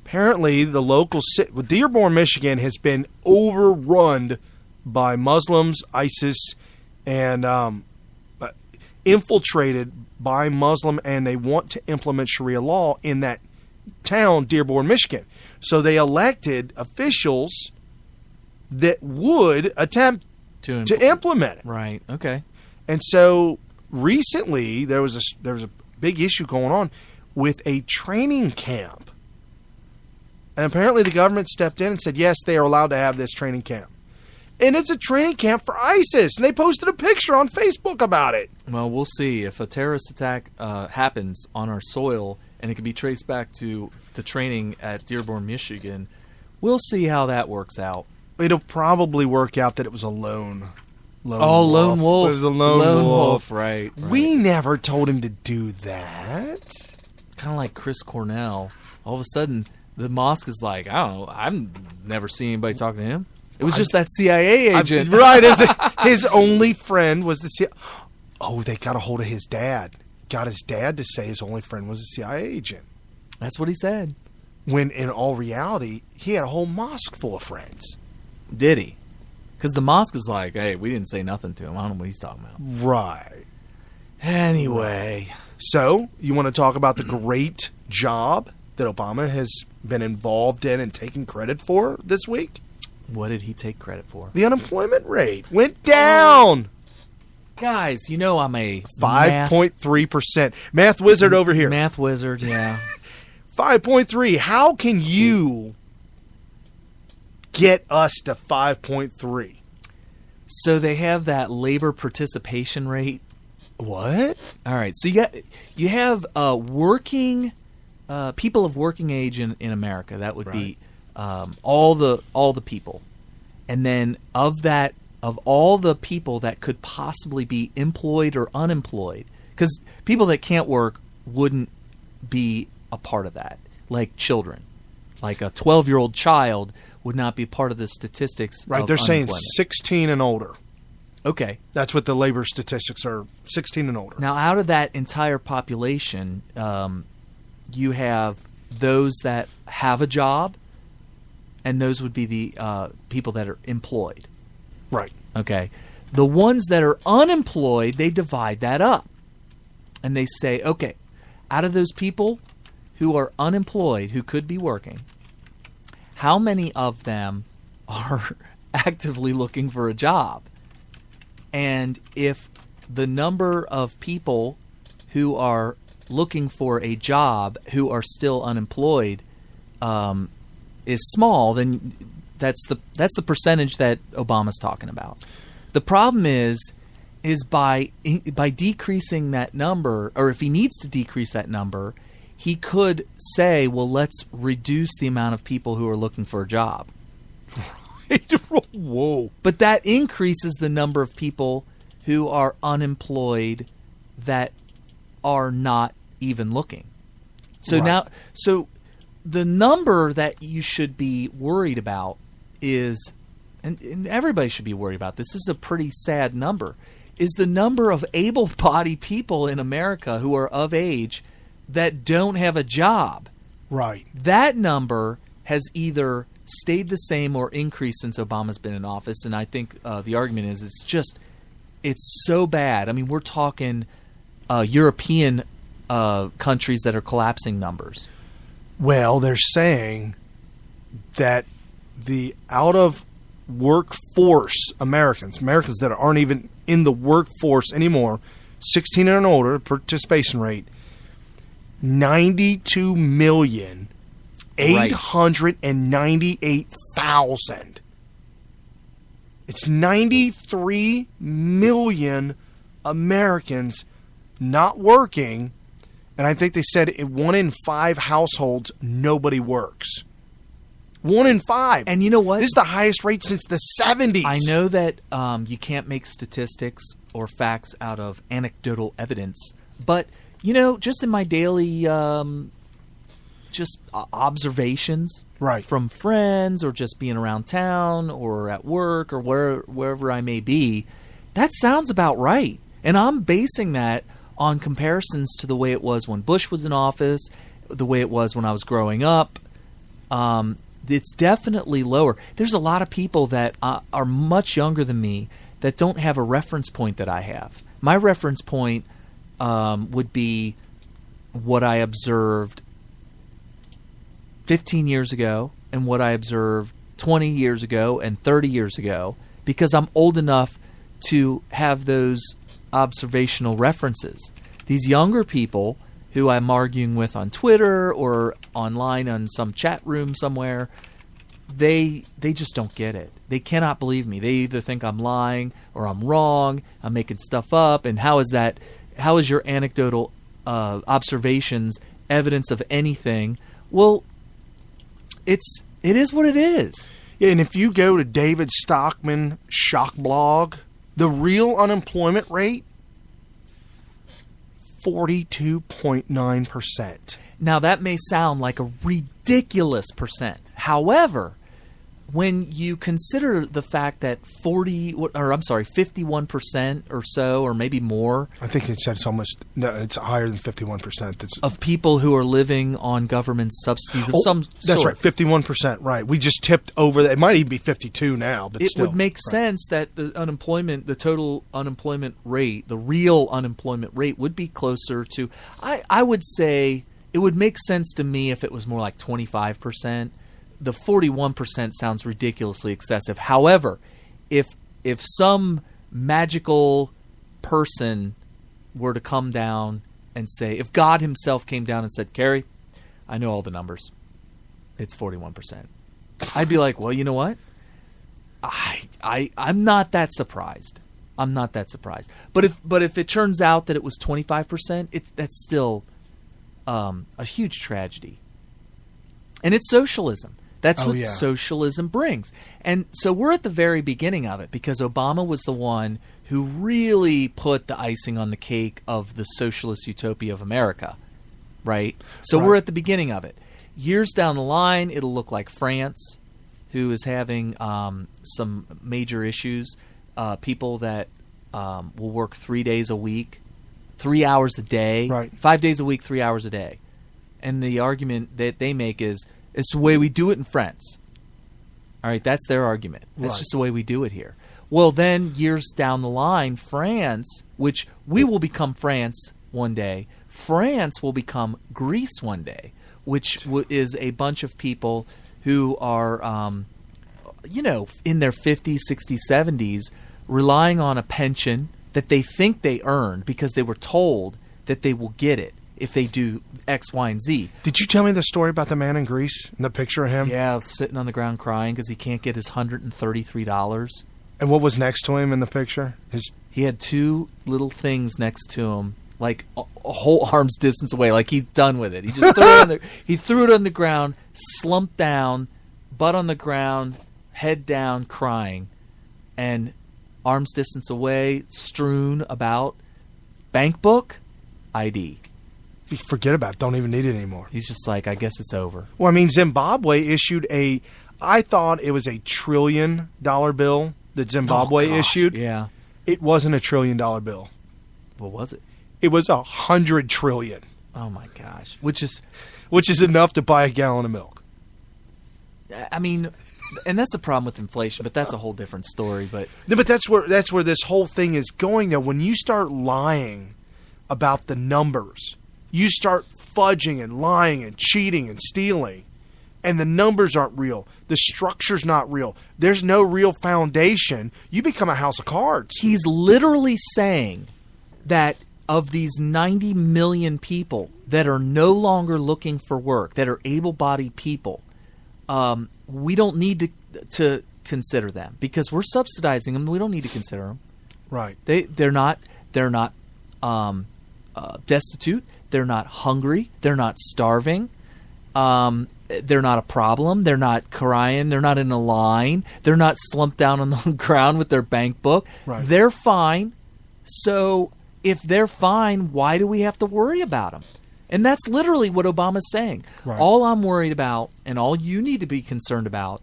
apparently the local city... Dearborn, Michigan has been overrun by Muslims, ISIS, and infiltrated by Muslim, and they want to implement Sharia law in that town, Dearborn, Michigan. So they elected officials that would attempt to implement it. Right. Okay. And so recently there was a big issue going on with a training camp. And apparently the government stepped in and said, yes, they are allowed to have this training camp. And it's a training camp for ISIS. And they posted a picture on Facebook about it. Well, we'll see. If a terrorist attack happens on our soil and it can be traced back to the training at Dearborn, Michigan, we'll see how that works out. It'll probably work out that it was a loan. Lone Wolf. It was a Lone Wolf. Right. We never told him to do that. Kind of like Chris Cornell. All of a sudden, the mosque is like, I don't know, I've never seen anybody talking to him. It was just that CIA agent. Right. His only friend was the CIA. Oh, they got a hold of his dad. Got his dad to say his only friend was a CIA agent. That's what he said. When in all reality, he had a whole mosque full of friends. Did he? Because the mosque is like, hey, we didn't say nothing to him. I don't know what he's talking about. Right. Anyway. So, you want to talk about the great job that Obama has been involved in and taken credit for this week? What did he take credit for? The unemployment rate went down. Guys, you know I'm a 5.3%. Math wizard over here. Math wizard, yeah. 5.3. How can you get us to 5.3? So they have that labor participation rate. What? All right. So you have working people of working age in America. That would be all the people, and then of all the people that could possibly be employed or unemployed, because people that can't work wouldn't be a part of that, like children. Like a 12-year-old child would not be part of the statistics. Right, of they're saying unemployment. 16 and older. Okay. That's what the labor statistics are, 16 and older. Now, out of that entire population, you have those that have a job, and those would be the people that are employed. Right. Okay. The ones that are unemployed, they divide that up. And they say, okay, out of those people who are unemployed, who could be working, how many of them are actively looking for a job? And if the number of people who are looking for a job who are still unemployed is small, then that's the percentage that Obama's talking about. The problem is by decreasing that number, or if he needs to decrease that number, he could say, well, let's reduce the amount of people who are looking for a job. Whoa. But that increases the number of people who are unemployed that are not even looking. So so the number that you should be worried about is, and everybody should be worried about this is a pretty sad number, is the number of able-bodied people in America who are of age that don't have a job. Right. That number has either stayed the same or increased since Obama's been in office, and I think the argument is it's so bad. I mean, we're talking European countries that are collapsing numbers. Well, they're saying that the out-of-workforce Americans that aren't even in the workforce anymore, 16 and older, participation rate, 92,898,000. It's 93 million Americans not working, and I think they said in 1 in 5 households, nobody works. 1 in 5. And you know what? This is the highest rate since the 70s. I know that you can't make statistics or facts out of anecdotal evidence, but, you know, just in my daily observations from friends or just being around town or at work or wherever I may be, that sounds about right. And I'm basing that on comparisons to the way it was when Bush was in office, the way it was when I was growing up. It's definitely lower. There's a lot of people that are much younger than me that don't have a reference point that I have. My reference point would be what I observed 15 years ago and what I observed 20 years ago and 30 years ago, because I'm old enough to have those observational references. These younger people who I'm arguing with on Twitter or online on some chat room somewhere, they just don't get it. They cannot believe me. They either think I'm lying or I'm wrong, I'm making stuff up, and how is your anecdotal observations evidence of anything? Well, it is what it is. Yeah, and if you go to David Stockman shock blog, The real unemployment rate, 42.9%. Now, that may sound like a ridiculous percent. However, when you consider the fact that 51% or so, or maybe more, I think it said it's higher than 51%. Of people who are living on government subsidies of some sort. That's right, 51%, right. We just tipped over that. It might even be 52 now, but it still. Would make sense that the total unemployment rate, the real unemployment rate would be closer to, I would say, it would make sense to me if it was more like 25%. The 41% sounds ridiculously excessive. However, if some magical person were to come down and say, if God himself came down and said, Carrie, I know all the numbers, it's 41%. I'd be like, well, you know what? I'm not that surprised. I'm not that surprised. But if it turns out that it was 25%, that's still a huge tragedy. And it's socialism. That's what socialism brings. And so we're at the very beginning of it because Obama was the one who really put the icing on the cake of the socialist utopia of America, right? So we're at the beginning of it. Years down the line, it'll look like France, who is having some major issues. People that will work 3 days a week, 3 hours a day, 5 days a week, 3 hours a day. And the argument that they make is, it's the way we do it in France. All right, that's their argument. That's just the way we do it here. Well, then years down the line, France, which we will become France one day, France will become Greece one day, which is a bunch of people who are, in their 50s, 60s, 70s, relying on a pension that they think they earned because they were told that they will get it if they do X, Y, and Z. Did you tell me the story about the man in Greece and the picture of him? Yeah, sitting on the ground crying because he can't get his $133. And what was next to him in the picture? He had two little things next to him, like a whole arm's distance away, like he's done with it. He just threw it on the ground, slumped down, butt on the ground, head down, crying, and arm's distance away, strewn about, bank book, ID. Forget about it. Don't even need it anymore. He's just like, I guess it's over. Well, I mean, Zimbabwe issued I thought it was a $1 trillion bill that Zimbabwe issued. Yeah. It wasn't a $1 trillion bill. What was it? It was 100 trillion. Oh my gosh. Which is enough to buy a gallon of milk. I mean, and that's the problem with inflation, but that's a whole different story. But that's where this whole thing is going, though. When you start lying about the numbers, you start fudging and lying and cheating and stealing, and the numbers aren't real. The structure's not real. There's no real foundation. You become a house of cards. He's literally saying that of these 90 million people that are no longer looking for work, that are able-bodied people, we don't need to consider them because we're subsidizing them. We don't need to consider them. Right. They're not destitute. They're not hungry. They're not starving. They're not a problem. They're not crying. They're not in a line. They're not slumped down on the ground with their bank book. Right. They're fine. So if they're fine, why do we have to worry about them? And that's literally what Obama's saying. Right. All I'm worried about and all you need to be concerned about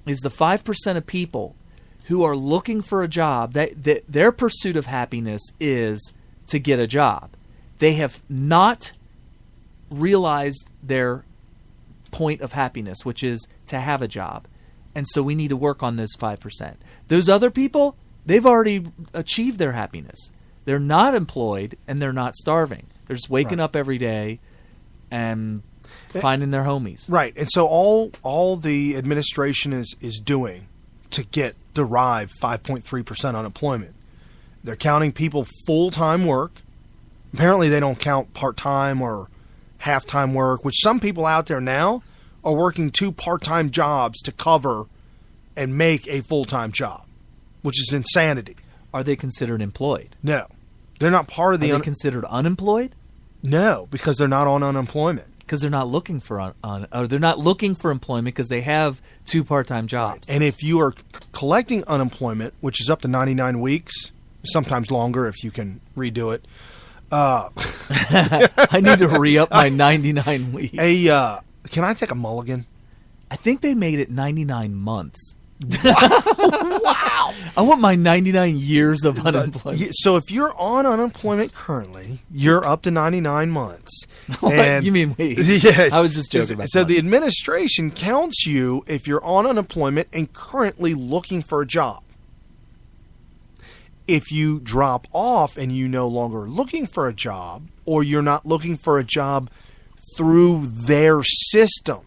is the 5% of people who are looking for a job, that their pursuit of happiness is to get a job. They have not realized their point of happiness, which is to have a job. And so we need to work on those 5%. Those other people, they've already achieved their happiness. They're not employed and they're not starving. They're just waking up every day and finding their homies. Right. And so all the administration is doing to derive 5.3% unemployment, they're counting people full-time work. Apparently they don't count part-time or half-time work, which some people out there now are working 2 part-time jobs to cover and make a full-time job, which is insanity. Are they considered employed? No. They're not part of the... Are they considered unemployed? No, because they're not on unemployment. Because they're not looking for or they're not looking for employment because they have 2 part-time jobs. And if you are collecting unemployment, which is up to 99 weeks, sometimes longer if you can redo it. I need to re-up my 99 weeks. Can I take a mulligan? I think they made it 99 months. Wow! I want my 99 years of unemployment. So if you're on unemployment currently, you're up to 99 months. And you mean me? Yes. I was just joking about So that. the administration counts you if you're on unemployment and currently looking for a job. If you drop off and you no longer looking for a job, or you're not looking for a job through their system.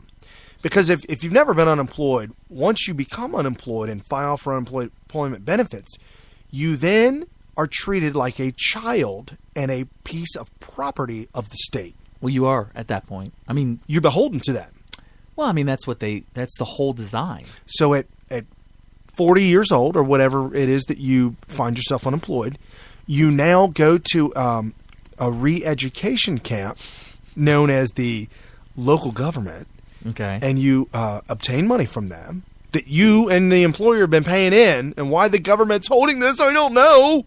Because if you've never been unemployed, once you become unemployed and file for unemployment benefits, you then are treated like a child and a piece of property of the state. Well, you are at that point. I mean, You're beholden to that. well, I mean that's the whole design. So at 40 years old or whatever it is that you find yourself unemployed, you now go to a re-education camp known as the local government. Okay. And you obtain money from them that you and the employer have been paying in, and why the government's holding this, I don't know.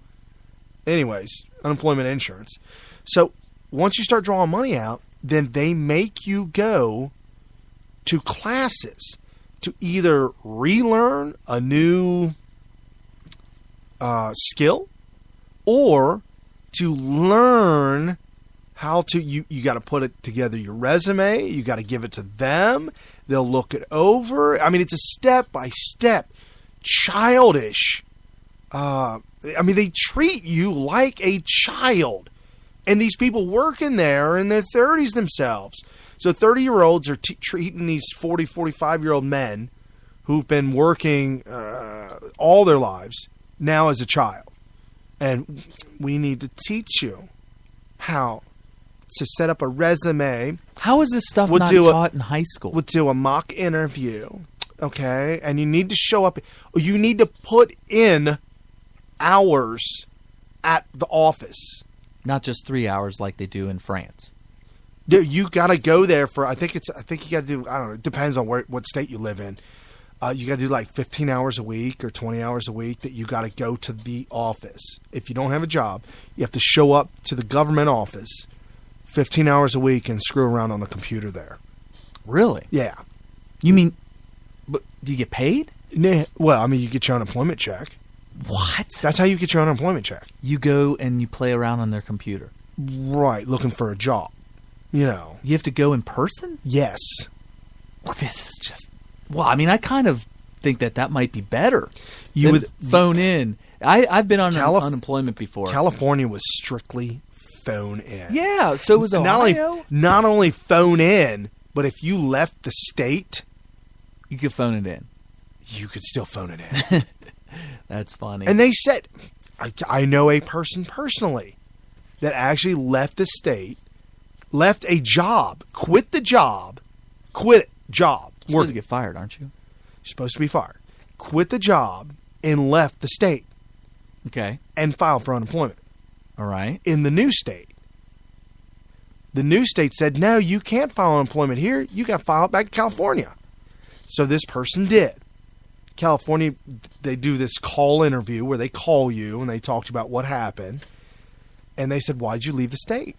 Anyways, unemployment insurance. So once you start drawing money out, then they make you go to classes to either relearn a new skill or to learn how to, you got to put it together, your resume, you got to give it to them, they'll look it over. I mean, it's a step-by-step, childish, they treat you like a child. And these people working there in their 30s themselves. So 30-year-olds are treating these 40, 45-year-old men who've been working all their lives now as a child. And we need to teach you how to set up a resume. How is this stuff not taught in high school? We'll do a mock interview, okay? And you need to show up. You need to put in hours at the office. Not just 3 hours like they do in France. You got to go there for, I think you got to do, I don't know, it depends on what state you live in. You got to do like 15 hours a week or 20 hours a week that you got to go to the office. If you don't have a job, you have to show up to the government office 15 hours a week and screw around on the computer there. Really? Yeah. You mean, but do you get paid? Well, I mean, you get your unemployment check. What? That's how you get your unemployment check. You go and you play around on their computer. Right, looking for a job. You know. You have to go in person? Yes. Well, this is just... Well, I mean, I kind of think that might be better. You would phone in. I've been on unemployment before. California was strictly phone in. Yeah, so was Ohio. Not only phone in, but if you left the state, you could phone it in. You could still phone it in. That's funny. And they said, I know a person personally that actually left the state, left a job, quit the job, job. You're supposed to get fired, aren't you? You're supposed to be fired. Quit the job and left the state. Okay. And filed for unemployment. All right. In the new state. The new state said, no, you can't file unemployment here. You got to file it back to California. So this person did. California, they do this call interview where they call you and they talked about what happened. And they said, why'd you leave the state?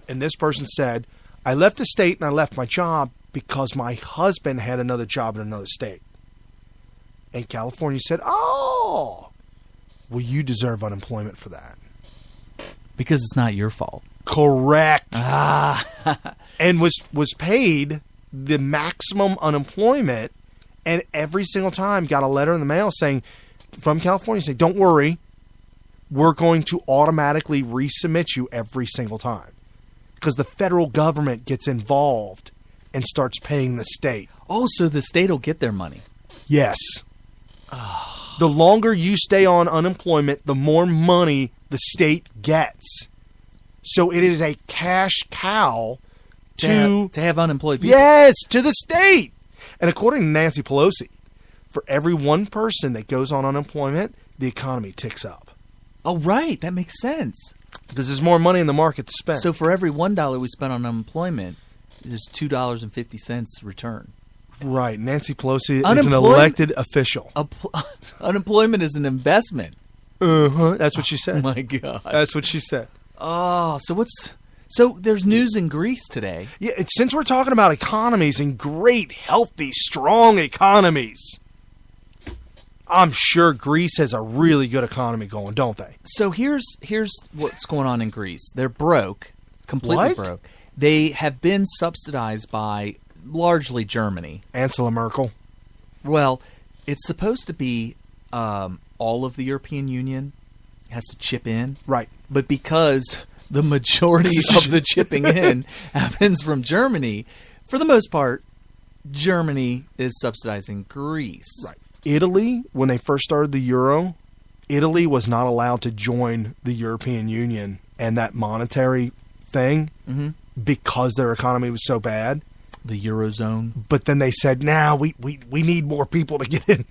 And this person said, I left the state and I left my job because my husband had another job in another state. And California said, oh, well, you deserve unemployment for that. Because it's not your fault. Correct. Ah. And was paid the maximum unemployment, and every single time got a letter in the mail saying, from California, saying, don't worry, we're going to automatically resubmit you every single time. Because the federal government gets involved and starts paying the state. Oh, so the state will get their money. Yes. Oh. The longer you stay on unemployment, the more money the state gets. So it is a cash cow to have unemployed people. Yes, to the state. And according to Nancy Pelosi, for every one person that goes on unemployment, the economy ticks up. Oh, right. That makes sense. Because there's more money in the market to spend. So for every $1 we spend on unemployment, there's $2.50 return. Right. Nancy Pelosi is an elected official. Unemployment is an investment. That's what she said. Oh, my God. That's what she said. Oh, so there's news in Greece today. Yeah, since we're talking about economies and great, healthy, strong economies, I'm sure Greece has a really good economy going, don't they? So here's what's going on in Greece. They're broke, completely What? broke. They have been subsidized by largely Germany. Angela Merkel. Well, it's supposed to be all of the European Union has to chip in. Right. But because the majority of the chipping in happens from Germany, for the most part, Germany is subsidizing Greece. Right. Italy, when they first started the euro, Italy was not allowed to join the European Union and that monetary thing because their economy was so bad. The Eurozone. But then they said, "Now we need more people to get in.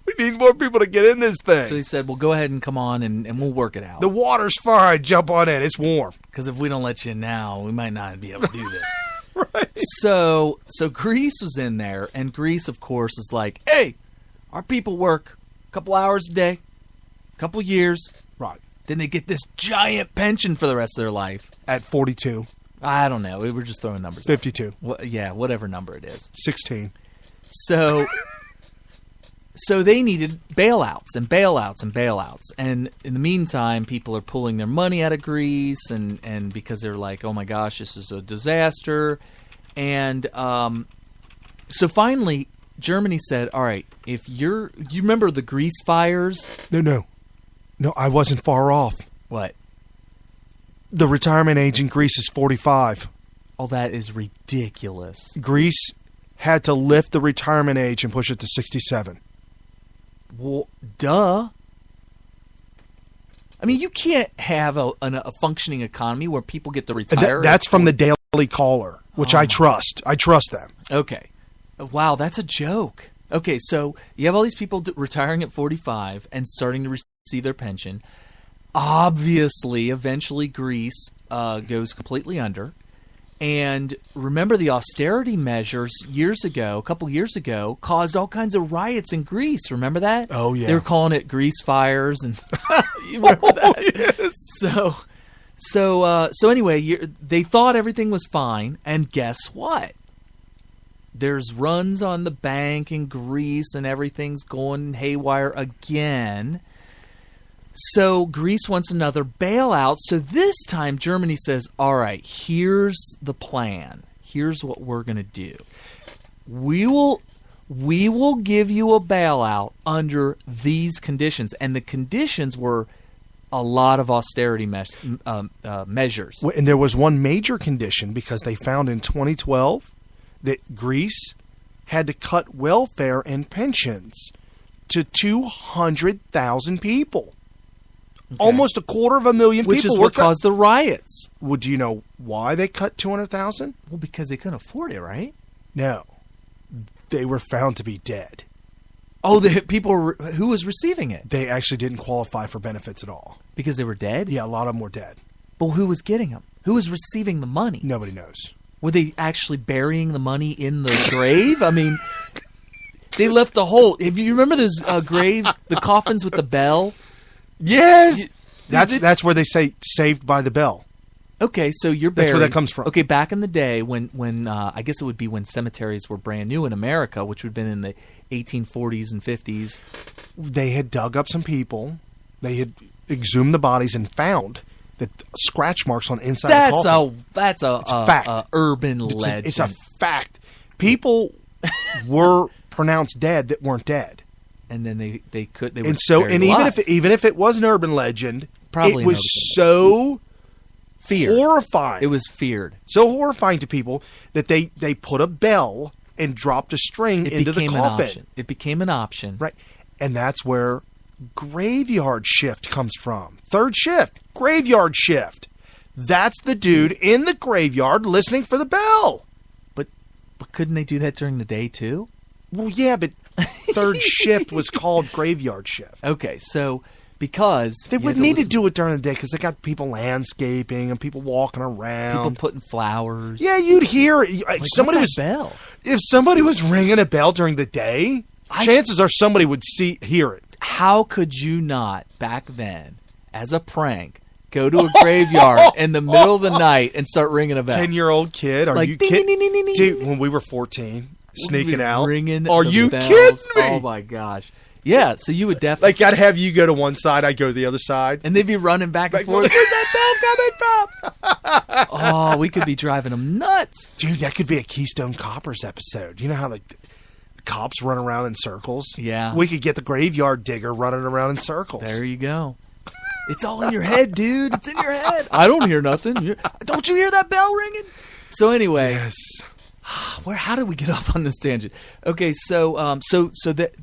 We need more people to get in this thing." So they said, well, go ahead and come on and we'll work it out. The water's fine. Jump on in. It's warm. Because if we don't let you in now, we might not be able to do this. Right. So Greece was in there, and Greece, of course, is like, hey, our people work a couple hours a day, a couple years. Right. Then they get this giant pension for the rest of their life. At 42. I don't know. We were just throwing numbers. 52. Yeah, whatever number it is. 16. So they needed bailouts and bailouts and bailouts. And in the meantime, people are pulling their money out of Greece and because they're like, oh my gosh, this is a disaster. And so finally, Germany said, all right, if you remember the Greece fires? No, I wasn't far off. What? The retirement age in Greece is 45. Oh, that is ridiculous. Greece had to lift the retirement age and push it to 67. Well, duh. I mean, you can't have a functioning economy where people get to retire. That's from the Daily Caller, which I trust. I trust them. Okay. Wow, that's a joke. Okay, so you have all these people retiring at 45 and starting to receive their pension. Obviously, eventually Greece goes completely under. And remember the austerity measures a couple years ago, caused all kinds of riots in Greece. Remember that? Oh, yeah. They were calling it Greece fires. And you remember that? Yes. So anyway, they thought everything was fine. And guess what? There's runs on the bank in Greece and everything's going haywire again. So Greece wants another bailout. So this time Germany says, all right, here's the plan. Here's what we're going to do. We will give you a bailout under these conditions. And the conditions were a lot of austerity measures. And there was one major condition because they found in 2012 that Greece had to cut welfare and pensions to 200,000 people. Okay. Almost 250,000 people. Which is what caused the riots. Well, do you know why they cut 200,000? Well, because they couldn't afford it, right? No. They were found to be dead. Oh, the people who was receiving it? They actually didn't qualify for benefits at all. Because they were dead? Yeah, a lot of them were dead. But who was getting them? Who was receiving the money? Nobody knows. Were they actually burying the money in the grave? I mean, they left a hole. If you remember those graves, the coffins with the bell? Yes! That's where they say saved by the bell. Okay, so you're buried. That's where that comes from. Okay, back in the day when I guess it would be when cemeteries were brand new in America, which would have been in the 1840s and 50s. They had dug up some They had exhumed the bodies and found that scratch marks on the inside of the coffin. That's a fact. Urban legend. It's a fact. People were pronounced dead that weren't dead. And then they even if it was an urban legend, probably it was so feared. Horrifying. It was feared. So horrifying to people that they put a bell and dropped a string into the coffin. It became an option. Right. And that's where graveyard shift comes from. Third shift, graveyard shift. That's the dude in the graveyard listening for the bell. But couldn't they do that during the day too? Well, yeah, but third shift was called graveyard shift. Okay, so because They wouldn't need to do it during the day because they got people landscaping and people walking around. people putting flowers. Yeah, you'd hear if Like, somebody what's was that bell? if somebody was ringing a bell during the day. Chances are somebody would hear it. How could you not back then, as a prank, go to a graveyard in the middle of the night and start ringing a bell? 10-year-old kid, are Like, you ding, kidding? ding, ding, ding, ding. Dude, when we were 14, sneaking out, ringing are the you bells. kidding me? Oh my gosh! Yeah, so you would definitely Like I'd have you go to one side, I'd go to the other side. and they'd be running back and Back- forth. Where's that bell coming from? Oh, we could be driving them nuts. Dude, that could be a Keystone Coppers episode. You know how the cops run around in circles? Yeah. We could get the graveyard digger running around in circles. There you go. It's all in your head, dude. It's in your head. I don't hear nothing. Don't you hear that bell ringing? So anyway, Yes. how did we get off on this tangent? Okay, so so that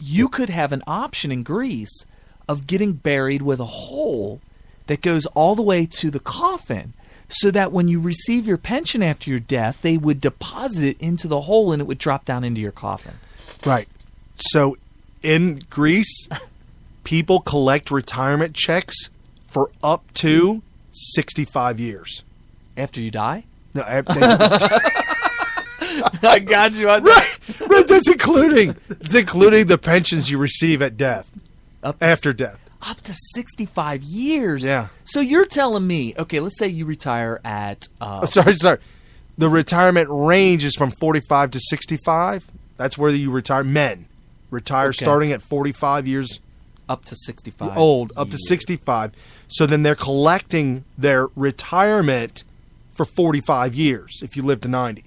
you could have an option in Greece of getting buried with a hole that goes all the way to the coffin, so that when you receive your pension after your death, they would deposit it into the hole and it would drop down into your coffin. Right. So in Greece, people collect retirement checks for up to 65 years. After you die? No, I got you. right. That's including the pensions you receive at death, after death. Up to 65 years. Yeah. So you're telling me, okay, let's say you retire at... Sorry. The retirement range is from 45 to 65. That's where you retire. Men retire starting at 45 years up to 65 old, up to 65. So then they're collecting their retirement for 45 years if you live to 90.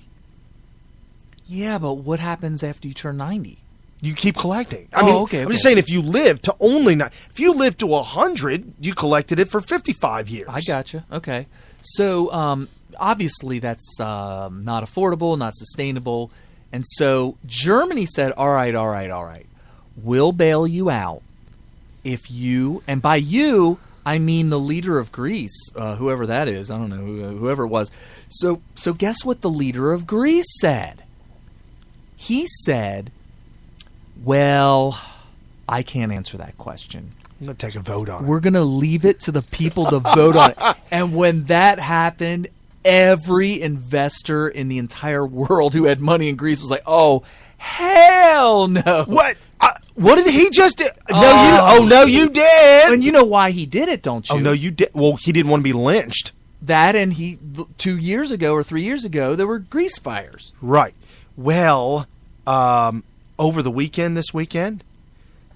Yeah, but what happens after you turn 90? You keep collecting. Okay. I'm just saying if you live to if you live to 100, you collected it for 55 years. I gotcha. Okay. So obviously that's not affordable, not sustainable. And so Germany said, all right. We'll bail you out if you, and by you, I mean the leader of Greece, whoever that is. I don't know, whoever it was. So guess what the leader of Greece said? He said, well, I can't answer that question. I'm going to take a vote on it. We're going to leave it to the people to vote on it. And when that happened, every investor in the entire world who had money in Greece was like, oh, hell no. What? What did he just do? No, you did. And you know why he did it, don't you? Oh, no, you did. Well, he didn't want to be lynched. That and 2 years ago or 3 years ago, there were Grease fires. Right. Well, over this weekend,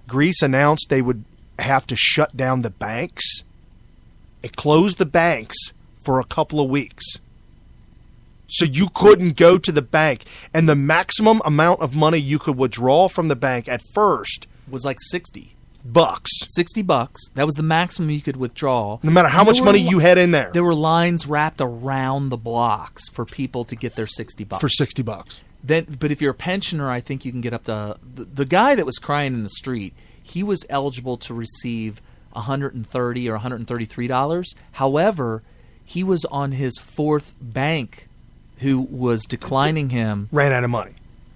Greece announced they would have to shut down the banks. It closed the banks for a couple of weeks. So you couldn't go to the bank. And the maximum amount of money you could withdraw from the bank at first was like $60. $60. That was the maximum you could withdraw. No matter how much money you had in there. There were lines wrapped around the blocks for people to get their $60. For $60. But if you're a pensioner, I think you can get up to the guy that was crying in the street. He was eligible to receive $130 or $133. However, he was on his fourth bank who was declining him. Ran out of money.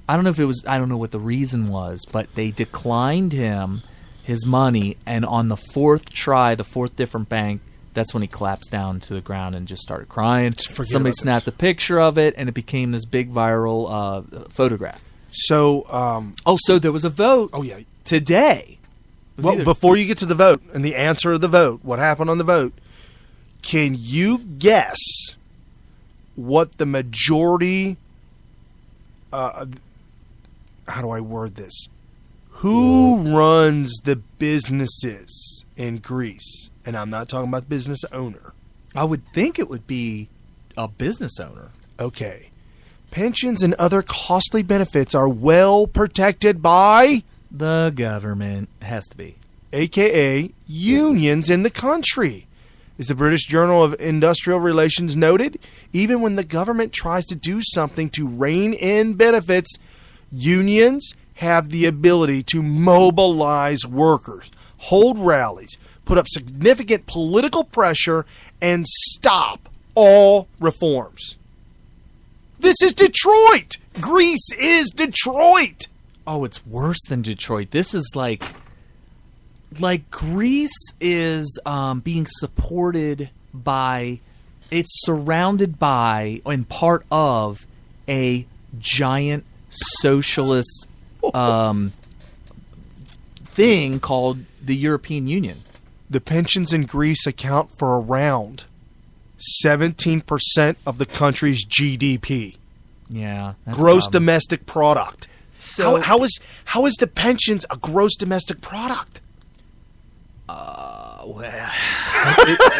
I don't know what the reason was, but they declined him his money, and on the fourth try, the fourth different bank, that's when he collapsed down to the ground and just started crying. Somebody snapped a picture of it, and it became this big viral photograph. So, so there was a vote. Oh yeah, today. Well, before you get to the vote and the answer of the vote, what happened on the vote? Can you guess what the majority? How do I word this? Who runs the businesses in Greece? And I'm not talking about business owner. I would think it would be a business owner. Okay. Pensions and other costly benefits are well protected by the government. It has to be. AKA unions in the country. As the British Journal of Industrial Relations noted, even when the government tries to do something to rein in benefits, unions have the ability to mobilize workers, hold rallies, put up significant political pressure, and stop all reforms. This is Detroit. Greece is Detroit. Oh, it's worse than Detroit. This is like like Greece is being supported by, it's surrounded by and part of a giant socialist thing called the European Union. The pensions in Greece account for around 17% of the country's GDP. Yeah, that's Gross domestic product. So how is the pensions a gross domestic product?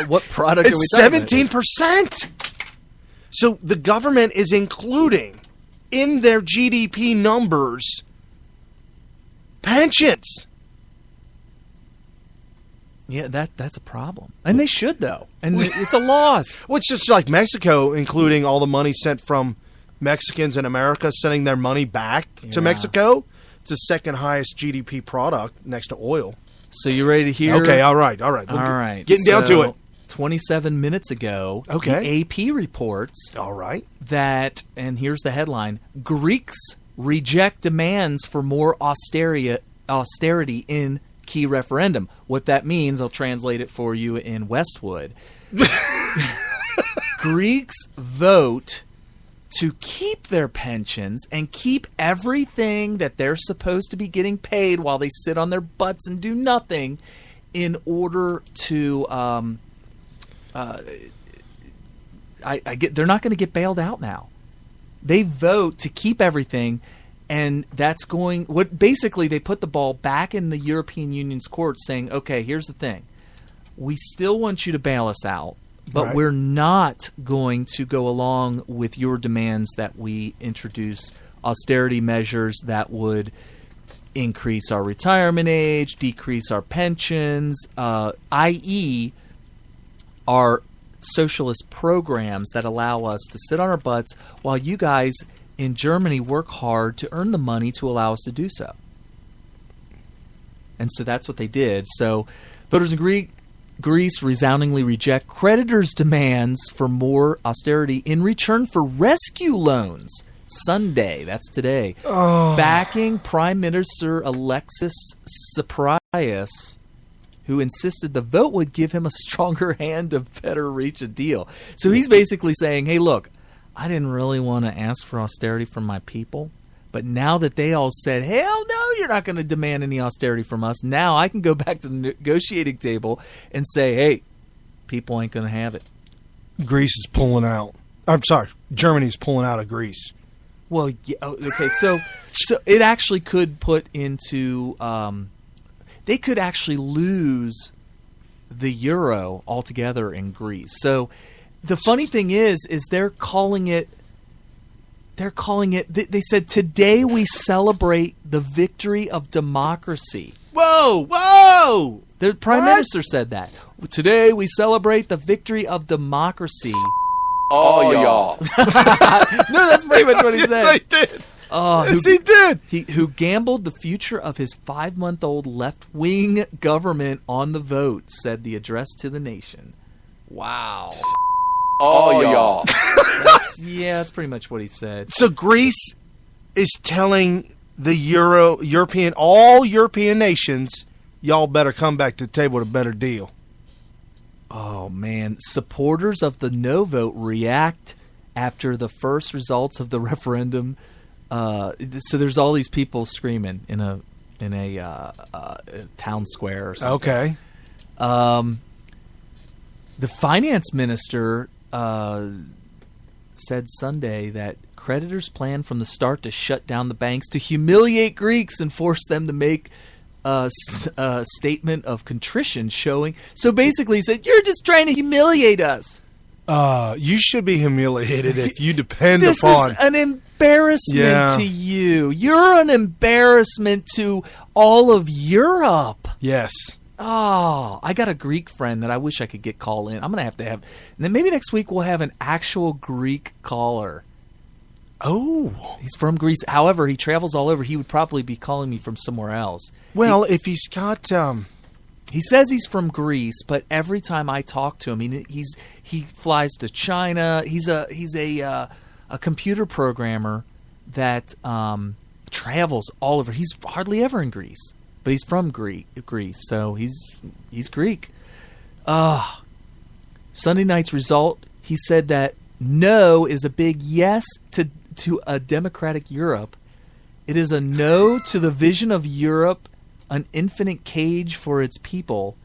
What product are we It's talking about? 17%. So the government is including in their GDP numbers pensions. Yeah, that's a problem. And they should, though. And it's a loss. Well, it's just like Mexico, including all the money sent from Mexicans in America, sending their money back to Mexico. It's the second highest GDP product next to oil. So you ready to hear? Okay, all right. All right. Getting down to it. 27 minutes ago, okay, the AP reports all right. that, and here's the headline, Greeks reject demands for more austerity in key referendum. What that means, I'll translate it for you in Westwood. Greeks vote to keep their pensions and keep everything that they're supposed to be getting paid while they sit on their butts and do nothing in order to they're not going to get bailed out now. They vote to keep everything, and that's going basically they put the ball back in the European Union's court saying, okay, here's the thing. We still want you to bail us out, but we're not going to go along with your demands that we introduce austerity measures that would increase our retirement age, decrease our pensions, i.e. our socialist programs that allow us to sit on our butts while you guys in Germany work hard to earn the money to allow us to do so. And so that's what they did. So voters in Greece resoundingly reject creditors' demands for more austerity in return for rescue loans. Sunday, that's today, backing Prime Minister Alexis Tsipras, who insisted the vote would give him a stronger hand to better reach a deal. So he's basically saying, hey, look, I didn't really want to ask for austerity from my people, but now that they all said, hell no, you're not going to demand any austerity from us, now I can go back to the negotiating table and say, hey, people ain't going to have it. Greece is pulling out. I'm sorry, Germany's pulling out of Greece. Well, yeah, okay, so it actually could put into they could actually lose the euro altogether in Greece. So the funny thing is they're calling it, they said, today we celebrate the victory of democracy. Whoa! The Prime Minister said that. Today we celebrate the victory of democracy. Oh, y'all. No, that's pretty much what he said. Yes, they did. Oh, yes, he did. Who gambled the future of his 5-month-old left-wing government on the vote, said the address to the nation. Wow. Oh, y'all. That's pretty much what he said. So Greece is telling the all European nations, y'all better come back to the table with a better deal. Oh, man. Supporters of the no vote react after the first results of the referendum. So there's all these people screaming in a town square or something. Okay. The finance minister said Sunday that creditors planned from the start to shut down the banks to humiliate Greeks and force them to make a statement of contrition showing. So basically he said, you're just trying to humiliate us. You should be humiliated if you depend this upon... This is an embarrassment to you. You're an embarrassment to all of Europe. Yes. Oh, I got a Greek friend that I wish I could get call in. I'm going to have... And then maybe next week we'll have an actual Greek caller. Oh. He's from Greece. However, he travels all over. He would probably be calling me from somewhere else. Well, if he's got... He says he's from Greece, but every time I talk to him, he flies to China. He's a computer programmer that travels all over. He's hardly ever in Greece. but he's from Greece, so he's Greek. Sunday night's result, he said that no is a big yes to a democratic Europe. It is a no to the vision of Europe, an infinite cage for its people.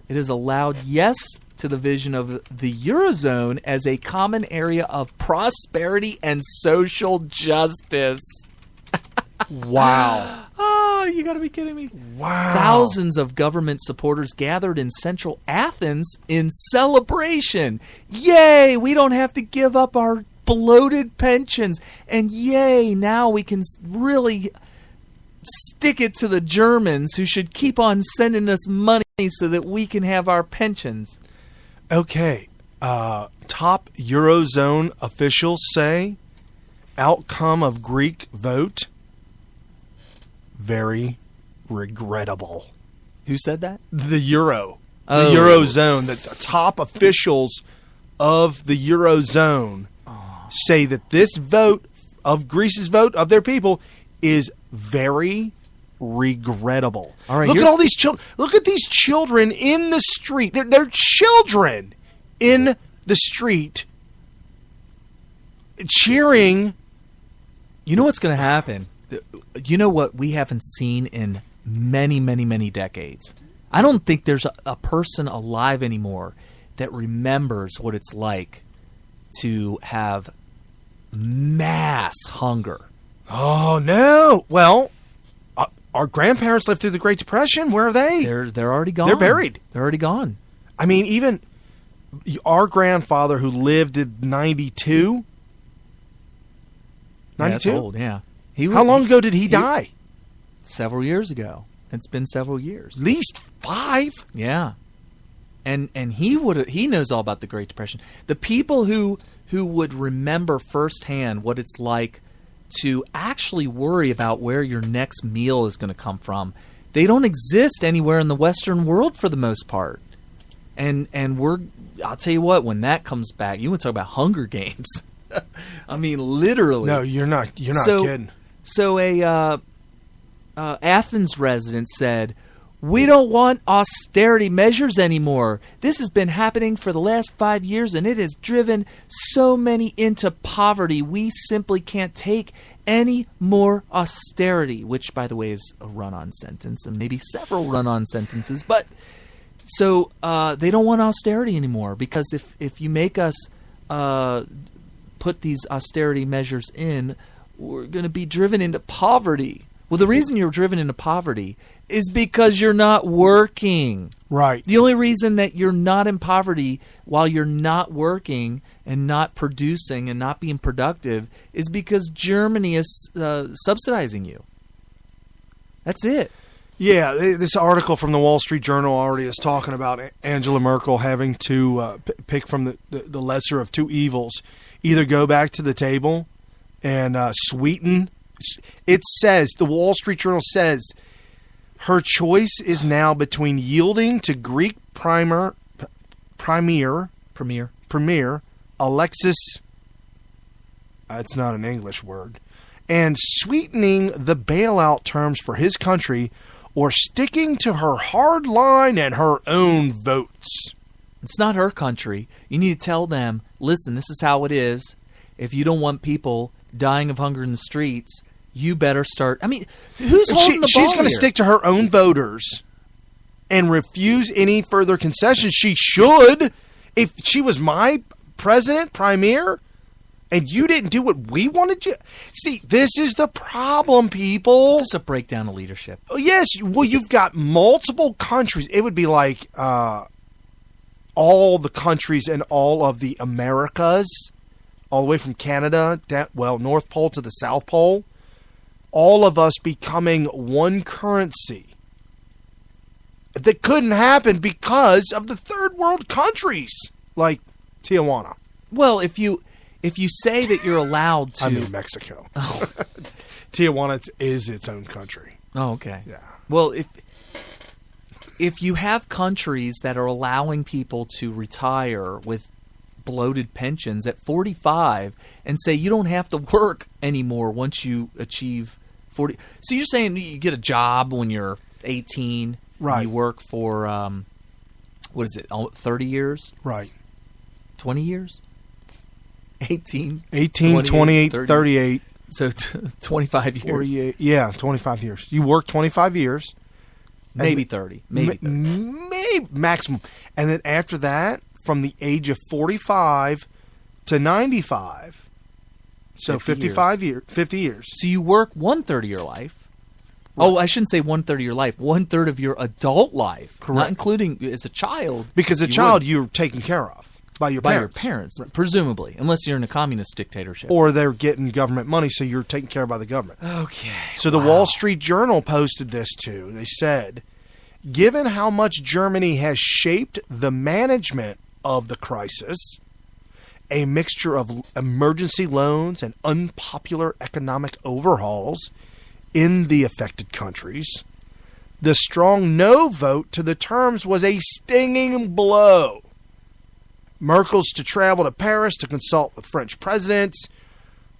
It is a loud yes to the vision of the Eurozone as a common area of prosperity and social justice. Wow. Oh, you got to be kidding me. Wow. Thousands of government supporters gathered in central Athens in celebration. Yay, we don't have to give up our bloated pensions. And yay, now we can really stick it to the Germans who should keep on sending us money so that we can have our pensions. Okay. Top Eurozone officials say outcome of Greek vote very regrettable. Who said that? The Euro. Oh. The Eurozone. The top officials of the Eurozone say that this vote of Greece's vote of their people is very regrettable. All right, look at all these children. Look at these children in the street. They're children in the street cheering. You know what's going to happen? You know what we haven't seen in many, many, many decades? I don't think there's a person alive anymore that remembers what it's like to have mass hunger. Oh, no. Well, our grandparents lived through the Great Depression. Where are they? They're already gone. They're buried. They're already gone. I mean, even our grandfather who lived in 92. 92? Yeah, that's old, yeah. How long ago did he die? Several years ago. It's been several years. At least 5. Yeah. And he knows all about the Great Depression. The people who would remember firsthand what it's like to actually worry about where your next meal is going to come from, they don't exist anywhere in the Western world for the most part. And I'll tell you what, when that comes back, you want to talk about Hunger Games. I mean, literally. No, you're not kidding. So a Athens resident said, "We don't want austerity measures anymore. This has been happening for the last 5 years, and it has driven so many into poverty. We simply can't take any more austerity," which, by the way, is a run-on sentence, and maybe several run-on sentences. But so they don't want austerity anymore, because if you make us put these austerity measures in, we're going to be driven into poverty. Well, the reason you're driven into poverty is because you're not working. Right. The only reason that you're not in poverty while you're not working and not producing and not being productive is because Germany is subsidizing you. That's it. Yeah, this article from the Wall Street Journal already is talking about Angela Merkel having to pick from the lesser of two evils. Either go back to the table and sweeten. It says, the Wall Street Journal says, her choice is now between yielding to Greek Premier Alexis, it's not an English word, and sweetening the bailout terms for his country, or sticking to her hard line and her own votes. It's not her country. You need to tell them, listen, this is how it is. If you don't want people dying of hunger in the streets, you better start. I mean, who's holding the ball She's going to stick to her own voters and refuse any further concessions. She should. If she was my president, premier, and you didn't do what we wanted you. See, this is the problem, people. This is a breakdown of leadership. Yes. Well, you've got multiple countries. It would be like all the countries in all of the Americas, all the way from Canada, North Pole to the South Pole, all of us becoming one currency. That couldn't happen because of the third world countries like Tijuana. Well, if you say that you're allowed to... I mean Mexico. Oh. Tijuana is its own country. Oh, okay. Yeah. Well, if you have countries that are allowing people to retire with bloated pensions at 45 and say you don't have to work anymore once you achieve 40... So you're saying you get a job when you're 18. Right. You work for, 30 years? Right. 20 years? 18? 18, 28, 38. So 25 years. 48. Yeah, 25 years. You work 25 years. Maybe 30. Maybe 30. Maybe maximum. And then after that, from the age of 45 to 95, so 55 years. 50 years. So you work 1/3 of your life. Right. Oh, I shouldn't say 1/3 of your life. 1/3 of your adult life. Correct. Not including as a child. Because as a child, you're taken care of by your parents. Right. Presumably. Unless you're in a communist dictatorship. Or they're getting government money, so you're taken care of by the government. Okay. So the Wall Street Journal posted this too. They said, given how much Germany has shaped the management of the crisis, a mixture of emergency loans and unpopular economic overhauls in the affected countries, the strong no vote to the terms was a stinging blow. Merkel's to travel to Paris to consult with French presidents.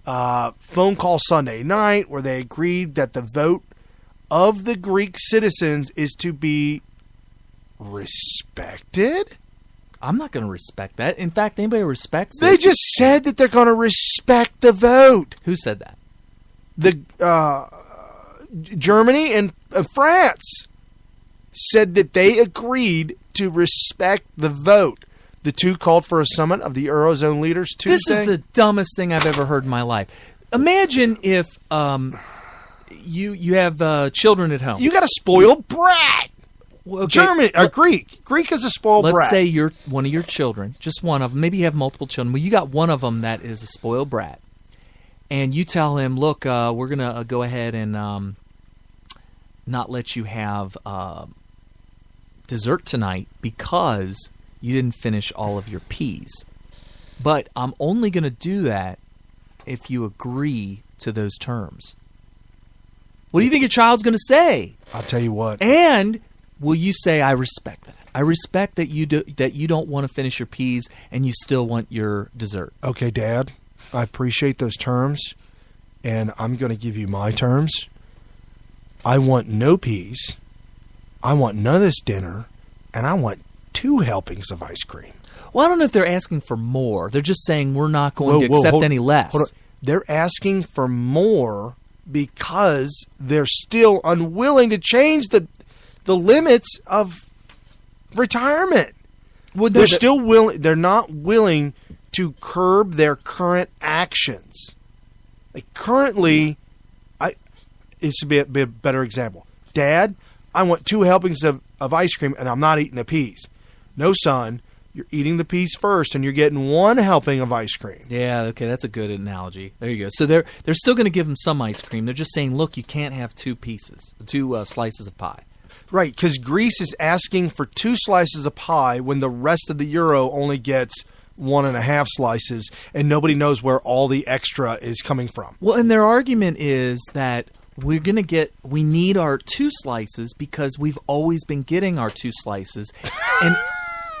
Phone call Sunday night where they agreed that the vote of the Greek citizens is to be respected. I'm not going to respect that. In fact, anybody who respects They it... just said that they're going to respect the vote. Who said that? The Germany and France said that they agreed to respect the vote. The two called for a summit of the Eurozone leaders Tuesday. This is the dumbest thing I've ever heard in my life. Imagine if you have children at home. You got a spoiled brat. Okay. German or Greek. Greek is a spoiled brat. Let's say you're one of your children, just one of them. Maybe you have multiple children. Well, you got one of them that is a spoiled brat. And you tell him, look, we're going to go ahead and not let you have dessert tonight because you didn't finish all of your peas. But I'm only going to do that if you agree to those terms. What do you think your child's going to say? I'll tell you what. And will you say, I respect that? I respect that you don't want to finish your peas and you still want your dessert. Okay, Dad, I appreciate those terms, and I'm going to give you my terms. I want no peas. I want none of this dinner, and I want 2 helpings of ice cream. Well, I don't know if they're asking for more. They're just saying we're not going to accept any less. They're asking for more because they're still unwilling to change the limits of retirement. Well, they're still willing. They're not willing to curb their current actions. Like currently, it should be a better example. Dad, I want 2 helpings of ice cream, and I'm not eating the peas. No, son, you're eating the peas first, and you're getting 1 helping of ice cream. Yeah, okay, that's a good analogy. There you go. So they're still going to give them some ice cream. They're just saying, look, you can't have 2 slices of pie. Right, because Greece is asking for 2 slices of pie when the rest of the euro only gets 1.5 slices, and nobody knows where all the extra is coming from. Well, and their argument is that we need our 2 slices because we've always been getting our 2 slices,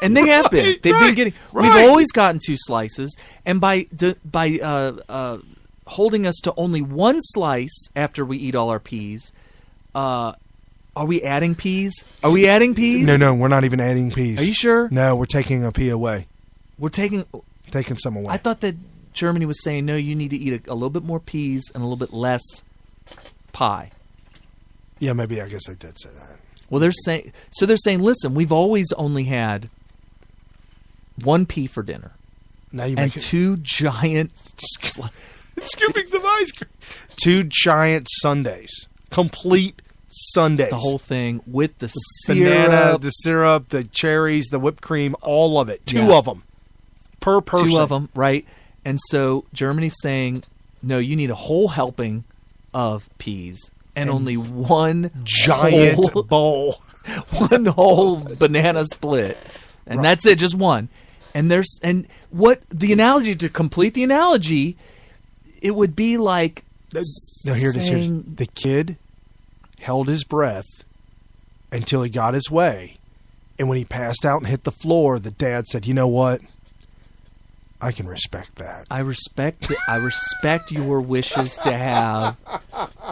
and they have been. They've been getting. Right. We've always gotten 2 slices, and by holding us to only 1 slice after we eat all our peas, are we adding peas? Are we adding peas? No, we're not even adding peas. Are you sure? No, we're taking a pea away. We're taking some away. I thought that Germany was saying, no, you need to eat a little bit more peas and a little bit less pie. Yeah, maybe I guess I did say that. Well, they're saying, listen, we've always only had 1 pea for dinner. Now you and 2 giant scoopings of ice cream. 2 giant sundaes. Complete sundaes. The whole thing with the banana, the syrup, the cherries, the whipped cream, all of it. 2 of them per person. 2 of them, right? And so Germany's saying, no, you need a whole helping of peas and only 1 giant bowl. 1 whole banana split. And that's it, just 1. And what the analogy, to complete the analogy, it would be like here it is. The kid held his breath until he got his way, and when he passed out and hit the floor, the dad said, you know what, I can respect that. I respect your wishes to have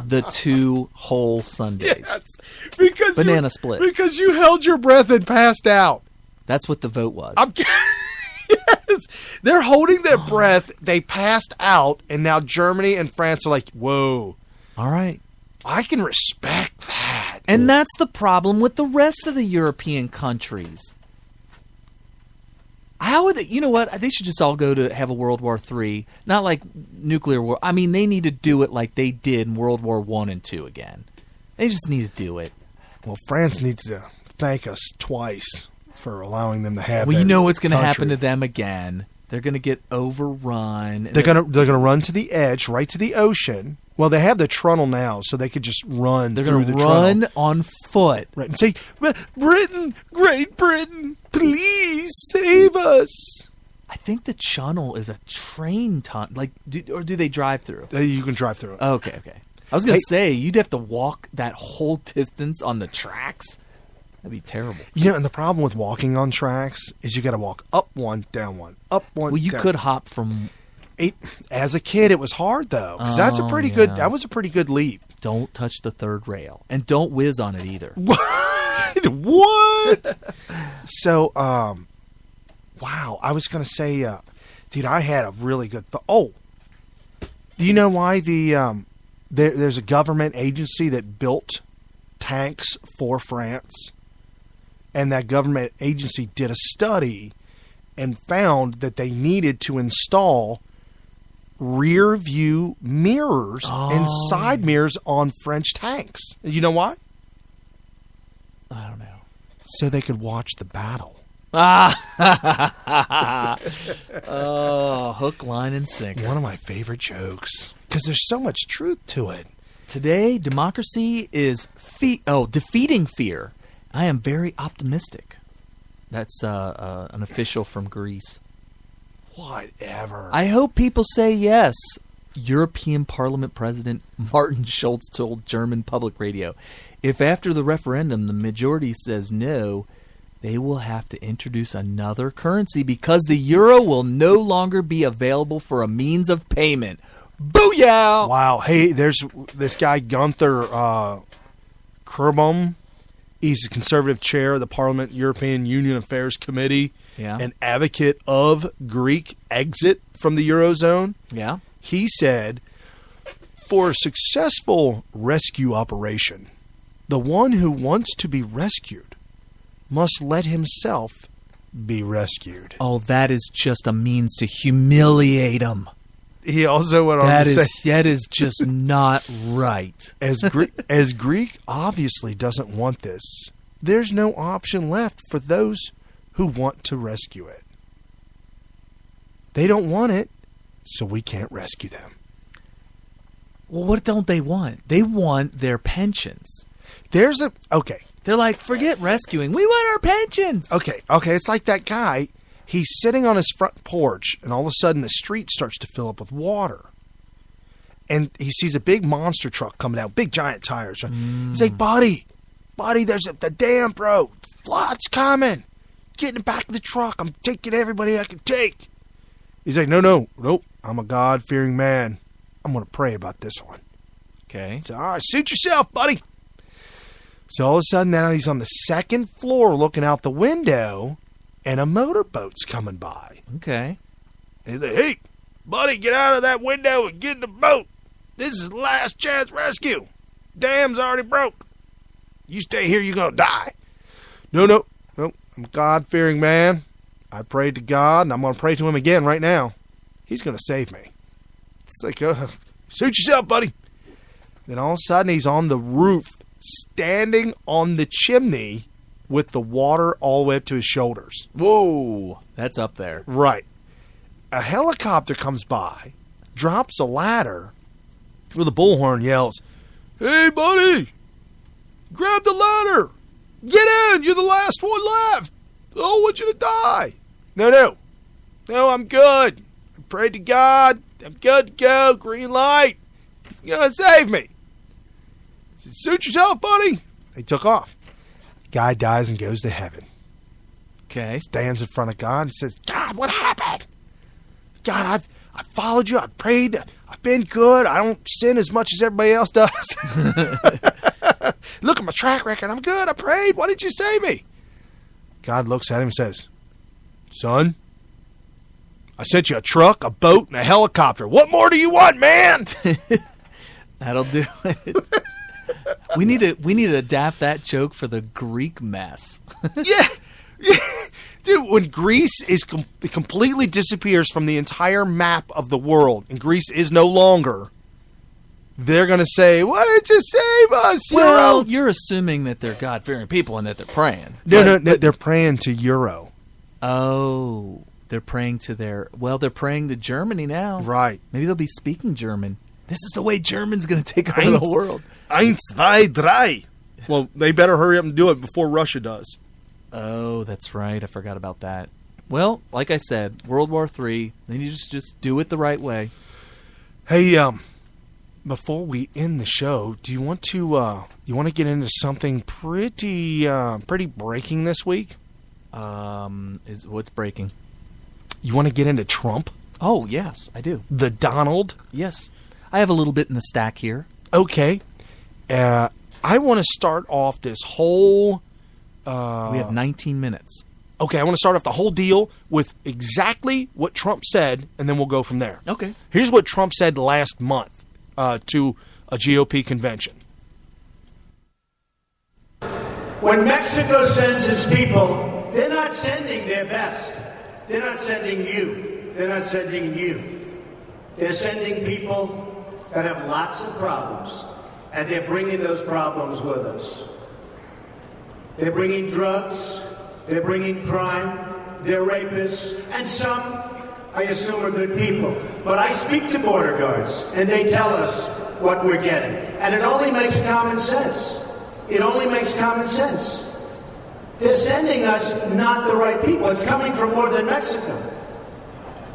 the 2 whole Sundays. Yes, because Banana splits. Because you held your breath and passed out. That's what the vote was. Yes, they're holding their breath. They passed out, and now Germany and France are like, "Whoa, all right." I can respect that. And that's the problem with the rest of the European countries. How would they, you know what? They should just all go to have a World War III. Not like nuclear war. I mean, they need to do it like they did in World War I and II again. They just need to do it. Well, France needs to thank us twice for allowing them to have. Well, you know what's going to happen country. to them again. They're going to get overrun. They're gonna run to the edge, right to the ocean. Well, they have the tunnel now, so they could just run. They're going to run on foot, right, and say, "Britain, Great Britain, please save us." I think the tunnel is a train tunnel. Like, or do they drive through? You can drive through it. Okay. I was going to say you'd have to walk that whole distance on the tracks. That'd be terrible. You know, and the problem with walking on tracks is you got to walk up one, down one, up one. Well, you down. could hop from. As a kid, it was hard though, because that's a pretty good. Yeah. That was a pretty good leap. Don't touch the third rail, and don't whiz on it either. What? So, wow. I was gonna say, dude, I had a really good. Do you know why there's a government agency that built tanks for France, and that government agency did a study and found that they needed to install rear view mirrors and side mirrors on French tanks. You know why? I don't know. So they could watch the battle. Oh, hook, line, and sinker. One of my favorite jokes, because there's so much truth to it. Today, democracy is defeating fear. I am very optimistic. That's an official from Greece. Whatever. I hope people say yes. European Parliament President Martin Schulz told German public radio, if after the referendum the majority says no, they will have to introduce another currency because the euro will no longer be available for a means of payment. Booyah! Wow. Hey, there's this guy, Gunther Kerbohm. He's the conservative chair of the Parliament European Union Affairs Committee, an advocate of Greek exit from the Eurozone. Yeah. He said, for a successful rescue operation, the one who wants to be rescued must let himself be rescued. Oh, that is just a means to humiliate him. He also went on to say, that is just not right. As Greek obviously doesn't want this, there's no option left for those who want to rescue it. They don't want it, so we can't rescue them. Well, what don't they want? They want their pensions. They're like, forget rescuing. We want our pensions. Okay. It's like that guy. He's sitting on his front porch, and all of a sudden the street starts to fill up with water. And he sees a big monster truck coming out, big giant tires. He's like, buddy, the dam broke. Flood's coming. Get in the back of the truck. I'm taking everybody I can take. He's like, nope. I'm a God-fearing man. I'm going to pray about this one. Okay. So, all right, suit yourself, buddy. So all of a sudden now he's on the second floor looking out the window, and a motorboat's coming by. Okay. And he's like, hey, buddy, get out of that window and get in the boat. This is the last chance rescue. Dam's already broke. You stay here, you're going to die. No. I'm a God-fearing man. I prayed to God, and I'm going to pray to him again right now. He's going to save me. It's like, suit yourself, buddy. Then all of a sudden, he's on the roof, standing on the chimney with the water all the way up to his shoulders. Whoa, that's up there. Right. A helicopter comes by, drops a ladder, where the bullhorn yells, hey, buddy, grab the ladder. Get in. You're the last one left. I don't want you to die. No, I'm good. I prayed to God. I'm good to go. Green light. He's going to save me. He said, suit yourself, buddy. They took off. Guy dies and goes to heaven. Okay. Stands in front of God and says, God, what happened? God, I've followed you. I've prayed. I've been good. I don't sin as much as everybody else does. Look at my track record. I'm good. I prayed. Why did you save me? God looks at him and says, son, I sent you a truck, a boat, and a helicopter. What more do you want, man? That'll do it. We need to adapt that joke for the Greek mess. Yeah. Dude, when Greece is completely disappears from the entire map of the world, and Greece is no longer, they're going to say, why didn't you save us, Euro? Well, you're assuming that they're God-fearing people and that they're praying. No, they're praying to Euro. Oh, they're praying to they're praying to Germany now. Right. Maybe they'll be speaking German. This is the way German's going to take over the world. 1, 2, 3. Well, they better hurry up and do it before Russia does. Oh, that's right. I forgot about that. Well, like I said, World War III, they need to just do it the right way. Hey, before we end the show, do you want to get into something pretty breaking this week? What's breaking? You want to get into Trump? Oh, yes, I do. The Donald? Yes. I have a little bit in the stack here. Okay. I want to start off this whole... we have 19 minutes. Okay, I want to start off the whole deal with exactly what Trump said, and then we'll go from there. Okay. Here's what Trump said last month to a GOP convention. When Mexico sends its people, they're not sending their best. They're not sending you. They're not sending you. They're sending people that have lots of problems, and they're bringing those problems with us. They're bringing drugs, they're bringing crime, they're rapists, and some, I assume, are good people. But I speak to border guards, and they tell us what we're getting. And it only makes common sense. It only makes common sense. They're sending us not the right people. It's coming from more than Mexico.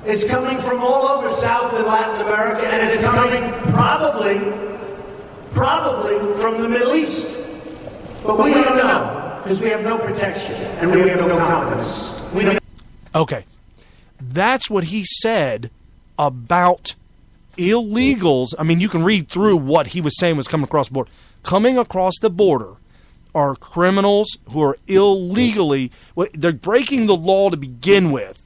It's coming from all over South and Latin America, and it's coming probably from the Middle East. But we don't know, because we have no protection, and we have no confidence. We don't. Okay. That's what he said about illegals. I mean, you can read through what he was saying was coming across the border. Coming across the border are criminals who are illegally, they're breaking the law to begin with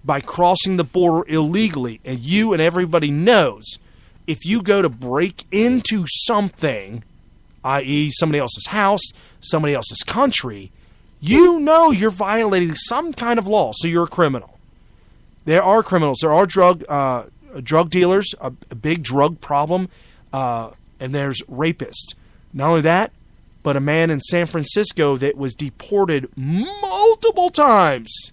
by crossing the border illegally. And you and everybody knows if you go to break into something, i.e. somebody else's house, somebody else's country, you know you're violating some kind of law, so you're a criminal. There are criminals. There are drug dealers, a big drug problem, and there's rapists. Not only that, but a man in San Francisco that was deported multiple times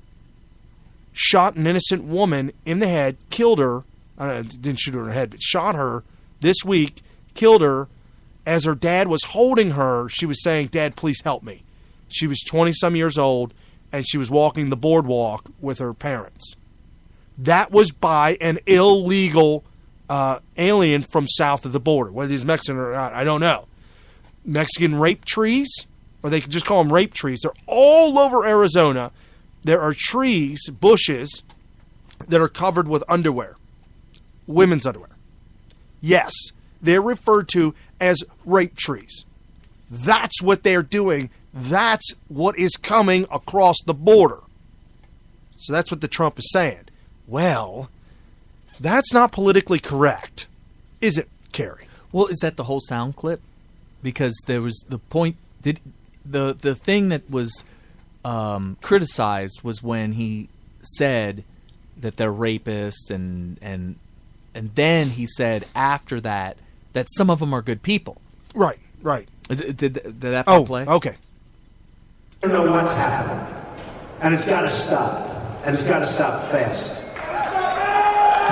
shot an innocent woman in the head, killed her. Didn't shoot her in the head, but shot her this week, killed her. As her dad was holding her, she was saying, "Dad, please help me." She was 20-some years old, and she was walking the boardwalk with her parents. That was by an illegal alien from south of the border. Whether he's Mexican or not, I don't know. Mexican rape trees, or they could just call them rape trees. They're all over Arizona. There are trees, bushes, that are covered with underwear. Women's underwear. Yes, they're referred to as rape trees. That's what they're doing. That's what is coming across the border. So that's what the Trump is saying. Well, that's not politically correct, is it, Carrie? Well, is that the whole sound clip? Because there was the point, the thing that was criticized was when he said that they're rapists, and then he said after that some of them are good people. Right. Did that part play? Okay. I don't know what's happening, and it's got to stop, and it's got to stop fast.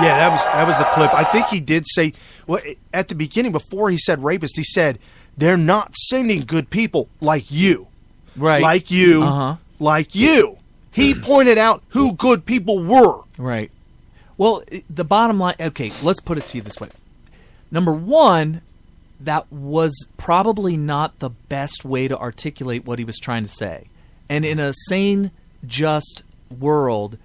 Yeah, that was the clip. I think he did say, well, at the beginning, before he said rapist, he said, they're not sending good people like you. Right. Like you. Uh-huh. Like you. He pointed out who good people were. Right. Well, the bottom line, okay, let's put it to you this way. Number one, that was probably not the best way to articulate what he was trying to say. And in a sane, just world,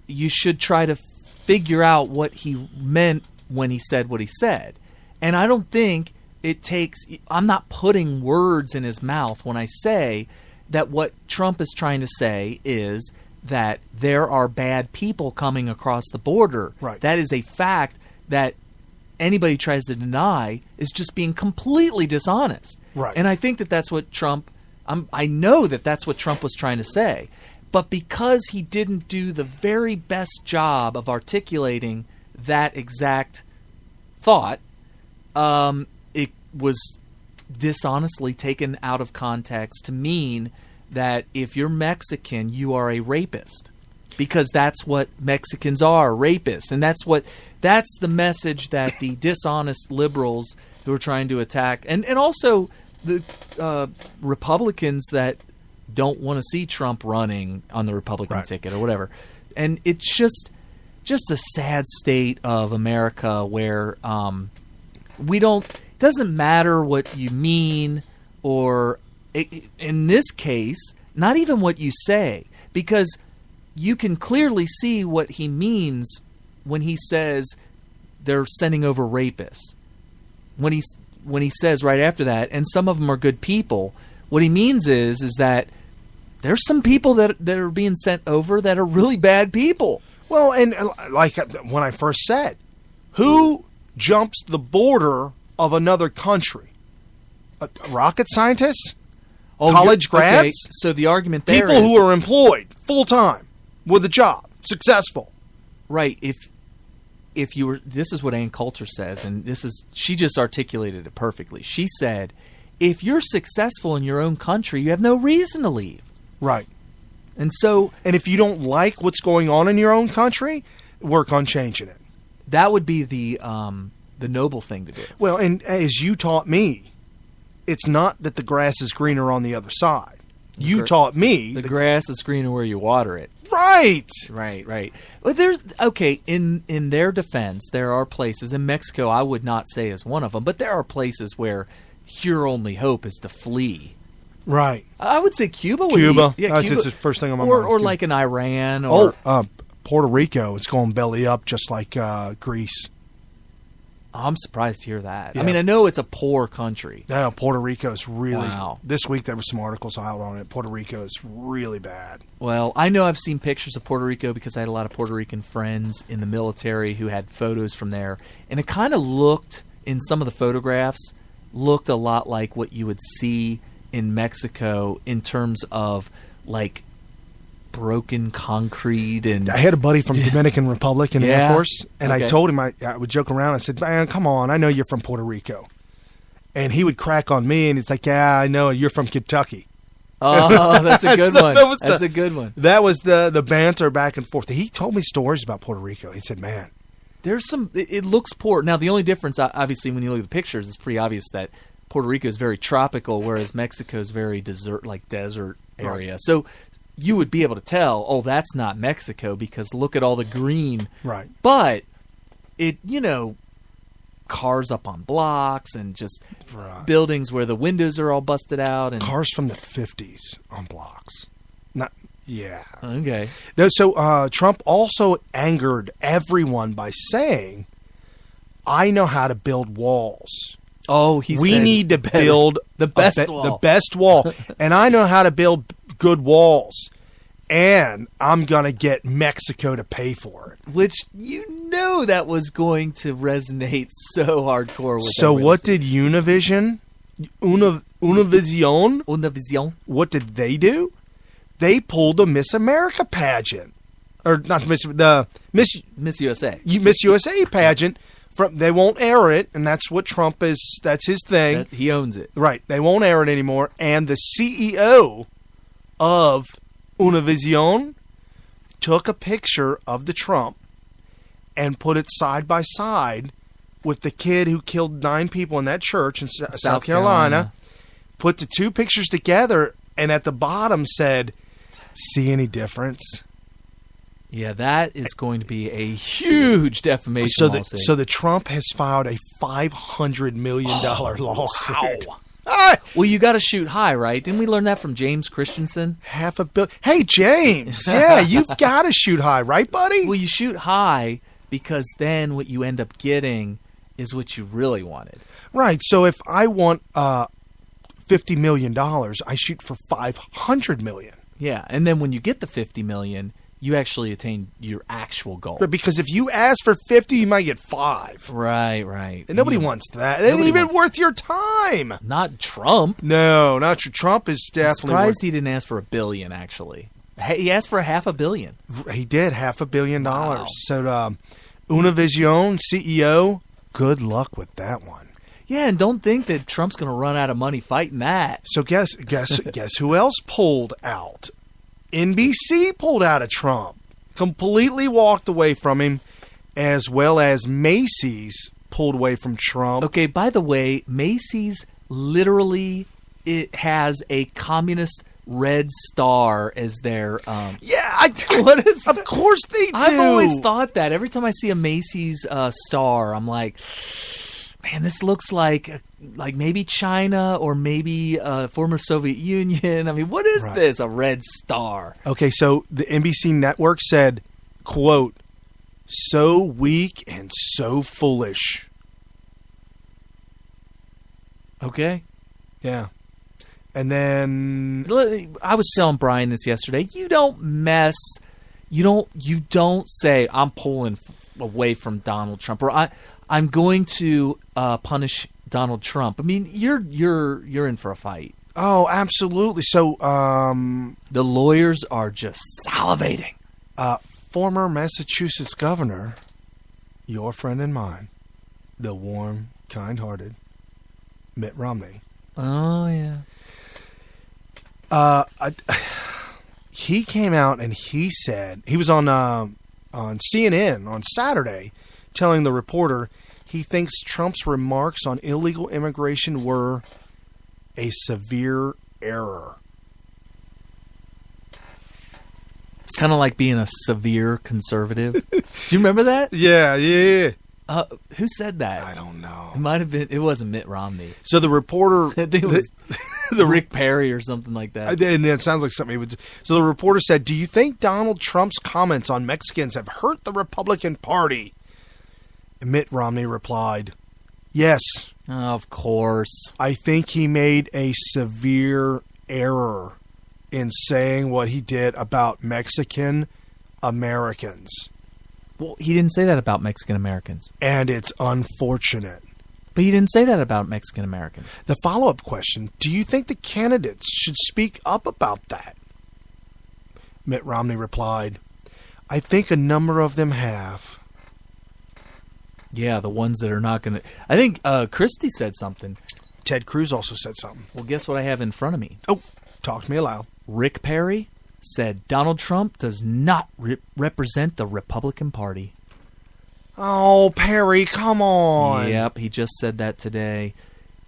you should try to figure out what he meant when he said what he said. And I don't think it takes – I'm not putting words in his mouth when I say that what Trump is trying to say is that there are bad people coming across the border. Right. That is a fact that anybody tries to deny is just being completely dishonest. Right. And I think that that's what Trump I know that that's what Trump was trying to say. But because he didn't do the very best job of articulating that exact thought, it was dishonestly taken out of context to mean that if you're Mexican, you are a rapist. Because that's what Mexicans are, rapists. And that's the message that the dishonest liberals who are trying to attack, and also the Republicans that don't want to see Trump running on the Republican ticket or whatever. And it's just a sad state of America where it doesn't matter what you mean, or in this case, not even what you say, because you can clearly see what he means when he says they're sending over rapists. When he says right after that, and some of them are good people, what he means is that there's some people that are being sent over that are really bad people. Well, and like when I first said, who jumps the border of another country? Rocket scientists? College grads? Okay, so the argument there people who are employed full-time with a job, successful. Right. If you were, this is what Ann Coulter says, and she just articulated it perfectly. She said, if you're successful in your own country, you have no reason to leave. Right. And if you don't like what's going on in your own country, work on changing it. That would be the noble thing to do. Well, and as you taught me, it's not that the grass is greener on the other side. You taught me the grass is greener where you water it. Right. Well, in their defense, there are places in Mexico. I would not say is one of them, but there are places where your only hope is to flee. Right. I would say Cuba. Cuba. Cuba. That's the first thing on my mind. Or like in Iran. Or Puerto Rico. It's going belly up just like Greece. I'm surprised to hear that. Yeah. I mean, I know it's a poor country. No, Puerto Rico is really... Wow. This week there were some articles out on it. Puerto Rico is really bad. Well, I know I've seen pictures of Puerto Rico because I had a lot of Puerto Rican friends in the military who had photos from there. And it kind of looked, in some of the photographs, looked a lot like what you would see in Mexico in terms of, like, broken concrete. And I had a buddy from Dominican Republic in the Air Force, and okay. I told him, I would joke around. I said, man, come on, I know you're from Puerto Rico. And he would crack on me, and he's like, yeah, I know, you're from Kentucky. Oh, that's a good one. That's a good one. That was the banter back and forth. He told me stories about Puerto Rico. He said, man. There's some, it looks poor. Now, the only difference, obviously, when you look at the pictures, it's pretty obvious that Puerto Rico is very tropical, whereas Mexico is very desert area. Right. So you would be able to tell, oh, that's not Mexico because look at all the green. Right. But it, cars up on blocks and just buildings where the windows are all busted out. And cars from the 50s on blocks. Okay. No, so Trump also angered everyone by saying, I know how to build walls. Oh, we need to build the best wall. The best wall. And I know how to build good walls. And I'm going to get Mexico to pay for it. Which that was going to resonate so hardcore with So what did Univision? Univision? What did they do? They pulled the Miss America pageant. Or not the Miss USA. Miss USA pageant. They won't air it, and that's what Trump is. That's his thing. He owns it. Right. They won't air it anymore. And the CEO of Univision took a picture of the Trump and put it side by side with the kid who killed 9 people in that church in South Carolina. Put the two pictures together, and at the bottom said, "See any difference?" Yeah, that is going to be a huge defamation lawsuit. So the Trump has filed a $500 million lawsuit. Wow. Well, you got to shoot high, right? Didn't we learn that from James Christensen? $500 million. Hey, James. Yeah, you've got to shoot high, right, buddy? Well, you shoot high because then what you end up getting is what you really wanted. Right. So if I want $50 million, I shoot for $500 million. Yeah, and then when you get the $50 million, you actually attain your actual goal. But because if you ask for 50, you might get 5. Right. And nobody wants that. It ain't even worth your time. Not Trump. No, not true. Trump is I'm definitely surprised he didn't ask for $1 billion, actually. He asked for $500 million. He did, $500 million. Wow. So Univision CEO, good luck with that one. Yeah, and don't think that Trump's going to run out of money fighting that. So guess who else pulled out? NBC pulled out of Trump. Completely walked away from him, as well as Macy's pulled away from Trump. Okay, by the way, Macy's literally it has a communist red star as their what is of course they do. I've always thought that. Every time I see a Macy's star, I'm like, man, this looks like maybe China or maybe former Soviet Union. I mean, what is this? A red star. Okay, so the NBC network said, quote, "So weak and so foolish." Okay. Yeah. And then I was telling Brian this yesterday. You don't say I'm pulling away from Donald Trump, or I'm going to punish Donald Trump. I mean, you're in for a fight. Oh, absolutely. So the lawyers are just salivating. Former Massachusetts governor, your friend and mine, the warm, kind-hearted Mitt Romney. Oh yeah. He came out and he said he was on CNN on Saturday, telling the reporter he thinks Trump's remarks on illegal immigration were a severe error. It's kind of like being a severe conservative. Do you remember that? Yeah. Who said that? I don't know. It might have been. It wasn't Mitt Romney. So the reporter, I think it was the Rick Perry or something like that. And it sounds like something he would. So the reporter said, "Do you think Donald Trump's comments on Mexicans have hurt the Republican Party?" And Mitt Romney replied, "Yes, of course. I think he made a severe error in saying what he did about Mexican Americans." Well, he didn't say that about Mexican Americans. And it's unfortunate. But he didn't say that about Mexican Americans. The follow-up question, do you think the candidates should speak up about that? Mitt Romney replied, "I think a number of them have." Yeah, the ones that are not going to... I think Christie said something. Ted Cruz also said something. Well, guess what I have in front of me? Oh, talk to me aloud. Rick Perry said Donald Trump does not represent the Republican Party. Oh, Perry, come on. Yep, he just said that today.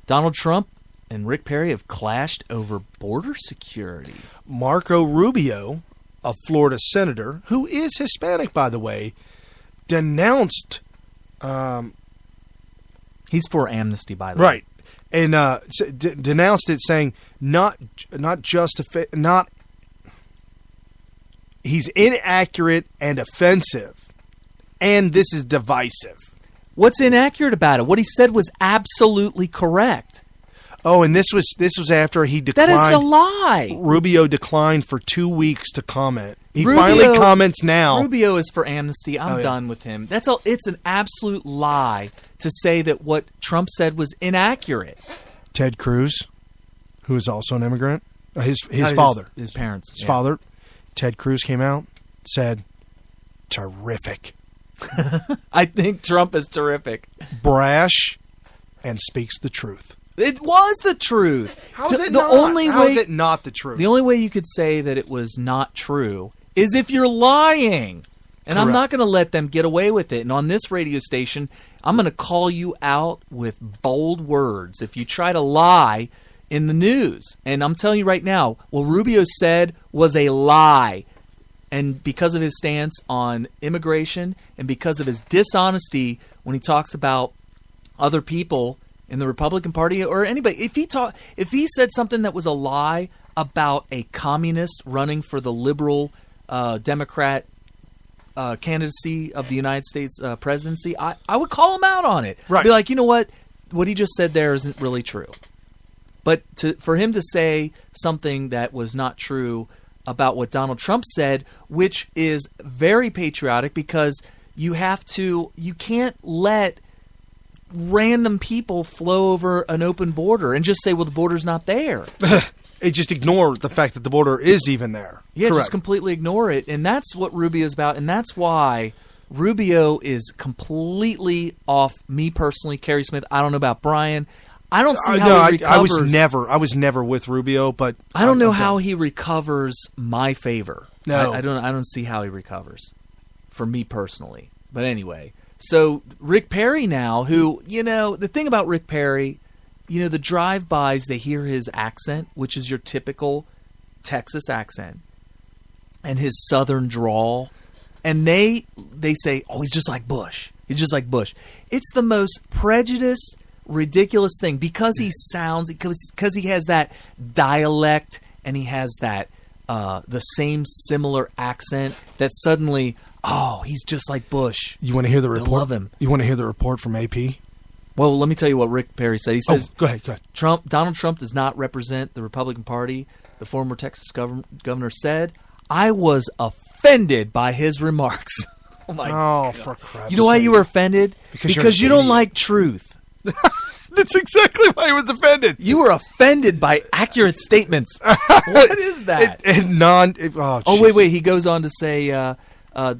Donald Trump and Rick Perry have clashed over border security. Marco Rubio, a Florida senator, who is Hispanic, by the way, denounced... He's for amnesty, by the way. Right. And denounced it, saying he's inaccurate and offensive, and this is divisive. What's inaccurate about it? What he said was absolutely correct. Oh, and this was after he declined. That is a lie. Rubio declined for 2 weeks to comment. He finally comments now. Rubio is for amnesty. I'm done with him. It's an absolute lie to say that what Trump said was inaccurate. Ted Cruz, who is also an immigrant, his father, his parents, his father, Ted Cruz came out, said, "Terrific." I think Trump is terrific. Brash, and speaks the truth. It was the truth. How is it not? How is it not the truth? The only way you could say that it was not true is if you're lying. And I'm not going to let them get away with it. And on this radio station, I'm going to call you out with bold words if you try to lie in the news. And I'm telling you right now, what Rubio said was a lie. And because of his stance on immigration and because of his dishonesty when he talks about other people in the Republican Party or anybody, if he said something that was a lie about a communist running for the liberal Democrat candidacy of the United States presidency, I would call him out on it. Right. I'd be like, you know what he just said there isn't really true. But for him to say something that was not true about what Donald Trump said, which is very patriotic, because you can't let random people flow over an open border and just say, well, the border's not there. They just ignore the fact that the border is even there. Yeah, Correct. just completely ignore it. And that's what Rubio's about. And that's why Rubio is completely off me personally. Kerry Smith, I don't know about Brian. I don't see how he recovers. I was never with Rubio, but I don't know how he recovers my favor. No. I don't see how he recovers for me personally. But anyway, so Rick Perry now, who, the thing about Rick Perry, the drive-bys, they hear his accent, which is your typical Texas accent, and his southern drawl, and they say, oh, he's just like Bush. He's just like Bush. It's the most prejudiced, ridiculous thing, because he has that dialect, and he has that the same similar accent, that suddenly, oh, he's just like Bush. You want to hear the report? I love him. You want to hear the report from AP? Well, let me tell you what Rick Perry said. He says, go ahead. Donald Trump does not represent the Republican Party. The former Texas governor said, I was offended by his remarks. Oh, my God. For crap's You know why you were offended? Because you don't like truth. That's exactly why he was offended. You were offended by accurate statements. What is that? Wait. He goes on to say,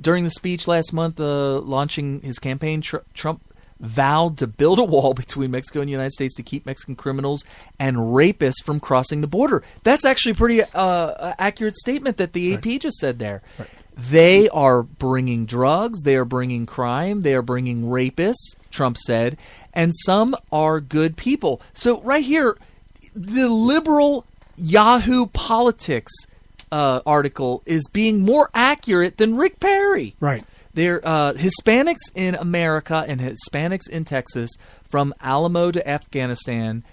during the speech last month launching his campaign, Trump vowed to build a wall between Mexico and the United States to keep Mexican criminals and rapists from crossing the border. That's actually a pretty accurate statement that the AP just said there. Right. They are bringing drugs. They are bringing crime. They are bringing rapists, Trump said, and some are good people. So right here, the liberal Yahoo Politics article is being more accurate than Rick Perry. Right. They're Hispanics in America and Hispanics in Texas, from Alamo to Afghanistan,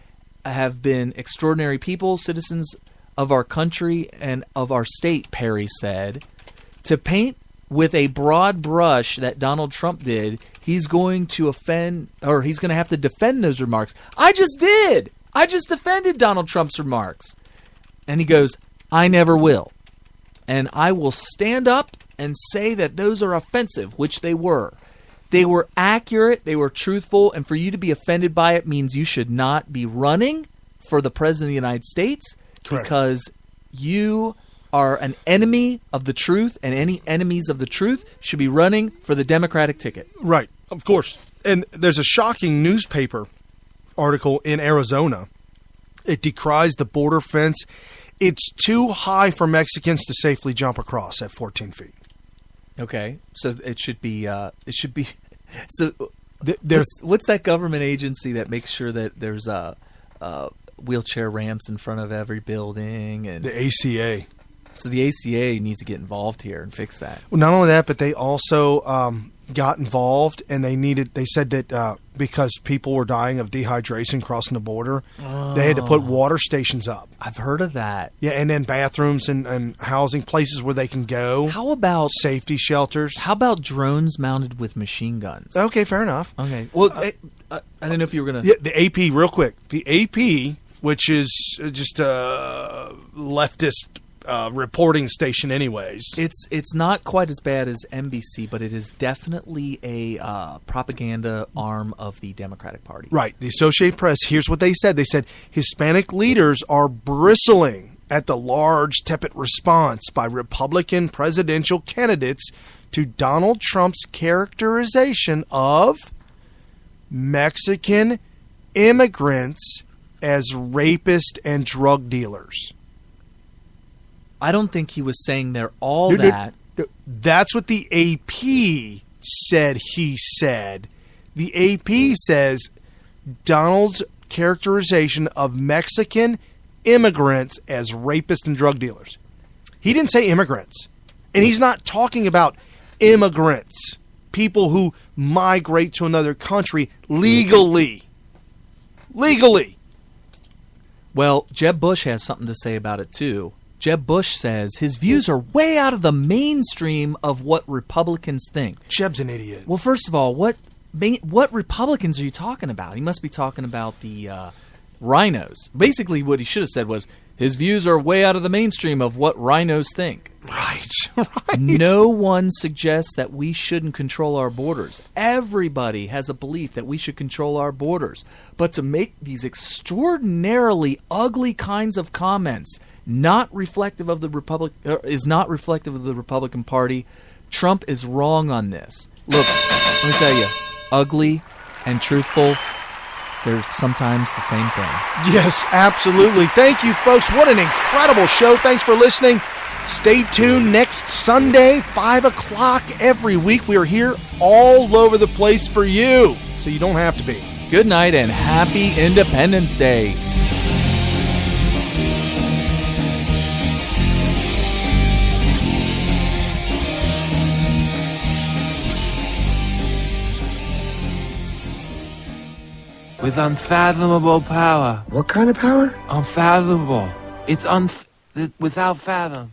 have been extraordinary people, citizens of our country and of our state, Perry said. To paint with a broad brush that Donald Trump did, he's going to he's going to have to defend those remarks. I just did. I just defended Donald Trump's remarks. And he goes, I never will. And I will stand up and say that those are offensive, which they were. They were accurate, they were truthful, and for you to be offended by it means you should not be running for the President of the United States. Correct. Because you are an enemy of the truth, and any enemies of the truth should be running for the Democratic ticket. Right, of course. And there's a shocking newspaper article in Arizona. It decries the border fence. It's too high for Mexicans to safely jump across at 14 feet. Okay, so it should be. So what's that government agency that makes sure that there's wheelchair ramps in front of every building? And the ACA. So the ACA needs to get involved here and fix that. Well, not only that, but they also got involved, and they said that because people were dying of dehydration crossing the border, they had to put water stations up. I've heard of that. Yeah, and then bathrooms and housing places where they can go. How about safety shelters? How about drones mounted with machine guns? Okay, fair enough. Okay. Well, I didn't know if you were going to... Yeah, the AP, real quick. The AP, which is just a leftist reporting station anyways. It's not quite as bad as NBC, but it is definitely a propaganda arm of the Democratic Party. Right. The Associated Press, here's what they said. They said Hispanic leaders are bristling at the large, tepid response by Republican presidential candidates to Donald Trump's characterization of Mexican immigrants as rapists and drug dealers. I don't think he was saying they're all that. That's what the AP said he said. The AP says Donald's characterization of Mexican immigrants as rapists and drug dealers. He didn't say immigrants. And he's not talking about immigrants, people who migrate to another country legally. Legally. Well, Jeb Bush has something to say about it, too. Jeb Bush says his views are way out of the mainstream of what Republicans think. Jeb's an idiot. Well, first of all, what Republicans are you talking about? He must be talking about the rhinos. Basically, what he should have said was, his views are way out of the mainstream of what rhinos think. Right. No one suggests that we shouldn't control our borders. Everybody has a belief that we should control our borders. But to make these extraordinarily ugly kinds of comments not reflective of the is not reflective of the Republican Party, Trump is wrong on this. Look, let me tell you, ugly and truthful, they're sometimes the same thing. Yes, absolutely. Thank you, folks. What an incredible show. Thanks for listening. Stay tuned next Sunday, 5 o'clock every week. We are here all over the place for you, so you don't have to be. Good night and happy Independence Day. With unfathomable power. What kind of power? Unfathomable. It's without fathom.